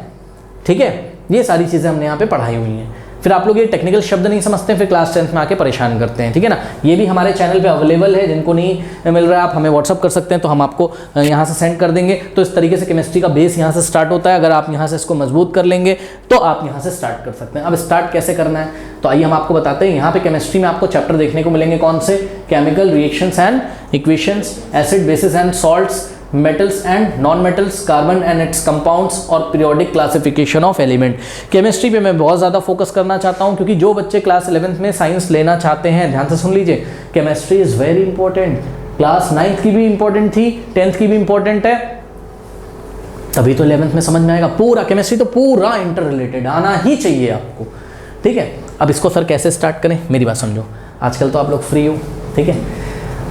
ठीक है, ये सारी चीज़ें हमने यहाँ पे पढ़ाई हुई हैं। फिर आप लोग ये टेक्निकल शब्द नहीं समझते हैं, फिर क्लास 10th में आके परेशान करते हैं, ठीक है ना। ये भी हमारे चैनल पे अवेलेबल है, जिनको नहीं मिल रहा है आप हमें व्हाट्सअप कर सकते हैं, तो हम आपको यहाँ से सेंड कर देंगे। तो इस तरीके से केमिस्ट्री का बेस यहाँ से स्टार्ट होता है। अगर आप यहाँ से इसको मजबूत कर लेंगे तो आप यहाँ से स्टार्ट कर सकते हैं। अब स्टार्ट कैसे करना है तो आइए हम आपको बताते हैं। यहाँ पे केमिस्ट्री में आपको चैप्टर देखने को मिलेंगे कौन से, chemical reactions and equations, acid bases and salts, metals and non metals, carbon and its compounds और periodic classification of element. Chemistry पे मैं बहुत ज़्यादा फोकस करना चाहता हूँ, क्योंकि जो बच्चे क्लास 11th में साइंस लेना चाहते हैं, ध्यान से सुन लीजिए, chemistry is very important. Class 9th की भी इंपॉर्टेंट थी, 10th की भी इंपॉर्टेंट है, तभी तो 11th में समझ में आएगा। पूरा केमिस्ट्री तो पूरा इंटर रिलेटेड आना ही चाहिए आपको, ठीक है। अब इसको सर कैसे स्टार्ट करें, मेरी बात समझो। आजकल तो आप लोग फ्री हो, ठीक है।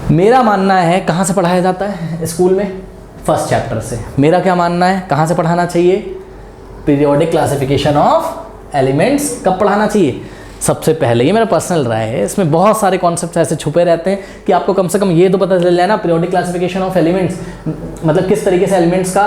मेरा मानना है कहाँ से पढ़ाया जाता है स्कूल में, फर्स्ट चैप्टर से। मेरा क्या मानना है कहाँ से पढ़ाना चाहिए, पीरियोडिक क्लासिफिकेशन ऑफ एलिमेंट्स कब पढ़ाना चाहिए, सबसे पहले। ये मेरा पर्सनल राय है, इसमें बहुत सारे कॉन्सेप्ट्स ऐसे छुपे रहते हैं कि आपको कम से कम ये तो पता चल जाए ना, पीरियोडिक क्लासिफिकेशन ऑफ एलिमेंट्स मतलब किस तरीके से एलिमेंट्स का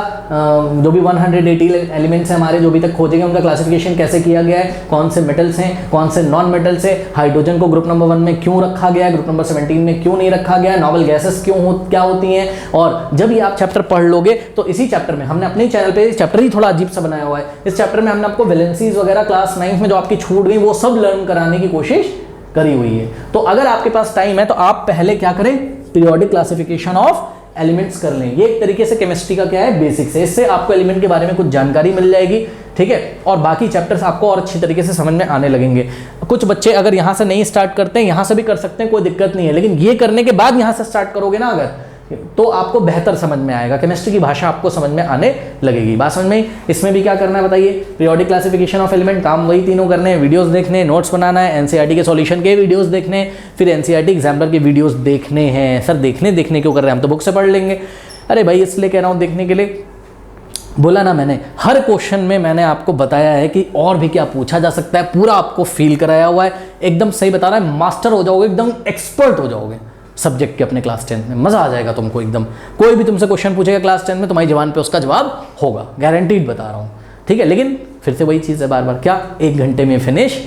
जो भी 180 एलिमेंट्स हैं हमारे जो अभी तक खोजे गए, उनका क्लासिफिकेशन कैसे किया गया है, कौन से मेटल्स हैं, कौन से नॉन मेटल्स है, हाइड्रोजन को ग्रुप नंबर 1 में क्यों रखा गया है, ग्रुप नंबर 17 में क्यों नहीं रखा गया है, नॉवल गैसेस क्या होती हैं। और जब ये आप चैप्टर पढ़ लोगे तो इसी चैप्टर में हमने अपने चैनल पे चैप्टर ही थोड़ा अजीब सा बनाया हुआ है। इस चैप्टर में हमने आपको वैलेंसीज वगैरह क्लास 9th में जो आपकी छूट गई वो सब लर्न कराने की कोशिश करी हुई है। तो अगर आपके पास टाइम है तो आप पहले क्या करें, पीरियोडिक क्लासिफिकेशन ऑफ एलिमेंट्स कर लें। ये एक तरीके से केमिस्ट्री का क्या है, बेसिक्स है। इससे आपको एलिमेंट के बारे में कुछ जानकारी मिल जाएगी, ठीक है, और बाकी चैप्टर्स आपको और अच्छी तरीके से समझ में आने लगेंगे। कुछ बच्चे अगर यहाँ से नहीं स्टार्ट करते हैं, यहाँ से भी कर सकते हैं, कोई दिक्कत नहीं है, लेकिन ये करने के बाद यहाँ से स्टार्ट करोगे ना अगर, तो आपको बेहतर समझ में आएगा, केमिस्ट्री की भाषा आपको समझ में आने लगेगी। बात समझ में। इसमें भी क्या करना है बताइए, पीरियोडिक क्लासिफिकेशन ऑफ एलिमेंट, काम वही तीनों करने हैं, वीडियोस देखने, नोट्स बनाना है, एनसीईआरटी के सॉल्यूशन के वीडियोस देखने, फिर एनसीईआरटी एग्जाम्पलर के वीडियोस देखने हैं। सर देखने क्यों कर रहे हैं, हम तो बुक से पढ़ लेंगे। अरे भाई इसलिए कह रहा हूँ देखने के लिए, बोला ना मैंने, हर क्वेश्चन में मैंने आपको बताया है कि और भी क्या पूछा जा सकता है, पूरा आपको फील कराया हुआ है। एकदम सही बता रहा है, मास्टर हो जाओगे, एकदम एक्सपर्ट हो जाओगे सब्जेक्ट के अपने क्लास 10th में, मजा आ जाएगा तुमको एकदम। कोई भी तुमसे क्वेश्चन पूछेगा क्लास 10 में, तुम्हारी जबान पे उसका जवाब होगा, गारंटीड बता रहा हूँ, ठीक है। लेकिन फिर से वही चीज़ है बार बार, क्या 1 घंटे में फिनिश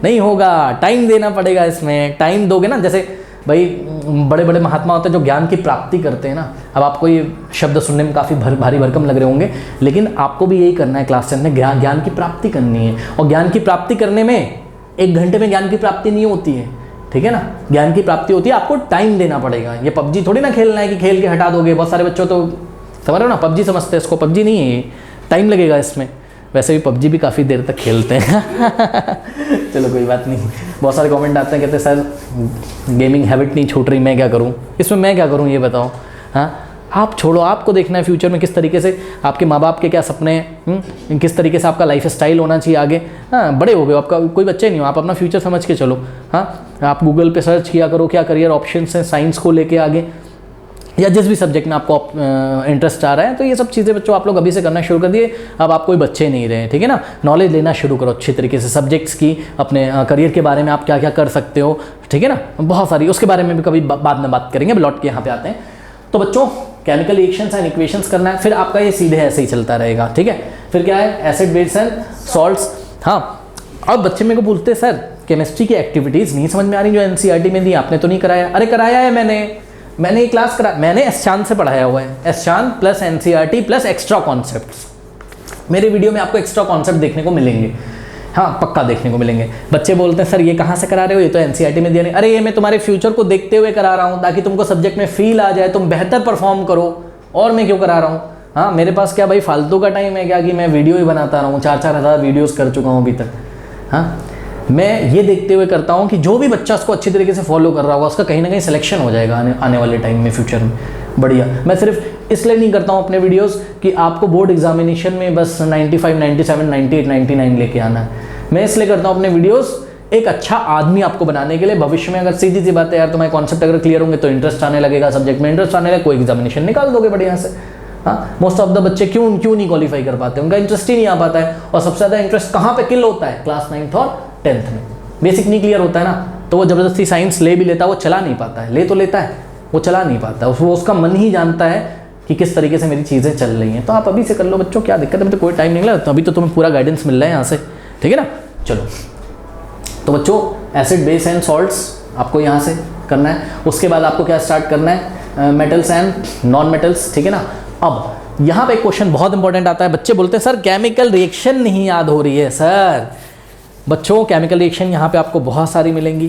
नहीं होगा, टाइम देना पड़ेगा इसमें। टाइम दोगे ना, जैसे भाई बड़े बड़े महात्मा होते हैं जो ज्ञान की प्राप्ति करते हैं ना। अब आपको ये शब्द सुनने में काफ़ी भारी भरकम लग रहे होंगे, लेकिन आपको भी यही करना है क्लास 10 में, ज्ञान की प्राप्ति करनी है। और ज्ञान की प्राप्ति करने में 1 घंटे में ज्ञान की प्राप्ति नहीं होती है, ठीक है ना। ज्ञान की प्राप्ति होती है, आपको टाइम देना पड़ेगा। ये पबजी थोड़ी ना खेलना है कि खेल के हटा दोगे। बहुत सारे बच्चों तो समझ रहे हो ना, पबजी समझते हैं इसको, पबजी नहीं है ये, टाइम लगेगा इसमें। वैसे भी पबजी भी काफ़ी देर तक खेलते हैं चलो कोई बात नहीं। बहुत सारे कमेंट आते हैं, कहते हैं सर गेमिंग हैबिट नहीं छूट रही, मैं क्या करूं, इसमें मैं क्या करूं ये बताओ। हाँ आप छोड़ो, आपको देखना है फ्यूचर में किस तरीके से आपके माँ बाप के क्या सपने हैं, किस तरीके से आपका लाइफ स्टाइल होना चाहिए आगे। हाँ बड़े हो गए, आपका कोई बच्चे नहीं हो, आप अपना फ्यूचर समझ के चलो। हाँ आप गूगल पे सर्च किया करो क्या करियर ऑप्शंस हैं साइंस को लेके आगे, या जिस भी सब्जेक्ट में आपको इंटरेस्ट आ रहा है। तो ये सब चीज़ें बच्चों आप लोग अभी से करना शुरू कर दिए। अब आप कोई बच्चे नहीं रहे, ठीक है ना। नॉलेज लेना शुरू करो अच्छी तरीके से सब्जेक्ट्स की, अपने करियर के बारे में आप क्या क्या कर सकते हो, ठीक है ना। बहुत सारी उसके बारे में भी कभी बाद में बात करेंगे। लौट के यहाँ पे आते हैं। तो बच्चों केमिकल रिएक्शंस एंड इक्वेशंस करना है, फिर आपका ये सीधे ऐसे ही चलता रहेगा, ठीक है। फिर क्या है, एसिड बेस एंड सॉल्ट्स। हाँ अब बच्चे मेरे को पूछते हैं सर केमिस्ट्री की एक्टिविटीज़ नहीं समझ में आ रही जो एनसीईआरटी में दी, आपने तो नहीं कराया। अरे कराया है मैंने ये क्लास करा, मैंने एसचान से पढ़ाया हुआ है, एसचान plus NCERT plus extra concepts. मेरे वीडियो में आपको एक्स्ट्रा कॉन्सेप्ट देखने को मिलेंगे, हाँ पक्का देखने को मिलेंगे। बच्चे बोलते हैं सर ये कहाँ से करा रहे हो, ये तो एनसीईआरटी में दिया नहीं। अरे ये मैं तुम्हारे फ्यूचर को देखते हुए करा रहा हूँ, ताकि तुमको सब्जेक्ट में फील आ जाए, तुम बेहतर परफॉर्म करो, और मैं क्यों करा रहा हूँ। हाँ मेरे पास क्या भाई फालतू का टाइम है क्या कि मैं वीडियो ही बनाता रहा हूँ, 4-4 हज़ार वीडियोज़ कर चुका हूँ अभी तक। हाँ मैं ये देखते हुए करता हूँ कि जो भी बच्चा उसको अच्छी तरीके से फॉलो कर रहा होगा उसका कहीं ना कहीं सिलेक्शन हो जाएगा आने वाले टाइम में, फ्यूचर में। बढ़िया। मैं सिर्फ इसलिए नहीं करता हूँ अपने वीडियोस कि आपको बोर्ड एग्जामिनेशन में बस 95, 97, 98, 99 लेके आना है। मैं इसलिए करता हूँ अपने वीडियोस एक अच्छा आदमी आपको बनाने के लिए। भविष्य में अगर सीधी सी बात है यार, तुम्हारे कॉन्सेप्ट अगर क्लियर होंगे तो इंटरेस्ट आने लगेगा, सब्जेक्ट में इंटरेस्ट आने लगेगा, कोई एग्जामिनेशन निकाल दोगे बढ़िया से। हाँ मोस्ट ऑफ द बच्चे क्यों नहीं क्वालिफाई कर पाते, उनका इंटरेस्ट ही नहीं आ पाता है। और सबसे ज़्यादा इंटरेस्ट कहाँ पे किल होता है, क्लास 9th और 10th में। बेसिक नहीं क्लियर होता है ना, तो वो ज़बरदस्ती साइंस ले भी लेता है, वो चला नहीं पाता है। ले तो लेता है, वो चला नहीं पाता है, वो उसका मन ही जानता है कि किस तरीके से मेरी चीज़ें चल रही हैं। तो आप अभी से कर लो बच्चों, क्या दिक्कत है, तो कोई टाइम नहीं लगा, तो अभी तो तुम्हें पूरा गाइडेंस मिल रहा है यहाँ से, ठीक है ना। चलो तो बच्चों एसिड बेस एंड सॉल्ट्स आपको यहाँ से करना है। उसके बाद आपको क्या स्टार्ट करना है, मेटल्स एंड नॉन मेटल्स, ठीक है ना। अब यहाँ पे एक क्वेश्चन बहुत इंपॉर्टेंट आता है, बच्चे बोलते हैं सर केमिकल रिएक्शन नहीं याद हो रही है। सर बच्चों केमिकल रिएक्शन यहाँ पे आपको बहुत सारी मिलेंगी।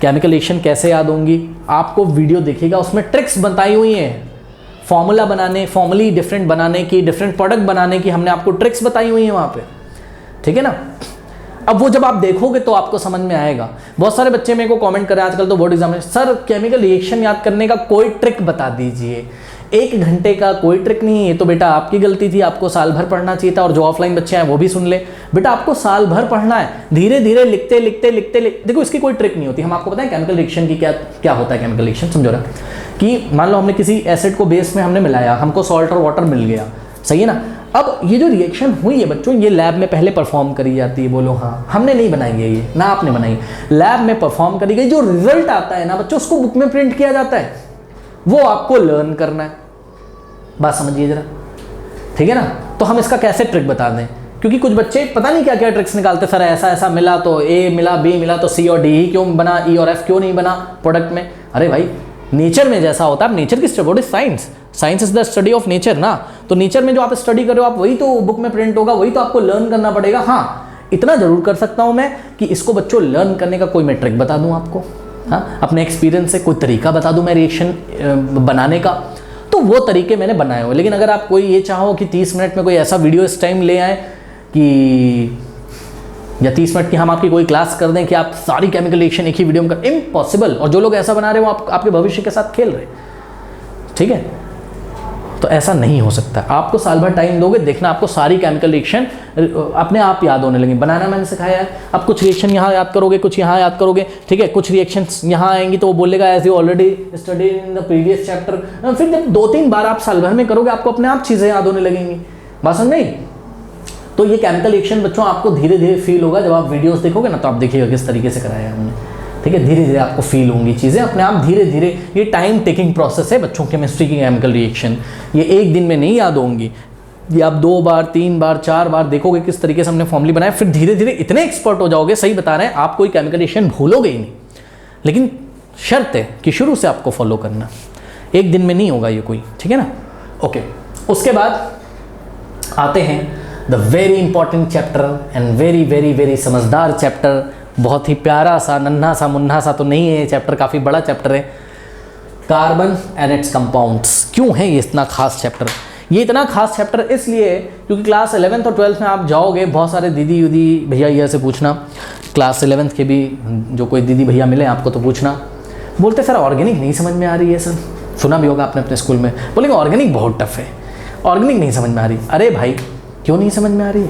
केमिकल रिएक्शन कैसे याद होंगी, आपको वीडियो देखिएगा, उसमें ट्रिक्स बताई हुई हैं, फॉर्मूला बनाने, फॉर्मूली डिफरेंट बनाने की, डिफरेंट प्रोडक्ट बनाने की हमने आपको ट्रिक्स बताई हुई हैं वहाँ पे, ठीक है ना। अब वो जब आप देखोगे तो आपको समझ में आएगा। बहुत सारे बच्चे मेरे को कमेंट करें आजकल तो बोर्ड एग्जाम में, सर केमिकल रिएक्शन याद करने का कोई ट्रिक बता दीजिए। 1 घंटे का कोई ट्रिक नहीं है, तो बेटा आपकी गलती थी, आपको साल भर पढ़ना चाहिए था। और जो ऑफलाइन बच्चे हैं वो भी सुन ले, बेटा आपको साल भर पढ़ना है, धीरे धीरे लिखते लिखते लिखते देखो इसकी कोई ट्रिक नहीं होती। हम आपको बताएं केमिकल रिएक्शन की क्या होता है। केमिकल रिएक्शन समझो ना, कि मान लो हमने किसी एसिड को बेस में हमने मिलाया, हमको सॉल्ट और वाटर मिल गया, सही है ना। अब ये जो रिएक्शन हुई है बच्चों, ये लैब में पहले परफॉर्म करी जाती है। बोलो हाँ, हमने नहीं बनाई है ये, ना आपने बनाई, लैब में परफॉर्म करी गई। जो रिजल्ट आता है ना बच्चों, उसको बुक में प्रिंट किया जाता है, वो आपको लर्न करना है। बात समझिए जरा, ठीक है ना। तो हम इसका कैसे ट्रिक बता दें, क्योंकि कुछ बच्चे पता नहीं क्या क्या ट्रिक्स निकालते, सर ऐसा ऐसा मिला तो ए मिला, बी मिला तो सी और डी ही क्यों बना, ई और एफ क्यों नहीं बना प्रोडक्ट में। अरे भाई नेचर में जैसा होता है, नेचर की what is science, science is the study of nature ना। तो नेचर में जो आप स्टडी कर रहे हो आप, वही तो बुक में प्रिंट होगा, वही तो आपको लर्न करना पड़ेगा। हाँ इतना जरूर कर सकता हूं मैं कि इसको बच्चों लर्न करने का कोई मैं ट्रिक बता दूं आपको, हाँ अपने एक्सपीरियंस से कोई तरीका बता दूं मैं रिएक्शन बनाने का, तो वो तरीके मैंने बनाए हो। लेकिन अगर आप कोई ये चाहो कि 30 मिनट में कोई ऐसा वीडियो इस टाइम ले आए कि, या 30 मिनट की हम आपकी कोई क्लास कर दें कि आप सारी केमिकल रिएक्शन एक ही वीडियो में कर, इम्पॉसिबल। और जो लोग ऐसा बना रहे हो आपके भविष्य के साथ खेल रहे, ठीक है। तो ऐसा नहीं हो सकता। आपको साल भर टाइम दोगे, देखना आपको सारी केमिकल रिएक्शन अपने आप याद होने लगी। बनाना मैंने सिखाया है, अब कुछ रिएक्शन यहाँ याद करोगे, कुछ यहाँ याद करोगे, ठीक है। कुछ रिएक्शंस यहाँ आएंगी तो वो बोलेगा as you already studied in the previous chapter. फिर जब 2-3 बार आप साल भर में करोगे, आपको अपने आप चीज़ें याद होने लगेंगी। बात समझ नहीं। तो ये केमिकल रिएक्शन बच्चों आपको धीरे धीरे फील होगा, जब आप वीडियोस देखोगे ना तो आप देखिएगा किस तरीके से कराया है हमने, ठीक है। धीरे धीरे आपको फील होंगी चीज़ें अपने आप, धीरे धीरे। ये टाइम टेकिंग प्रोसेस है बच्चों, केमिस्ट्री की केमिकल रिएक्शन। ये एक दिन में नहीं याद होंगी, ये आप 2 बार 3 बार 4 बार देखोगे किस तरीके से हमने फॉर्मूले बनाए, फिर धीरे धीरे इतने एक्सपर्ट हो जाओगे। सही बता रहे हैं, आप कोई केमिकल रिएक्शन भूलोगे ही नहीं। लेकिन शर्त है कि शुरू से आपको फॉलो करना, एक दिन में नहीं होगा ये कोई, ठीक है ना। ओके, उसके बाद आते हैं the very important chapter and very very very समझदार चैप्टर। बहुत ही प्यारा सा, नन्हा सा, मुन्ना सा तो नहीं है ये चैप्टर, काफ़ी बड़ा चैप्टर है। Carbon and its compounds. क्यों है ये इतना खास चैप्टर? ये इतना खास चैप्टर इसलिए है क्योंकि क्लास 11th और 12th में आप जाओगे, बहुत सारे दीदी उदी भैया ये से पूछना, क्लास 11th के भी जो कोई दीदी भैया मिले आपको तो पूछना, बोलते सर ऑर्गेनिक नहीं समझ में आ रही है। सर सुना भी होगा आपने अपने स्कूल में, बोलेंगे ऑर्गेनिक बहुत टफ है, ऑर्गेनिक नहीं समझ में आ रही। अरे भाई क्यों नहीं समझ में आ रही है?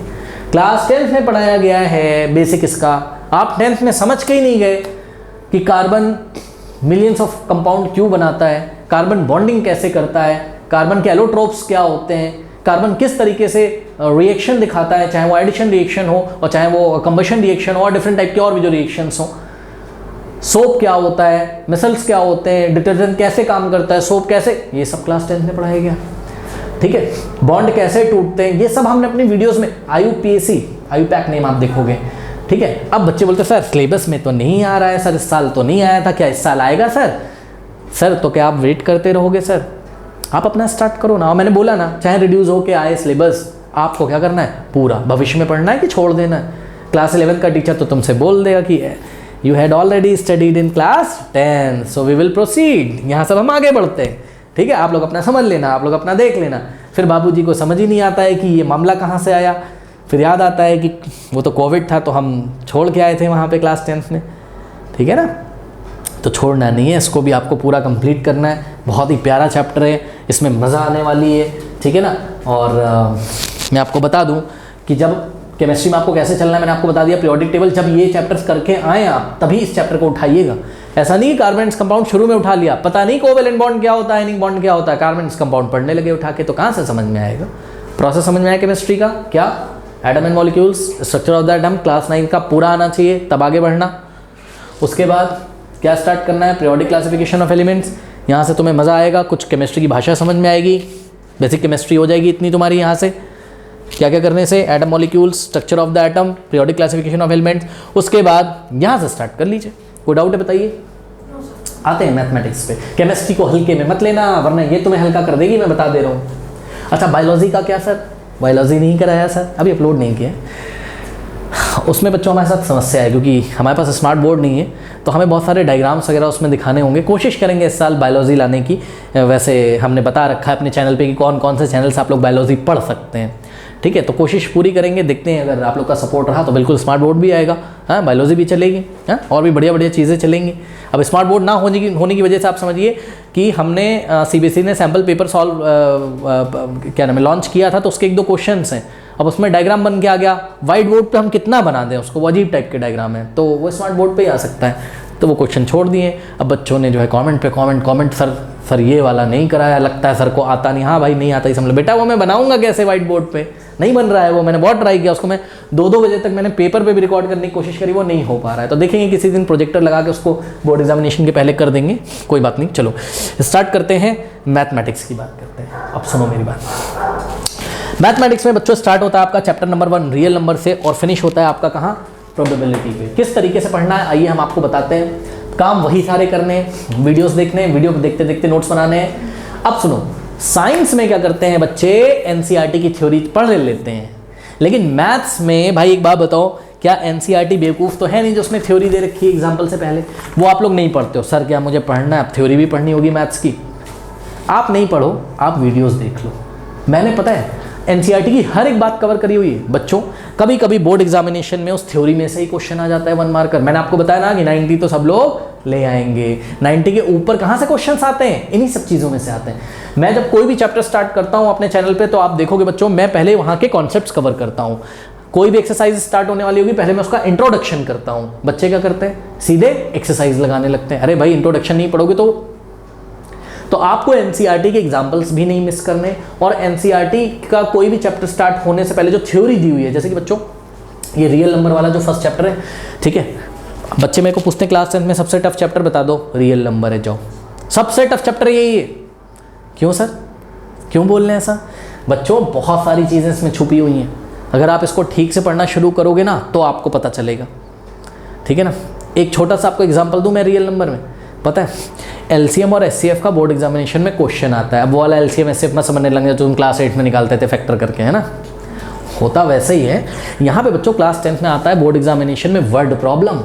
क्लास 10th में पढ़ाया गया है बेसिक इसका, आप 10th में समझ के ही नहीं गए कि कार्बन मिलियंस ऑफ कंपाउंड क्यों बनाता है, कार्बन बॉन्डिंग कैसे करता है, कार्बन के एलोट्रोप्स क्या होते हैं, कार्बन किस तरीके से रिएक्शन दिखाता है, चाहे वो एडिशन रिएक्शन हो और चाहे वो कंबशन रिएक्शन हो और डिफरेंट टाइप के और भी जो रिएक्शंस हो। सोप क्या होता है, मिसल्स क्या होते हैं, डिटर्जेंट कैसे काम करता है, सोप कैसे, ये सब क्लास 10th में पढ़ाया गया, ठीक है। बॉन्ड कैसे टूटते हैं, ये सब हमने अपनी वीडियोस में, IUPAC, IUPAC नेम आप देखोगे, ठीक है। अब बच्चे बोलते सर सिलेबस में तो नहीं आ रहा है, सर इस साल तो नहीं आया था, क्या इस साल आएगा सर? सर तो क्या आप वेट करते रहोगे? सर आप अपना स्टार्ट करो ना। और मैंने बोला ना, चाहे रिड्यूस हो के आए सिलेबस, आपको क्या करना है, पूरा भविष्य में पढ़ना है कि छोड़ देना है। क्लास 11 का टीचर तो तुमसे बोल देगा कि you had already studied in class 10 so we will proceed. यहाँ सब हम आगे बढ़ते हैं, ठीक है। आप लोग अपना समझ लेना, आप लोग अपना देख लेना। फिर बाबूजी को समझ ही नहीं आता है कि ये मामला कहाँ से आया, फिर याद आता है कि वो तो कोविड था तो हम छोड़ के आए थे वहाँ पे क्लास 10th में, ठीक है ना। तो छोड़ना नहीं है, इसको भी आपको पूरा कंप्लीट करना है। बहुत ही प्यारा चैप्टर है, इसमें मज़ा आने वाली है, ठीक है ना। और मैं आपको बता दूं कि जब केमिस्ट्री में आपको कैसे चलना है मैंने आपको बता दिया। पीरियोडिक टेबल जब ये चैप्टर्स करके आए आप, तभी इस चैप्टर को उठाइएगा। ऐसा नहीं कि कार्बन कंपाउंड शुरू में उठा लिया, पता नहीं कोवेलेंट बॉन्ड क्या होता है, आयनिक बॉन्ड क्या होता है, कार्बन कंपाउंड पढ़ने लगे उठा के, तो कहाँ से समझ में आएगा? प्रोसेस समझ में आया केमिस्ट्री का, क्या atom and molecules, structure of the atom, class 9 का पूरा आना चाहिए, तब आगे बढ़ना। उसके बाद क्या स्टार्ट करना है, पीरियोडिक क्लासिफिकेशन ऑफ एलिमेंट्स। यहाँ से तुम्हें मज़ा आएगा, कुछ केमिस्ट्री की भाषा समझ में आएगी, बेसिक केमिस्ट्री हो जाएगी इतनी तुम्हारी यहाँ से, क्या क्या करने से, atom molecules, structure of the atom, periodic classification of elements, उसके बाद यहाँ से स्टार्ट कर लीजिए। कोई डाउट है बताइए? आते हैं मैथमेटिक्स पे। केमिस्ट्री को हल्के में मत लेना वरना ये तुम्हें हल्का कर देगी, मैं बता दे रहा हूँ। अच्छा बायोलॉजी का क्या सर? बायोलॉजी नहीं कराया सर, अभी अपलोड नहीं किया। उसमें बच्चों हमारे साथ समस्या है क्योंकि हमारे पास स्मार्ट बोर्ड नहीं है, तो हमें बहुत सारे डायग्राम्स वगैरह उसमें दिखाने होंगे। कोशिश करेंगे इस साल बायोलॉजी लाने की। वैसे हमने बता रखा है अपने चैनल पे कि कौन कौन से चैनल से आप लोग बायोलॉजी पढ़ सकते हैं, ठीक है। तो कोशिश पूरी करेंगे, देखते हैं अगर आप लोग का सपोर्ट रहा तो बिल्कुल स्मार्ट बोर्ड भी आएगा, हाँ बायोलॉजी भी चलेगी, हाँ और भी बढ़िया बढ़िया चीज़ें चलेंगी। अब स्मार्ट बोर्ड ना होने की वजह से आप समझिए कि हमने CBSE ने सैम्पल पेपर क्या नाम है लॉन्च किया था, तो उसके 1-2 क्वेश्चन हैं। अब उसमें डायग्राम बन के आ गया, वाइट बोर्ड पे हम कितना बना दें उसको, वो अजीब टाइप के डायग्राम है, तो वो स्मार्ट बोर्ड पे ही आ सकता है, तो वो क्वेश्चन छोड़ दिए। अब बच्चों ने जो है कमेंट पे कमेंट सर ये वाला नहीं कराया, लगता है सर को आता नहीं। हाँ भाई नहीं आता ही समझ लो। बेटा वो मैं बनाऊंगा कैसे वाइट बोर्ड पे, नहीं बन रहा है वो, मैंने बहुत ट्राई किया उसको, मैं 2-2 बजे तक मैंने पेपर पे भी रिकॉर्ड करने की कोशिश करी, वो नहीं हो पा रहा है। तो देखेंगे किसी दिन प्रोजेक्टर लगा के उसको बोर्ड एग्जामिनेशन के पहले कर देंगे, कोई बात नहीं। चलो स्टार्ट करते हैं, मैथमेटिक्स की बात करते हैं। अब सुनो मेरी बात। मैथमेटिक्स में बच्चों स्टार्ट होता है आपका चैप्टर नंबर 1 रियल नंबर से, और फिनिश होता है आपका कहाँ? प्रोबेबिलिटी पे। किस तरीके से पढ़ना है आइए हम आपको बताते हैं। काम वही सारे करने हैं, वीडियोस देखने हैं, वीडियो देखते देखते नोट्स बनाने हैं। अब सुनो, साइंस में क्या करते हैं बच्चे, एनसीईआरटी की थ्योरी पढ़ लेते हैं, लेकिन मैथ्स में भाई एक बात बताओ, क्या एनसीईआरटी बेवकूफ़ तो है नहीं जो उसने थ्योरी दे रखी है एग्जाम्पल से पहले? वो आप लोग नहीं पढ़ते हो। सर क्या मुझे पढ़ना है, अब थ्योरी भी पढ़नी होगी मैथ्स की? आप नहीं पढ़ो, आप वीडियोस देख लो। मैंने पता है एनसीईआरटी की हर एक बात कवर करी हुई है बच्चों। कभी कभी बोर्ड एग्जामिनेशन में उस थ्योरी में से ही क्वेश्चन आ जाता है 1 मार्कर। मैंने आपको बताया ना कि 90 तो सब लोग ले आएंगे, 90 के ऊपर कहाँ से क्वेश्चंस आते हैं? इन्हीं सब चीज़ों में से आते हैं। मैं जब कोई भी चैप्टर स्टार्ट करता हूँ अपने चैनल पे, तो आप देखोगे बच्चों मैं पहले वहाँ के कॉन्सेप्ट्स कवर करता हूँ। कोई भी एक्सरसाइज स्टार्ट होने वाली होगी, पहले मैं उसका इंट्रोडक्शन करता हूँ। बच्चे क्या करते हैं, सीधे एक्सरसाइज लगाने लगते हैं। अरे भाई इंट्रोडक्शन नहीं पढ़ोगे तो आपको एनसीईआरटी के एग्जाम्पल्स भी नहीं मिस करने, और एनसीईआरटी का कोई भी चैप्टर स्टार्ट होने से पहले जो थ्योरी दी हुई है, जैसे कि बच्चों ये रियल नंबर वाला जो फर्स्ट चैप्टर है, ठीक है, बच्चे मेरे को पूछते हैं क्लास 10 में सबसे टफ चैप्टर बता दो, रियल नंबर है। जाओ, सबसे टफ चैप्टर यही है। क्यों सर, क्यों बोल रहे हैं ऐसा? बच्चों बहुत सारी चीज़ें इसमें छुपी हुई हैं, अगर आप इसको ठीक से पढ़ना शुरू करोगे ना तो आपको पता चलेगा, ठीक है ना। एक छोटा सा आपको एग्जाम्पल दूँ मैं रियल नंबर में। पता है एलसीएम और एचसीएफ का बोर्ड एग्जामिनेशन में क्वेश्चन आता है। अब वो वाला एलसीएम एचसीएफ में समझने लग गया जो तुम क्लास 8 में निकालते थे फैक्टर करके, है ना। होता वैसे ही है यहाँ पे बच्चों, क्लास 10th में आता है बोर्ड एग्जामिनेशन में वर्ड प्रॉब्लम।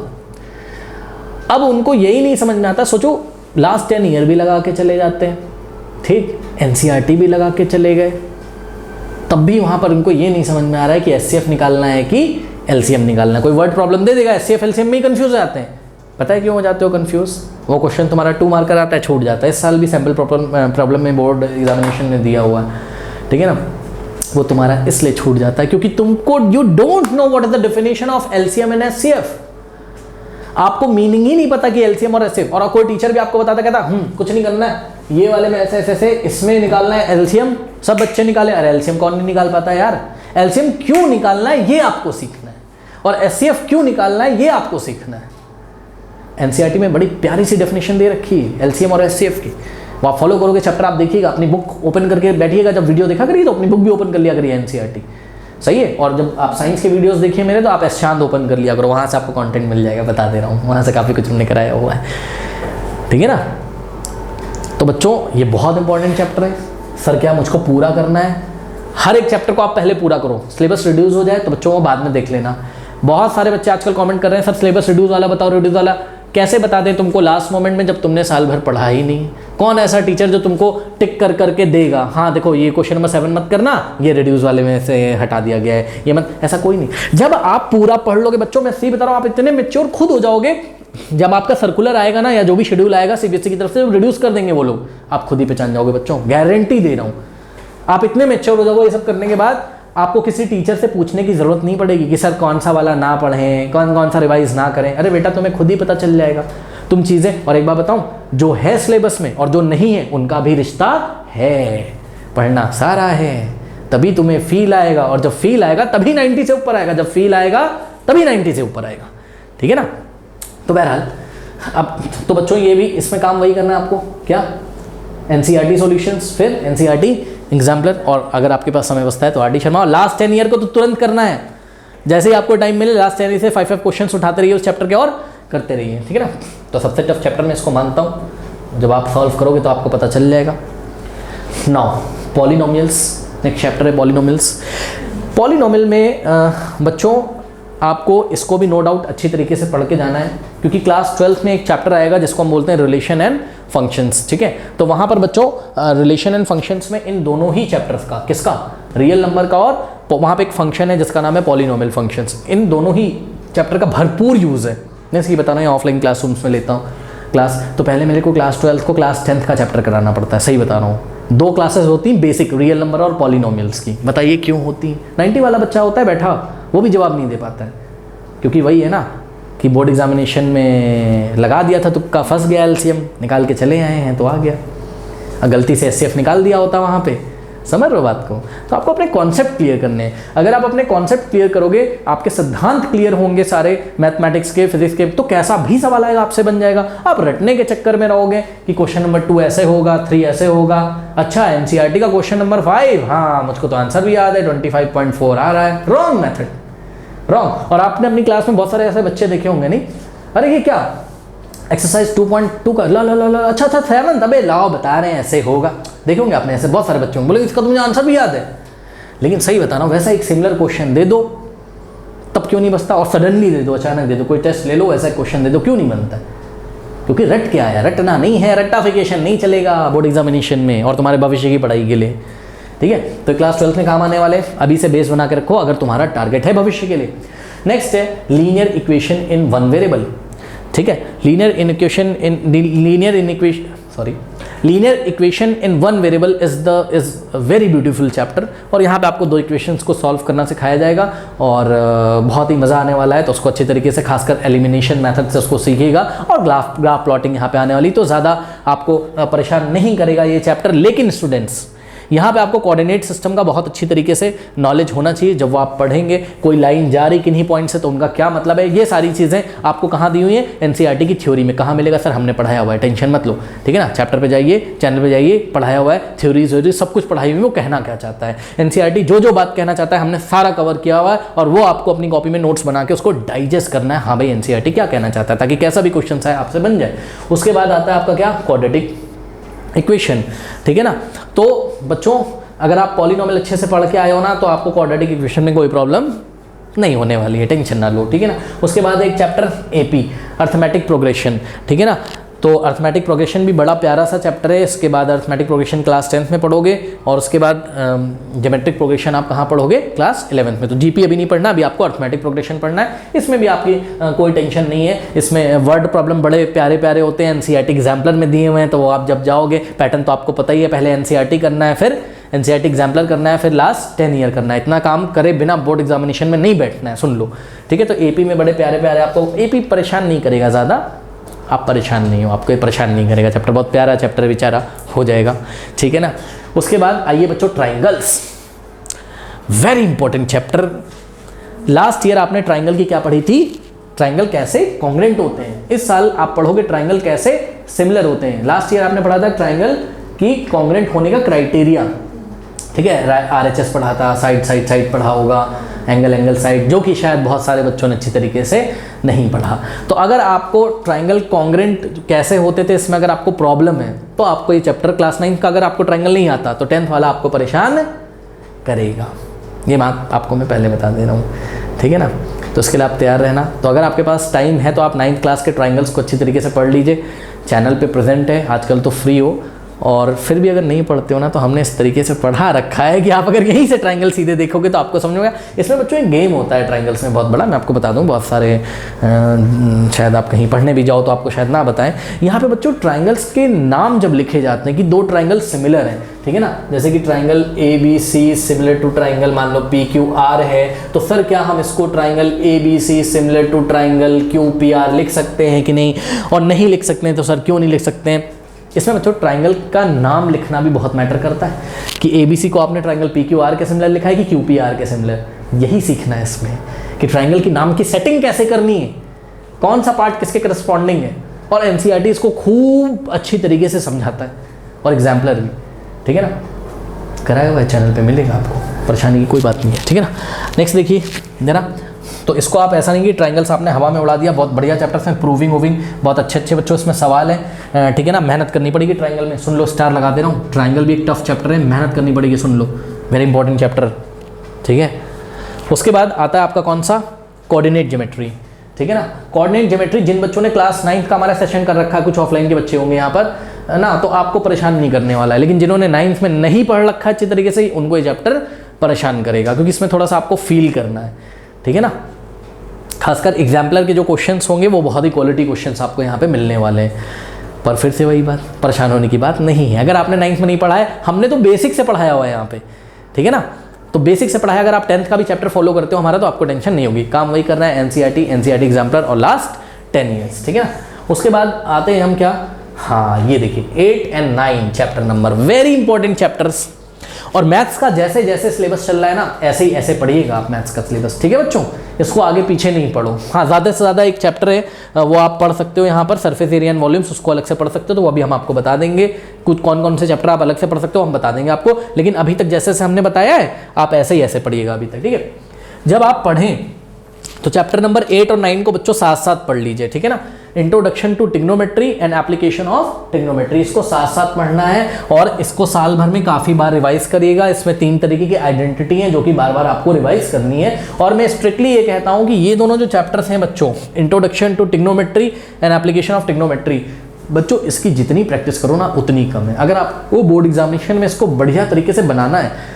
अब उनको यही नहीं समझ में आता, सोचो लास्ट 10 ईयर भी लगा के चले जाते हैं, ठीक, एनसीईआरटी भी लगा के चले गए, तब भी वहाँ पर उनको ये नहीं समझ में आ रहा है कि एचसीएफ निकालना है कि एलसीएम निकालना है। कोई वर्ड प्रॉब्लम दे देगा, एचसीएफ एलसीएम में ही कंफ्यूज हो जाते हैं। पता है क्यों हो जाते हो कंफ्यूज? वो क्वेश्चन तुम्हारा 2 मार्कर आता है, छूट जाता है। इस साल भी सैम्पल प्रॉब्लम में बोर्ड एग्जामिनेशन में दिया हुआ है, ठीक है ना। वो तुम्हारा इसलिए छूट जाता है क्योंकि तुमको you don't know what is the definition of LCM and HCF. आपको मीनिंग ही नहीं पता कि एलसीएम और एचसीएफ, और कोई टीचर भी आपको बताता कहता कुछ नहीं करना है, ये वाले में ऐसे ऐसे इसमें निकालना है एलसीएम, सब बच्चे निकाले। अरे एलसीएम कौन नहीं निकाल पाता यार? एलसीएम क्यों निकालना है ये आपको सीखना है, और एचसीएफ क्यों निकालना है ये आपको सीखना है। एनसीईआरटी में बड़ी प्यारी सी डेफिनेशन दे रखी है एलसीएम और एचसीएफ की, वो आप फॉलो करोगे चैप्टर, आप देखिएगा, अपनी बुक ओपन करके बैठिएगा, जब वीडियो देखा करिए तो अपनी बुक भी ओपन कर लिया करिए एनसीईआरटी, सही है। और जब आप साइंस के वीडियोस देखिए मेरे, तो आप एसचांद ओपन कर लिया करो, वहाँ से आपको कंटेंट मिल जाएगा, बता दे रहा हूँ, वहाँ से काफ़ी कुछ हमने कराया हुआ है, ठीक है ना। तो बच्चों ये बहुत इंपॉर्टेंट चैप्टर है। सर क्या मुझको पूरा करना है? हर एक चैप्टर को आप पहले पूरा करो, सिलेबस रिड्यूस हो जाए तो बच्चों को बाद में देख लेना। बहुत सारे बच्चे आजकल कमेंट कर रहे हैं सर सिलेबस रिड्यूस वाला बताओ, रिड्यूस वाला कैसे बता दें तुमको लास्ट मोमेंट में जब तुमने साल भर पढ़ा ही नहीं। कौन ऐसा टीचर जो तुमको टिक कर करके देगा, हाँ देखो ये क्वेश्चन नंबर 7 मत करना, ये रिड्यूस वाले में से हटा दिया गया है, ये मत, ऐसा कोई नहीं। जब आप पूरा पढ़ लोगे बच्चों, मैं सही बता रहा हूँ, आप इतने मैच्योर खुद हो जाओगे, जब आपका सर्कुलर आएगा ना या जो भी शेड्यूल आएगा सीबीएसई की तरफ से, रिड्यूस कर देंगे वो लोग, आप खुद ही पहचान जाओगे बच्चों, गारंटी दे रहा हूँ। आप इतने मैच्योर हो जाओगे ये सब करने के बाद, आपको किसी टीचर से पूछने की जरूरत नहीं पड़ेगी कि सर कौन सा वाला ना पढ़ें, कौन कौन सा रिवाइज ना करें। अरे बेटा तुम्हें खुद ही पता चल जाएगा तुम चीज़ें। और एक बात बताऊं, जो है सिलेबस में और जो नहीं है उनका भी रिश्ता है, पढ़ना सारा है, तभी तुम्हें फील आएगा, और जब फील आएगा तभी 90 से ऊपर आएगा, जब फील आएगा तभी 90 से ऊपर आएगा, ठीक है ना। तो बहरहाल अब तो बच्चों ये भी इसमें काम वही करना है आपको, क्या एनसीईआरटी सॉल्यूशंस, फिर एनसीईआरटी एग्जाम्पलर, और अगर आपके पास समय बचता है तो RD शर्मा। और लास्ट 10 ईयर को तो तुरंत करना है, जैसे ही आपको टाइम मिले लास्ट 10 ईयर से 5 क्वेश्चन उठाते रहिए उस चैप्टर के और करते रहिए, ठीक है ना। तो सबसे टफ चैप्टर मैं इसको मानता हूँ, जब आप सॉल्व करोगे तो आपको पता चल जाएगा। नाउ पॉलिनोमियल्स, नेक्स्ट चैप्टर है पॉलिनोमियल्स। पॉलिनोमियल में बच्चों आपको इसको भी नो डाउट अच्छी तरीके से पढ़ के जाना है, क्योंकि क्लास 12th में एक चैप्टर आएगा जिसको हम बोलते हैं रिलेशन एंड फंक्शंस, ठीक है। तो वहाँ पर बच्चों रिलेशन एंड फंक्शंस में इन दोनों ही चैप्टर्स का, किसका, रियल नंबर का, और वहाँ पे एक फंक्शन है जिसका नाम है पॉलिनोमियल फंक्शंस, इन दोनों ही चैप्टर का भरपूर यूज़ है। मैं इसकी बता रहा हूँ, ऑफलाइन क्लासरूम्स में लेता हूँ क्लास, तो पहले मेरे को क्लास 12th को क्लास 10th का चैप्टर कराना पड़ता है, सही बता रहा हूँ। 2 क्लासेस होती हैं बेसिक रियल नंबर और पॉलिनोमियल्स की। बताइए क्यों होती हैं? 90 वाला बच्चा होता है बैठा, वो भी जवाब नहीं दे पाता है, क्योंकि वही है ना कि बोर्ड एग्जामिनेशन में लगा दिया था तुक्का, फंस गया, LCM निकाल के चले आए हैं तो आ गया, गलती से SCF निकाल दिया होता वहाँ पे, समझ रहे हो बात को। तो आपको अपने कॉन्सेप्ट क्लियर करने हैं। अगर आप अपने कॉन्सेप्ट क्लियर करोगे, आपके सिद्धांत क्लियर होंगे सारे मैथमेटिक्स के, फिजिक्स के, तो कैसा भी सवाल आएगा आपसे बन जाएगा। आप रटने के चक्कर में रहोगे कि क्वेश्चन नंबर 2 ऐसे होगा, 3 ऐसे होगा, अच्छा NCERT का क्वेश्चन नंबर 5, हाँ मुझको तो आंसर भी याद है, 25.4 आ रहा है, रॉन्ग मेथड, रॉन्ग। और आपने अपनी क्लास में बहुत सारे ऐसे बच्चे देखे होंगे, नहीं, अरे ये क्या एक्सरसाइज 2.2 का ला ला ला ला, अच्छा 7, अबे लाओ बता रहे हैं ऐसे होगा। देखे होंगे आपने ऐसे बहुत सारे बच्चों को, बोले इसका तो मुझे आंसर भी याद है, लेकिन सही बता रहा हूँ वैसा एक सिमिलर क्वेश्चन दे दो तब क्यों नहीं बचता, और सडनली दे दो, अचानक दे दो, कोई टेस्ट ले लो वैसा क्वेश्चन दे दो, क्यों नहीं बनता? क्योंकि रट क्या है, रटना नहीं है, रट्टाफिकेशन नहीं चलेगा बोर्ड एग्जामिनेशन में और तुम्हारे भविष्य की पढ़ाई के लिए, ठीक है। तो क्लास 12th में काम आने वाले, अभी से बेस बना के रखो अगर तुम्हारा टारगेट है भविष्य के लिए। नेक्स्ट है लीनियर इक्वेशन इन 1 वेरिएबल, ठीक है। Linear equation in 1 variable is very beautiful chapter, और यहाँ पे आपको 2 इक्वेशंस को सॉल्व करना सिखाया जाएगा और बहुत ही मज़ा आने वाला है। तो उसको अच्छे तरीके से, खासकर एलिमिनेशन मेथड से उसको सीखिएगा, और ग्राफ प्लॉटिंग यहाँ पे आने वाली, तो ज़्यादा आपको परेशान नहीं करेगा ये चैप्टर। लेकिन स्टूडेंट्स यहाँ पे आपको कोऑर्डिनेट सिस्टम का बहुत अच्छी तरीके से नॉलेज होना चाहिए। जब वो आप पढ़ेंगे कोई लाइन जा रही किन्हीं पॉइंट से तो उनका क्या मतलब है, ये सारी चीज़ें आपको कहाँ दी हुई है, NCERT की थ्योरी में। कहाँ मिलेगा सर, हमने पढ़ाया हुआ है, टेंशन मत लो, ठीक है ना। चैप्टर पे जाइए, चैनल पे जाइए, पढ़ाया हुआ है, थ्योरी सब कुछ पढ़ाई हुई है, वो कहना क्या चाहता है, NCERT जो बात कहना चाहता है हमने सारा कवर किया हुआ है, और वो आपको अपनी कॉपी में नोट्स बना के उसको डाइजेस्ट करना है। हाँ भाई NCERT क्या कहना चाहता है, ताकि कैसा भी क्वेश्चन आए आपसे बन जाए। उसके बाद आता है आपका क्या, क्वाड्रेटिक इक्वेशन, ठीक है ना। तो बच्चों अगर आप पॉलिनोमियल अच्छे से पढ़ के आए हो ना, तो आपको क्वाड्रेटिक इक्वेशन में कोई प्रॉब्लम नहीं होने वाली है, टेंशन ना लो, ठीक है ना। उसके बाद एक चैप्टर AP अर्थमेटिक प्रोग्रेशन, ठीक है ना। तो अर्थमेटिक प्रोग्रेशन भी बड़ा प्यारा सा चैप्टर है। इसके बाद अर्थमेटिक प्रोग्रेशन क्लास 10th में पढ़ोगे, और उसके बाद ज्योमेट्रिक प्रोग्रेशन आप कहाँ पढ़ोगे, क्लास 11th में। तो GP अभी नहीं पढ़ना, अभी आपको अर्थमेटिक प्रोग्रेशन पढ़ना है। इसमें भी आपकी कोई टेंशन नहीं है, इसमें वर्ड प्रॉब्लम बड़े प्यारे प्यारे होते हैं, NCERT एग्जाम्पलर में दिए हुए हैं। तो वो आप जब जाओगे, पैटर्न तो आपको पता ही है, पहले NCERT करना है, फिर NCERT एग्जाम्पलर करना है, फिर लास्ट 10 ईयर करना है। इतना काम करे बिना बोर्ड एग्जामिनेशन में नहीं बैठना है, सुन लो, ठीक है। तो AP में बड़े प्यारे प्यारे, आपको AP परेशान नहीं करेगा ज़्यादा, आप परेशान नहीं हो, आपको ये परेशान नहीं करेगा चैप्टर, बहुत प्यारा चैप्टर बेचारा हो जाएगा, ठीक है ना। उसके बाद आइए बच्चों triangles, very important chapter. Last year आपने ट्राइंगल की क्या पढ़ी थी, ट्राइंगल कैसे कॉन्ग्रेंट होते हैं। इस साल आप पढ़ोगे ट्राइंगल कैसे सिमिलर होते हैं। लास्ट ईयर आपने पढ़ा था ट्राइंगल की कॉन्ग्रेंट होने का क्राइटेरिया, ठीक है। RHS पढ़ा था, साइड पढ़ा होगा, एंगल साइड, जो कि शायद बहुत सारे बच्चों ने अच्छी तरीके से नहीं पढ़ा। तो अगर आपको ट्राइंगल कॉन्ग्रेंट कैसे होते थे इसमें अगर आपको प्रॉब्लम है, तो आपको ये चैप्टर क्लास 9 का, अगर आपको ट्राइंगल नहीं आता तो 10th वाला आपको परेशान करेगा। ये बात आपको मैं पहले बता दे रहा हूँ, ठीक है ना। तो उसके लिए आप तैयार रहना। तो अगर आपके पास टाइम है तो आप 9th क्लास के ट्राइंगल्स को अच्छी तरीके से पढ़ लीजिए, चैनल पे प्रेजेंट है, आजकल तो फ्री हो। और फिर भी अगर नहीं पढ़ते हो ना, तो हमने इस तरीके से पढ़ा रखा है कि आप अगर यहीं से ट्राइंगल सीधे देखोगे तो आपको समझ में आएगा। इसमें बच्चों एक गेम होता है ट्राइंगल्स में बहुत बड़ा, मैं आपको बता दूं, बहुत सारे शायद आप कहीं पढ़ने भी जाओ तो आपको शायद ना बताएं। यहाँ पे बच्चों ट्राइंगल्स के नाम जब लिखे जाते हैं कि 2 ट्राइंगल सिमिलर हैं, ठीक है ना, जैसे कि triangle ABC similar to triangle मान लो PQR है, तो सर क्या हम इसको triangle ABC similar to triangle QPR लिख सकते हैं कि नहीं, और नहीं लिख सकते हैं तो सर क्यों नहीं लिख सकते हैं। इसमें बच्चों ट्राइंगल का नाम लिखना भी बहुत मैटर करता है कि ABC को आपने ट्राइंगल PQR के सिमिलर लिखा है कि QPR के सिमिलर, यही सीखना है इसमें कि ट्राइंगल की नाम की सेटिंग कैसे करनी है, कौन सा पार्ट किसके करस्पॉन्डिंग है। और NCERT इसको खूब अच्छी तरीके से समझाता है, और एग्जाम्पलर भी, ठीक है ना। कराया हुआ है चैनल पे, मिलेगा आपको, परेशानी की कोई बात नहीं है, ठीक है ना। नेक्स्ट देखिए जरा, तो इसको आप ऐसा नहीं कि ट्राइंगल्स आपने हवा में उड़ा दिया, बहुत बढ़िया चैप्टर्स हैं, प्रूविंग वूविंग बहुत अच्छे अच्छे बच्चों इसमें सवाल है, ठीक है ना। मेहनत करनी पड़ेगी ट्राइंगल में, सुन लो, स्टार लगा दे रहा हूँ, ट्राइंगल भी एक टफ चैप्टर है, मेहनत करनी पड़ेगी, सुन लो, वेरी इंपॉर्टेंट चैप्टर, ठीक है। उसके बाद आता है आपका कौन सा, कोऑर्डिनेट ज्योमेट्री, ठीक है ना। कोऑर्डिनेट ज्योमेट्री जिन बच्चों ने क्लास 9th का हमारा सेशन कर रखा है, कुछ ऑफलाइन के बच्चे होंगे यहाँ पर ना, तो आपको परेशान नहीं करने वाला है, लेकिन जिन्होंने 9th में नहीं पढ़ रखा है अच्छी तरीके से, उनको ये चैप्टर परेशान करेगा, क्योंकि इसमें थोड़ा सा आपको फील करना है, ठीक है ना। खासकर एग्जाम्पलर के जो क्वेश्चंस होंगे वो बहुत ही क्वालिटी क्वेश्चंस आपको यहाँ पे मिलने वाले हैं। पर फिर से वही बात, परेशान होने की बात नहीं है। अगर आपने 9th में नहीं पढ़ा है, हमने तो बेसिक से पढ़ाया हुआ है यहाँ पे, ठीक है ना, तो बेसिक से पढ़ाया। अगर आप 10th का भी चैप्टर फॉलो करते हो हमारा, तो आपको टेंशन नहीं होगी, काम वही करना है, एनसीईआरटी एग्जाम्पलर और लास्ट 10 ईयर्स, ठीक है ना। उसके बाद आते हैं हम क्या, हाँ ये देखिए 8 and 9 chapter number, very important chapters. और मैथ्स का जैसे जैसे सिलेबस चल रहा है ना, ऐसे ही ऐसे पढ़िएगा आप मैथ्स का सिलेबस, ठीक है बच्चों, इसको आगे पीछे नहीं पढ़ो। हाँ, ज़्यादा से ज़्यादा एक चैप्टर है वो आप पढ़ सकते हो यहाँ पर, सरफेस एरिया एंड वॉल्यूम्स, उसको अलग से पढ़ सकते हो, तो वो अभी हम आपको बता देंगे। कुछ कौन कौन से चैप्टर आप अलग से पढ़ सकते हो हम बता देंगे आपको, लेकिन अभी तक जैसे जैसे हमने बताया है आप ऐसे ही ऐसे पढ़िएगा अभी तक, ठीक है। जब आप पढ़ें तो चैप्टर नंबर 8 और 9 को बच्चों साथ साथ पढ़ लीजिए, ठीक है ना। Introduction to trigonometry and application of trigonometry, इसको साथ साथ पढ़ना है और इसको साल भर में काफ़ी बार रिवाइज करिएगा। इसमें 3 तरीके की आइडेंटिटी हैं जो कि बार बार आपको रिवाइज करनी है। और मैं स्ट्रिक्टली ये कहता हूँ कि ये दोनों जो चैप्टर्स हैं बच्चों, introduction to trigonometry and application of trigonometry, बच्चों इसकी जितनी प्रैक्टिस करो ना उतनी कम है। अगर आपको बोर्ड एग्जामिनेशन में इसको बढ़िया तरीके से बनाना है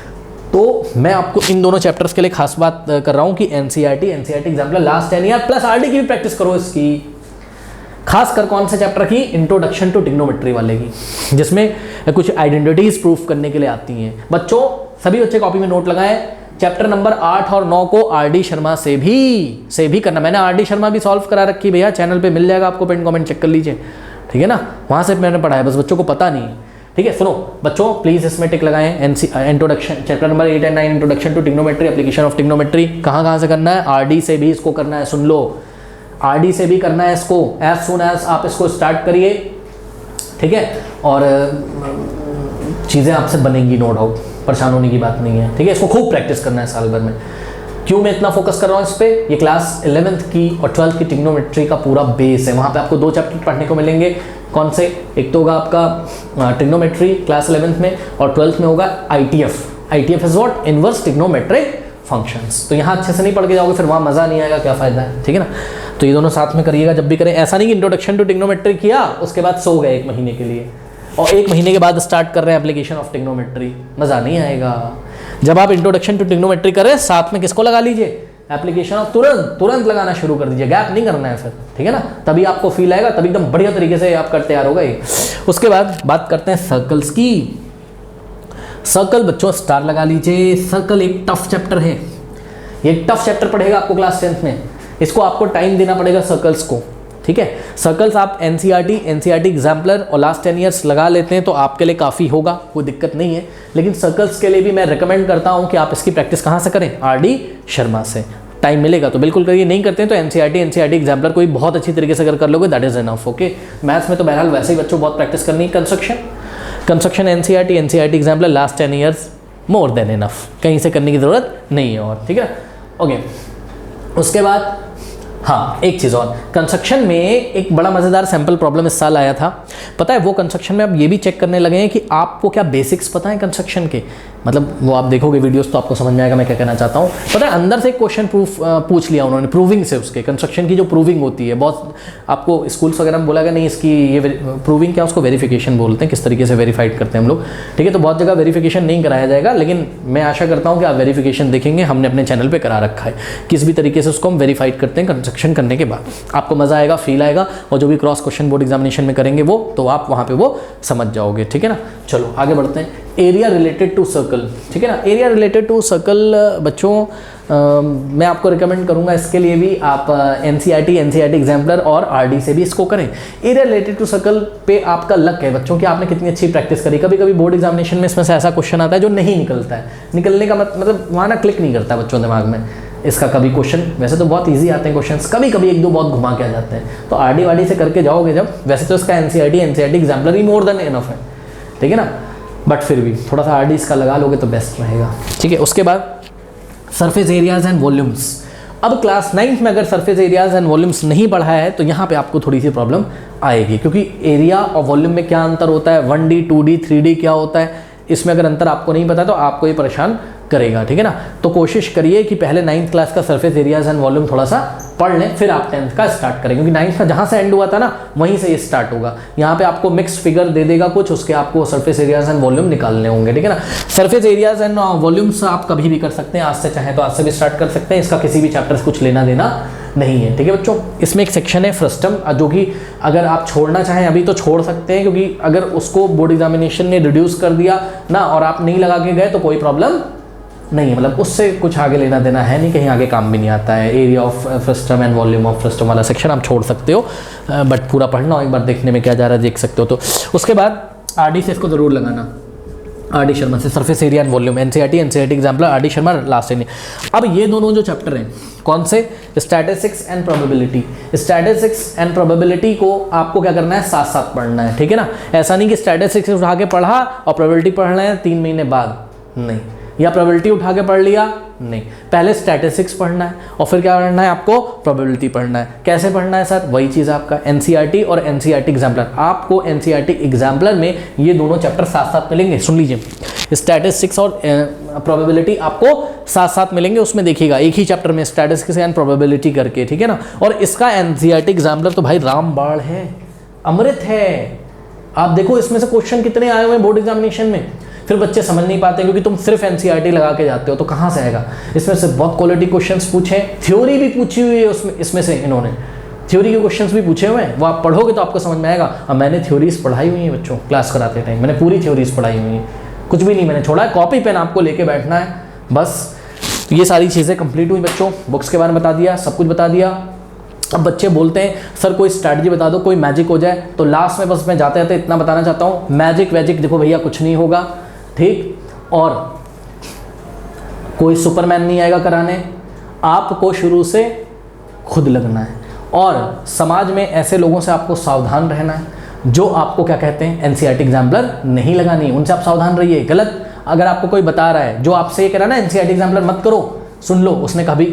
तो मैं आपको इन दोनों चैप्टर्स के लिए खास बात कर रहा हूँ कि NCERT example last 10 year plus RD की भी प्रैक्टिस करो इसकी। खास कर कौन से चैप्टर की, इंट्रोडक्शन टू ट्रिग्नोमेट्री वाले की, जिसमें कुछ आइडेंटिटीज प्रूफ करने के लिए आती हैं। बच्चों सभी बच्चे कॉपी में नोट लगाएं, चैप्टर नंबर 8 और 9 को आरडी शर्मा से भी करना। मैंने आरडी शर्मा भी सॉल्व करा रखी भैया, चैनल पे मिल जाएगा आपको, पिन कमेंट चेक कर लीजिए, ठीक है ना, वहाँ से मैंने पढ़ाया, बस बच्चों को पता नहीं है, ठीक है। सुनो बच्चों, प्लीज इसमें टिक लगाएं, introduction chapter number 8 and 9 introduction to trigonometry application of trigonometry. कहाँ से करना है, आरडी से भी इसको करना है, सुन लो, आरडी से भी करना है इसको, एज सुन एज आप इसको स्टार्ट करिए, ठीक है। और चीज़ें आपसे बनेंगी नो डाउट, परेशान होने की बात नहीं है, ठीक है। इसको खूब प्रैक्टिस करना है साल भर में। क्यों मैं इतना फोकस कर रहा हूँ इस पर, ये क्लास 11th की और 12th की ट्रिग्नोमेट्री का पूरा बेस है। वहाँ पे आपको 2 चैप्टर पढ़ने को मिलेंगे, कौन से, एक तो होगा आपका ट्रिग्नोमेट्री क्लास 11th में, और 12th में होगा ITF is what, inverse trigonometric functions. तो यहाँ अच्छे से नहीं पढ़ के जाओगे फिर वहाँ मज़ा नहीं आएगा, क्या फ़ायदा है, ठीक है ना। तो ये दोनों साथ में करिएगा जब भी करें। ऐसा नहीं कि इंट्रोडक्शन टू ट्रिग्नोमेट्री किया उसके बाद सो गए 1 महीने के लिए और 1 महीने के बाद स्टार्ट कर रहे हैं एप्लीकेशन ऑफ ट्रिग्नोमेट्री, मज़ा नहीं आएगा। जब आप इंट्रोडक्शन टू ट्रिग्नोमेट्री करें साथ में किसको लगा लीजिए, एप्लीकेशन ऑफ, तुरंत लगाना शुरू कर दीजिए, गैप नहीं करना है फिर, ठीक है ना, तभी आपको फील आएगा, तभी एकदम बढ़िया तरीके से आप कर तैयार होगा ये। उसके बाद बात करते हैं सर्कल्स की। सर्कल बच्चों स्टार लगा लीजिए, सर्कल एक टफ चैप्टर है, ये टफ चैप्टर पढ़ेगा आपको क्लास 10th में, इसको आपको टाइम देना पड़ेगा सर्कल्स को, ठीक है। सर्कल्स आप एनसीईआरटी एग्जाम्पलर और लास्ट 10 ईयर्स लगा लेते हैं तो आपके लिए काफ़ी होगा, कोई दिक्कत नहीं है। लेकिन सर्कल्स के लिए भी मैं रिकमेंड करता हूं कि आप इसकी प्रैक्टिस कहां से करें, आरडी शर्मा से। टाइम मिलेगा तो बिल्कुल करिए, नहीं करते हैं तो एनसीईआरटी एग्जाम्पलर को भी बहुत अच्छी तरीके से अगर कर लोगे that is enough, okay. Maths में तो बहरहाल वैसे ही बच्चों बहुत प्रैक्टिस करनी है। Construction NCERT exemplar last 10 years more than enough, कहीं से करने की ज़रूरत नहीं है और, ठीक है, ओके। उसके बाद हाँ एक चीज़ और, कंस्ट्रक्शन में एक बड़ा मज़ेदार सैम्पल प्रॉब्लम इस साल आया था, पता है वो कंस्ट्रक्शन में अब ये भी चेक करने लगे हैं कि आपको क्या बेसिक्स पता है कंस्ट्रक्शन के, मतलब वो आप देखोगे वीडियोस तो आपको समझ में आएगा मैं क्या कहना चाहता हूँ। पता है अंदर से एक क्वेश्चन पूछ लिया उन्होंने प्रूविंग से, उसके कंस्ट्रक्शन की जो प्रूविंग होती है, बहुत आपको स्कूल्स वगैरह में बोला गया नहीं इसकी ये प्रूविंग क्या, उसको वेरिफिकेशन बोलते हैं, किस तरीके से वेरीफाइड करते हैं हम लोग, ठीक है। तो बहुत जगह वेरिफिकेशन नहीं कराया जाएगा, लेकिन मैं आशा करता हूँ कि आप वेरिफिकेशन देखेंगे, हमने अपने चैनल पर करा रखा है, किस भी तरीके से उसको हम वेरीफाइड करते हैं कंस्ट्रक्शन करने के बाद, आपको मज़ा आएगा, फील आएगा, और जो भी क्रॉस क्वेश्चन बोर्ड एग्जामिनेशन में करेंगे वो तो आप वहाँ पे वो समझ जाओगे, ठीक है ना। चलो आगे बढ़ते हैं, एरिया रिलेटेड टू सर्कल, ठीक है ना। एरिया रिलेटेड टू सर्कल बच्चों मैं आपको रिकमेंड करूंगा, इसके लिए भी आप एनसीईआरटी एग्जाम्पलर और आरडी से भी इसको करें। एरिया रिलेटेड टू सर्कल पे आपका लक है बच्चों कि आपने कितनी अच्छी प्रैक्टिस करी। कभी कभी बोर्ड एग्जामिनेशन में इसमें से ऐसा क्वेश्चन आता है जो नहीं निकलता है, निकलने का मतलब वहाँ ना क्लिक नहीं करता बच्चों दिमाग में इसका कभी क्वेश्चन, वैसे तो बहुत इजी आते हैं क्वेश्चंस, कभी कभी 1-2 बहुत घुमा के आ जाते हैं, तो आरडी से करके जाओगे जब, वैसे तो इसका एनसीईआरटी एग्जाम्पलर ही मोर देन एनफ है, ठीक है ना। बट फिर भी थोड़ा सा RD इसका लगा लोगे तो बेस्ट रहेगा, ठीक है। उसके बाद सरफेस एरियाज एंड वॉल्यूम्स। अब क्लास 9th में अगर सरफेस एरियाज एंड वॉल्यूम्स नहीं पढ़ाया है तो यहाँ पे आपको थोड़ी सी प्रॉब्लम आएगी, क्योंकि एरिया और वॉल्यूम में क्या अंतर होता है, 1D 2D 3D क्या होता है, इसमें अगर अंतर आपको नहीं पता तो आपको ये परेशान करेगा, ठीक है ना। तो कोशिश करिए कि पहले 9th क्लास का सरफेस एरियाज एंड वॉल्यूम थोड़ा सा पढ़ लें, फिर आप 10th का स्टार्ट करें, क्योंकि 9th का जहाँ से एंड हुआ था ना वहीं से ये स्टार्ट होगा। यहाँ पे आपको मिक्स फिगर दे देगा कुछ, उसके आपको सरफेस एरियाज एंड वॉल्यूम निकालने होंगे, ठीक है ना। सरफेस एरियाज एंड वॉल्यूम्स आप कभी भी कर सकते हैं, आज से चाहे तो आज से भी स्टार्ट कर सकते हैं, इसका किसी भी चैप्टर से कुछ लेना देना नहीं है, ठीक है बच्चों। इसमें एक सेक्शन है फ्रस्टम, जो कि अगर आप छोड़ना चाहें अभी तो छोड़ सकते हैं, क्योंकि अगर उसको बोर्ड एग्जामिनेशन ने रिड्यूस कर दिया ना और आप नहीं लगा के गए तो कोई प्रॉब्लम नहीं है, मतलब उससे कुछ आगे लेना देना है नहीं, कहीं आगे काम भी नहीं आता है। Area of frustum and volume of frustum वाला सेक्शन आप छोड़ सकते हो, बट पूरा पढ़ना हो, एक बार देखने में क्या जा रहा है देख सकते हो। तो उसके बाद RD से इसको ज़रूर लगाना, RD शर्मा से surface area and volume, NCERT exemplar RD Sharma last in. अब ये दोनों जो चैप्टर हैं कौन से, statistics and probability. Statistics and probability को आपको क्या करना है, साथ साथ पढ़ना है, ठीक है ना। ऐसा नहीं कि स्टैटिस्टिक्स उठा के पढ़ा और प्रोबेबिलिटी पढ़ना है 3 महीने बाद, नहीं, या प्रोबेबिलिटी उठा के पढ़ लिया, नहीं, पहले स्टैटिस्टिक्स पढ़ना है और फिर क्या पढ़ना है आपको, प्रोबेबिलिटी पढ़ना है। कैसे पढ़ना है सर, वही चीज़ आपका NCERT और NCERT एग्जाम्पलर। आपको NCERT एग्जाम्पलर में ये दोनों चैप्टर साथ साथ मिलेंगे, सुन लीजिए, स्टैटिस्टिक्स और प्रोबेबिलिटी आपको साथ साथ मिलेंगे। उसमें देखिएगा एक ही चैप्टर में स्टैटिस्टिक्स एंड प्रोबेबिलिटी करके, ठीक है ना। और इसका NCERT एग्जाम्पलर तो भाई रामबाण है, अमृत है। आप देखो इसमें से क्वेश्चन कितने आए हुए हैं बोर्ड एग्जामिनेशन में, फिर बच्चे समझ नहीं पाते क्योंकि तुम सिर्फ NCERT लगा के जाते हो, तो कहाँ से आएगा। इसमें से बहुत क्वालिटी क्वेश्चंस पूछे, थ्योरी भी पूछी हुई है उसमें, इसमें से इन्होंने थ्योरी के क्वेश्चंस भी पूछे हुए हैं, वो आप पढ़ोगे तो आपको समझ में आएगा। अब मैंने थ्योरीज पढ़ाई हुई है बच्चों, क्लास कराते टाइम मैंने पूरी थ्योरीज पढ़ाई हुई है, कुछ भी नहीं मैंने छोड़ा है, कॉपी पेन आपको लेके बैठना है बस। तो ये सारी चीज़ें कंप्लीट हुई बच्चों, बुक्स के बारे में बता दिया, सब कुछ बता दिया। अब बच्चे बोलते हैं सर कोई स्ट्रैटेजी बता दो, कोई मैजिक हो जाए, तो लास्ट में बस मैं जाते जाते इतना बताना चाहता हूँ, मैजिक वैजिक देखो भैया कुछ नहीं होगा, ठीक, और कोई सुपरमैन नहीं आएगा कराने, आपको शुरू से खुद लगना है और समाज में ऐसे लोगों से आपको सावधान रहना है जो आपको क्या कहते हैं NCERT एग्जाम्पलर नहीं लगानी, उनसे आप सावधान रहिए। गलत अगर आपको कोई बता रहा है, जो आपसे ये कह रहा है ना NCERT एग्जाम्पलर मत करो, सुन लो, उसने कभी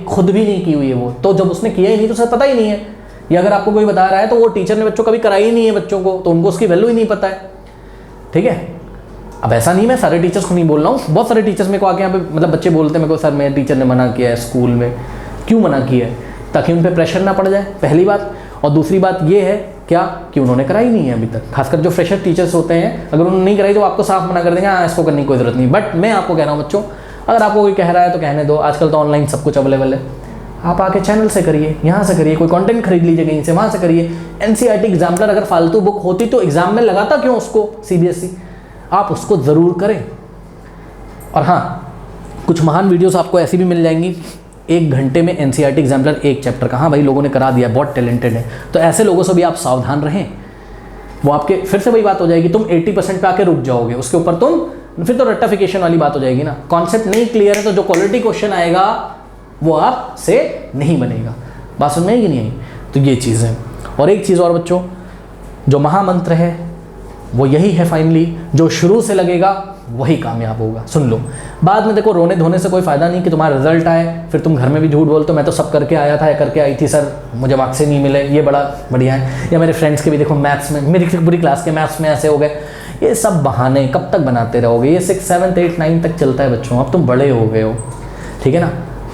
खुद भी नहीं की हुई है वो, तो जब उसने किया ही नहीं तो उसे पता ही नहीं है। या अगर आपको कोई बता रहा है तो वो टीचर ने बच्चों कभी कराई ही नहीं है बच्चों को, तो उनको उसकी वैल्यू ही नहीं पता है, ठीक है। अब ऐसा नहीं, मैं सारे टीचर्स को नहीं बोल रहा हूँ, बहुत सारे टीचर्स मेरे को आके यहाँ पे मतलब बच्चे बोलते हैं मेरे को सर मेरे टीचर ने मना किया है स्कूल में। क्यों मना किया है, ताकि उन पर प्रेशर ना पड़ जाए, पहली बात। और दूसरी बात ये है क्या कि उन्होंने कराई नहीं है अभी तक, खासकर जो फ्रेशर टीचर्स होते हैं, अगर उन्होंने नहीं कराई तो आपको साफ मना कर देंगे, हाँ इसको करने की कोई ज़रूरत नहीं। बट मैं आपको कह रहा हूँ बच्चों, अगर आपको कोई कह रहा है तो कहने दो, आजकल तो ऑनलाइन सब कुछ अवेलेबल है, आप आके चैनल से करिए, यहाँ से करिए, कोई कंटेंट खरीद लीजिए कहीं से, वहाँ से करिए। NCERT एग्जाम्पलर अगर फालतू बुक होती तो एग्जाम में लगाता क्यों उसको CBSE, आप उसको ज़रूर करें। और हाँ, कुछ महान वीडियोस आपको ऐसी भी मिल जाएंगी, 1 घंटे में NCERT एग्जाम्पलर एक चैप्टर का, हाँ भाई लोगों ने करा दिया, बहुत टैलेंटेड है, तो ऐसे लोगों से भी आप सावधान रहें। वो आपके फिर से वही बात हो जाएगी, तुम 80% पे आके रुक जाओगे, उसके ऊपर तुम फिर तो रट्टाफिकेशन वाली बात हो जाएगी ना। कॉन्सेप्ट नहीं क्लियर है तो जो क्वालिटी क्वेश्चन आएगा वो आपसे नहीं बनेगा। बात समझ में आई कि नहीं आई, तो ये चीज़ है। और एक चीज़ और बच्चों, जो महामंत्र है वो यही है फाइनली, जो शुरू से लगेगा वही कामयाब होगा। सुन लो, बाद में देखो रोने धोने से कोई फ़ायदा नहीं कि तुम्हारा रिजल्ट आए, फिर तुम घर में भी झूठ बोलते हो मैं तो सब करके आया था या करके आई थी सर, मुझे मार्क्स से नहीं मिले, ये बड़ा बढ़िया है। या मेरे फ्रेंड्स के भी देखो मैथ्स में, मेरी पूरी क्लास के मैथ्स में ऐसे हो गए। ये सब बहाने कब तक बनाते रहोगे, ये 6, 7, 8, 9 तक चलता है बच्चों, अब तुम बड़े हो गए हो, ठीक है ना।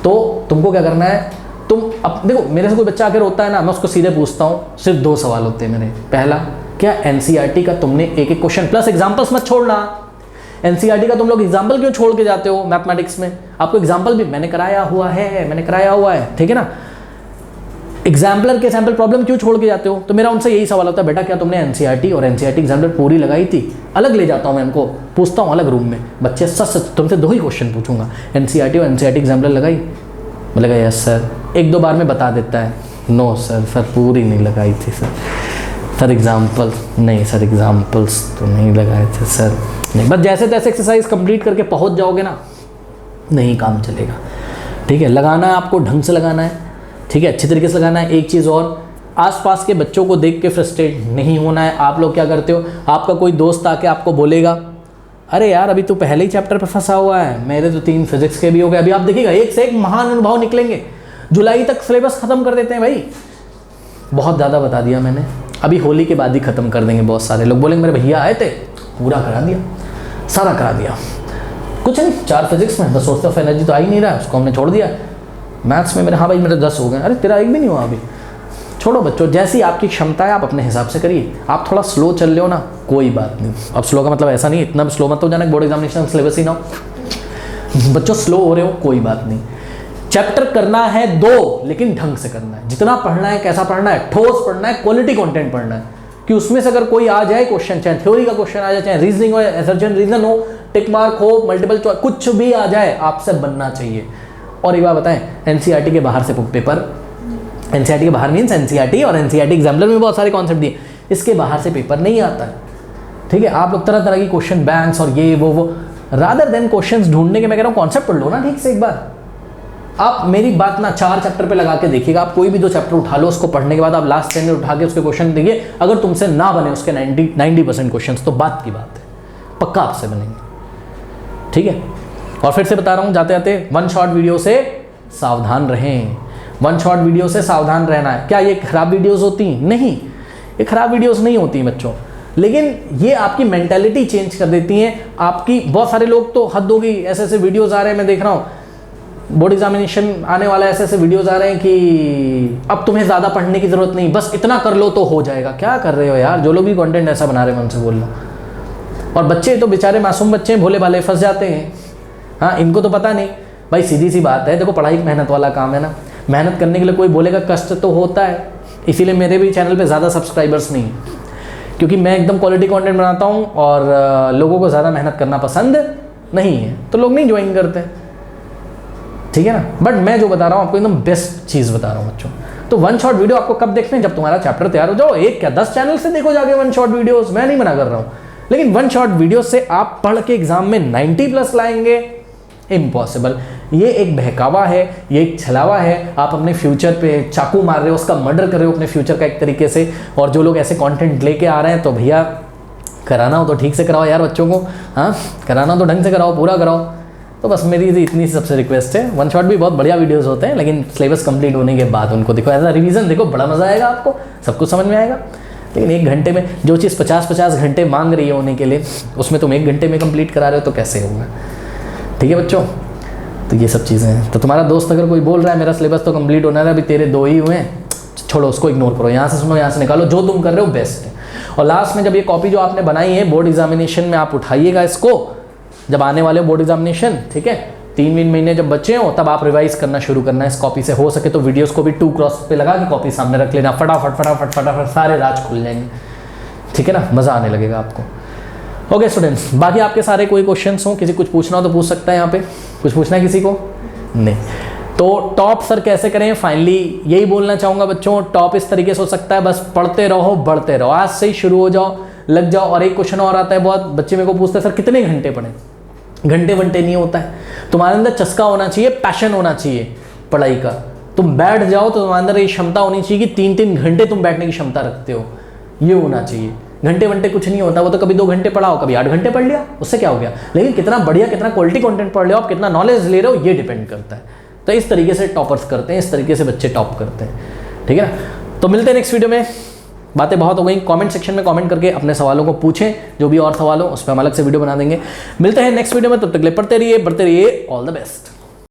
तो तुमको क्या करना है, तुम अब देखो मेरे से कोई बच्चा आकर रोता है ना, मैं उसको सीधे पूछता हूँ, सिर्फ 2 सवाल होते हैं मेरे। पहला, क्या NCERT का तुमने एक क्वेश्चन प्लस एग्जाम्पल्स मत छोड़ना, NCERT का तुम लोग एग्जाम्पल क्यों छोड़ के जाते हो मैथमेटिक्स में, आपको एग्जाम्पल भी मैंने कराया हुआ है, ठीक है ना। एग्जाम्पलर के सैम्पल प्रॉब्लम क्यों छोड़ के जाते हो, तो मेरा उनसे यही सवाल होता है, बेटा क्या तुमने NCERT और NCERT एग्जाम्पलर पूरी लगाई थी। अलग ले जाता हूँ मैं उनको, पूछता हूँ अलग रूम में, बच्चे सच तुमसे 2 ही क्वेश्चन पूछूंगा, NCERT और NCERT एग्जाम्पलर लगाई, बोलेगा यस सर, 1-2 बार में बता देता है, नो सर पूरी नहीं लगाई थी सर एग्जाम्पल्स तो नहीं लगाए थे सर, नहीं। बस जैसे तैसे एक्सरसाइज कंप्लीट करके पहुंच जाओगे ना, नहीं काम चलेगा, ठीक है। लगाना है आपको, ढंग से लगाना है, ठीक है, अच्छी तरीके से लगाना है। एक चीज़ और, आसपास के बच्चों को देख के फ्रस्ट्रेट नहीं होना है। आप लोग क्या करते हो, आपका कोई दोस्त आके आपको बोलेगा अरे यार अभी तो पहले ही चैप्टर पर फंसा हुआ है, मेरे तो 3 फिजिक्स के भी हो गए। अभी आप देखिएगा एक से एक महान अनुभव निकलेंगे, जुलाई तक सिलेबस खत्म कर देते हैं भाई। बहुत ज़्यादा बता दिया मैंने, अभी होली के बाद ही खत्म कर देंगे। बहुत सारे लोग बोलेंगे मेरे भैया आए थे, पूरा करा दिया, सारा करा दिया। कुछ नहीं, 4 फिजिक्स में, बस सोर्स ऑफ एनर्जी तो आ ही नहीं रहा है, उसको हमने छोड़ दिया। मैथ्स में मेरे, हाँ भाई मेरे 10 हो गए। अरे तेरा एक भी नहीं हुआ अभी, छोड़ो बच्चों, जैसी आपकी क्षमता है आप अपने हिसाब से करिए। आप थोड़ा स्लो चल रहे हो ना, कोई बात नहीं। अब स्लो का मतलब ऐसा नहीं इतना स्लो मत हो जाना बोर्ड एग्जामिनेशन सिलेबस ही ना हो। बच्चों स्लो हो रहे हो कोई बात नहीं, चैप्टर करना है 2 लेकिन ढंग से करना है। जितना पढ़ना है, कैसा पढ़ना है, ठोस पढ़ना है, क्वालिटी कंटेंट पढ़ना है, कि उसमें से अगर कोई आ जाए क्वेश्चन, चाहे थ्योरी का क्वेश्चन आ जाए, चाहे रीजनिंग हो, असर्शन रीजन हो, टिक मार्क हो, मल्टीपल चॉइस, कुछ भी आ जाए आपसे बनना चाहिए। और एक बात बताएं, एनसीईआरटी के बाहर से पेपर, एनसीईआरटी के बाहर मीन्स एनसीईआरटी और एनसीईआरटी एग्जाम्पलर में बहुत सारे कॉन्सेप्ट दिए, इसके बाहर से पेपर नहीं आता है। ठीक है, आप लोग तरह तरह की क्वेश्चन बैंक्स और ये वो रादर देन क्वेश्चंस ढूंढने के, मैं कह रहा हूँ कॉन्सेप्ट पढ़ लो ना ठीक से एक बार। आप मेरी बात ना 4 चैप्टर पे लगा के देखिएगा, आप कोई भी 2 चैप्टर उठा लो, उसको पढ़ने के बाद आप लास्ट 10 में उठा के उसके क्वेश्चन देखिए, अगर तुमसे ना बने उसके 90% क्वेश्चन तो बात की बात है, पक्का आपसे बनेंगे। ठीक है, और फिर से बता रहा हूँ जाते जाते, 1 शॉट वीडियो से सावधान रहें। 1 शॉट वीडियो से सावधान रहना है। क्या ये खराब वीडियोस होती हैं? नहीं, ये खराब वीडियोस नहीं होती हैं बच्चों, लेकिन ये आपकी मेंटालिटी चेंज कर देती हैं आपकी। बहुत सारे लोग तो हद हो गई, ऐसे ऐसे वीडियोस आ रहे हैं, मैं देख रहा हूँ बोर्ड एग्जामिनेशन आने वाला, ऐसे ऐसे वीडियोस आ रहे हैं कि अब तुम्हें ज़्यादा पढ़ने की ज़रूरत नहीं, बस इतना कर लो तो हो जाएगा। क्या कर रहे हो यार, जो लोग भी कंटेंट ऐसा बना रहे हैं उनसे बोल लो। और बच्चे तो बेचारे मासूम बच्चे भोले भाले फंस जाते हैं। हाँ, इनको तो पता नहीं भाई, सीधी सी बात है, देखो पढ़ाई मेहनत वाला काम है ना, मेहनत करने के लिए कोई बोलेगा कष्ट तो होता है। इसीलिए मेरे भी चैनल पे ज़्यादा सब्सक्राइबर्स नहीं है, क्योंकि मैं एकदम क्वालिटी कंटेंट बनाता हूँ और लोगों को ज़्यादा मेहनत करना पसंद नहीं है, तो लोग नहीं ज्वाइन करते। ठीक है ना, बट मैं जो बता रहा हूँ आपको एकदम बेस्ट चीज़ बता रहा हूँ बच्चों। तो 1 शॉट वीडियो आपको कब देखते हैं? जब तुम्हारा चैप्टर तैयार हो जाओ। एक क्या 10 चैनल से देखो जाके 1 शॉट वीडियोस, मैं नहीं मना कर रहा हूँ, लेकिन 1 शॉट वीडियो से आप पढ़ के एग्जाम में 90+ लाएंगे, इम्पॉसिबल। ये एक बहकावा है, ये एक छलावा है। आप अपने फ्यूचर पे चाकू मार रहे हो, उसका मर्डर कर रहे हो अपने फ्यूचर का एक तरीके से। और जो लोग ऐसे कंटेंट लेके आ रहे हैं, तो भैया कराना हो तो ठीक से कराओ यार बच्चों को। हाँ, कराना हो तो ढंग से कराओ, पूरा कराओ। तो बस मेरी इतनी सबसे रिक्वेस्ट है। 1 शॉट भी बहुत बढ़िया वीडियोस होते हैं, लेकिन सिलेबस कंप्लीट होने के बाद उनको देखो, एज अ रिवीजन देखो, बड़ा मजा आएगा आपको, सब कुछ समझ में आएगा। लेकिन 1 घंटे में जो चीज़ 50-50 घंटे मांग रही है होने के लिए, उसमें तुम 1 घंटे में कंप्लीट करा रहे हो, तो कैसे होगा? ठीक है बच्चों, तो ये सब चीज़ें हैं। तो तुम्हारा दोस्त अगर कोई बोल रहा है मेरा सिलेबस तो कंप्लीट होना है, अभी तेरे 2 ही हुए हैं, छोड़ो, उसको इग्नोर करो, यहाँ से सुनो, यहाँ से निकालो, जो तुम कर रहे हो बेस्ट है। और लास्ट में जब ये कॉपी जो आपने बनाई है बोर्ड एग्जामिनेशन में आप उठाइएगा इसको, जब आने वाले बोर्ड एग्जामिनेशन, ठीक है, 3 महीने जब बचे हो तब आप रिवाइज करना शुरू करना है इस कॉपी से। हो सके तो वीडियोस को भी 2 क्रॉस पे लगा के कॉपी सामने रख लेना, फटाफट फटाफट फटाफट सारे राज खुल जाएंगे। ठीक है ना, मज़ा आने लगेगा आपको। ओके स्टूडेंट्स, बाकी आपके सारे कोई क्वेश्चंस हो, किसी कुछ पूछना हो तो पूछ सकता है। यहाँ पे कुछ पूछना है किसी को? नहीं। तो टॉप सर कैसे करें? फाइनली यही बोलना चाहूँगा बच्चों, टॉप इस तरीके से हो सकता है, बस पढ़ते रहो, बढ़ते रहो, आज से ही शुरू हो जाओ, लग जाओ। और एक क्वेश्चन और आता है, बहुत बच्चे मेरे को पूछते हैं सर कितने घंटे पढ़ें? घंटे वंटे नहीं होता है, तुम्हारे अंदर चस्का होना चाहिए, पैशन होना चाहिए पढ़ाई का। तुम बैठ जाओ तो तुम्हारे अंदर ये क्षमता होनी चाहिए कि 3-3 घंटे तुम बैठने की क्षमता रखते हो, ये होना चाहिए। घंटे वंटे कुछ नहीं होता, वो तो कभी 2 घंटे पढ़ाओ, कभी 8 घंटे पढ़ लिया, उससे क्या हो गया। लेकिन कितना बढ़िया, कितना क्वालिटी कंटेंट पढ़ रहे हो आप, कितना नॉलेज ले रहे हो, ये डिपेंड करता है। तो इस तरीके से टॉपर्स करते हैं, इस तरीके से बच्चे टॉप करते हैं। ठीक है ना, तो मिलते हैं नेक्स्ट वीडियो में। बातें बहुत हो गई, कमेंट सेक्शन में कमेंट करके अपने सवालों को पूछें, जो भी और सवाल हो उस पर हम अलग से वीडियो बना देंगे। मिलते हैं नेक्स्ट वीडियो में, तब तक ले पढ़ते रहिए, बढ़ते रहिए। All the best.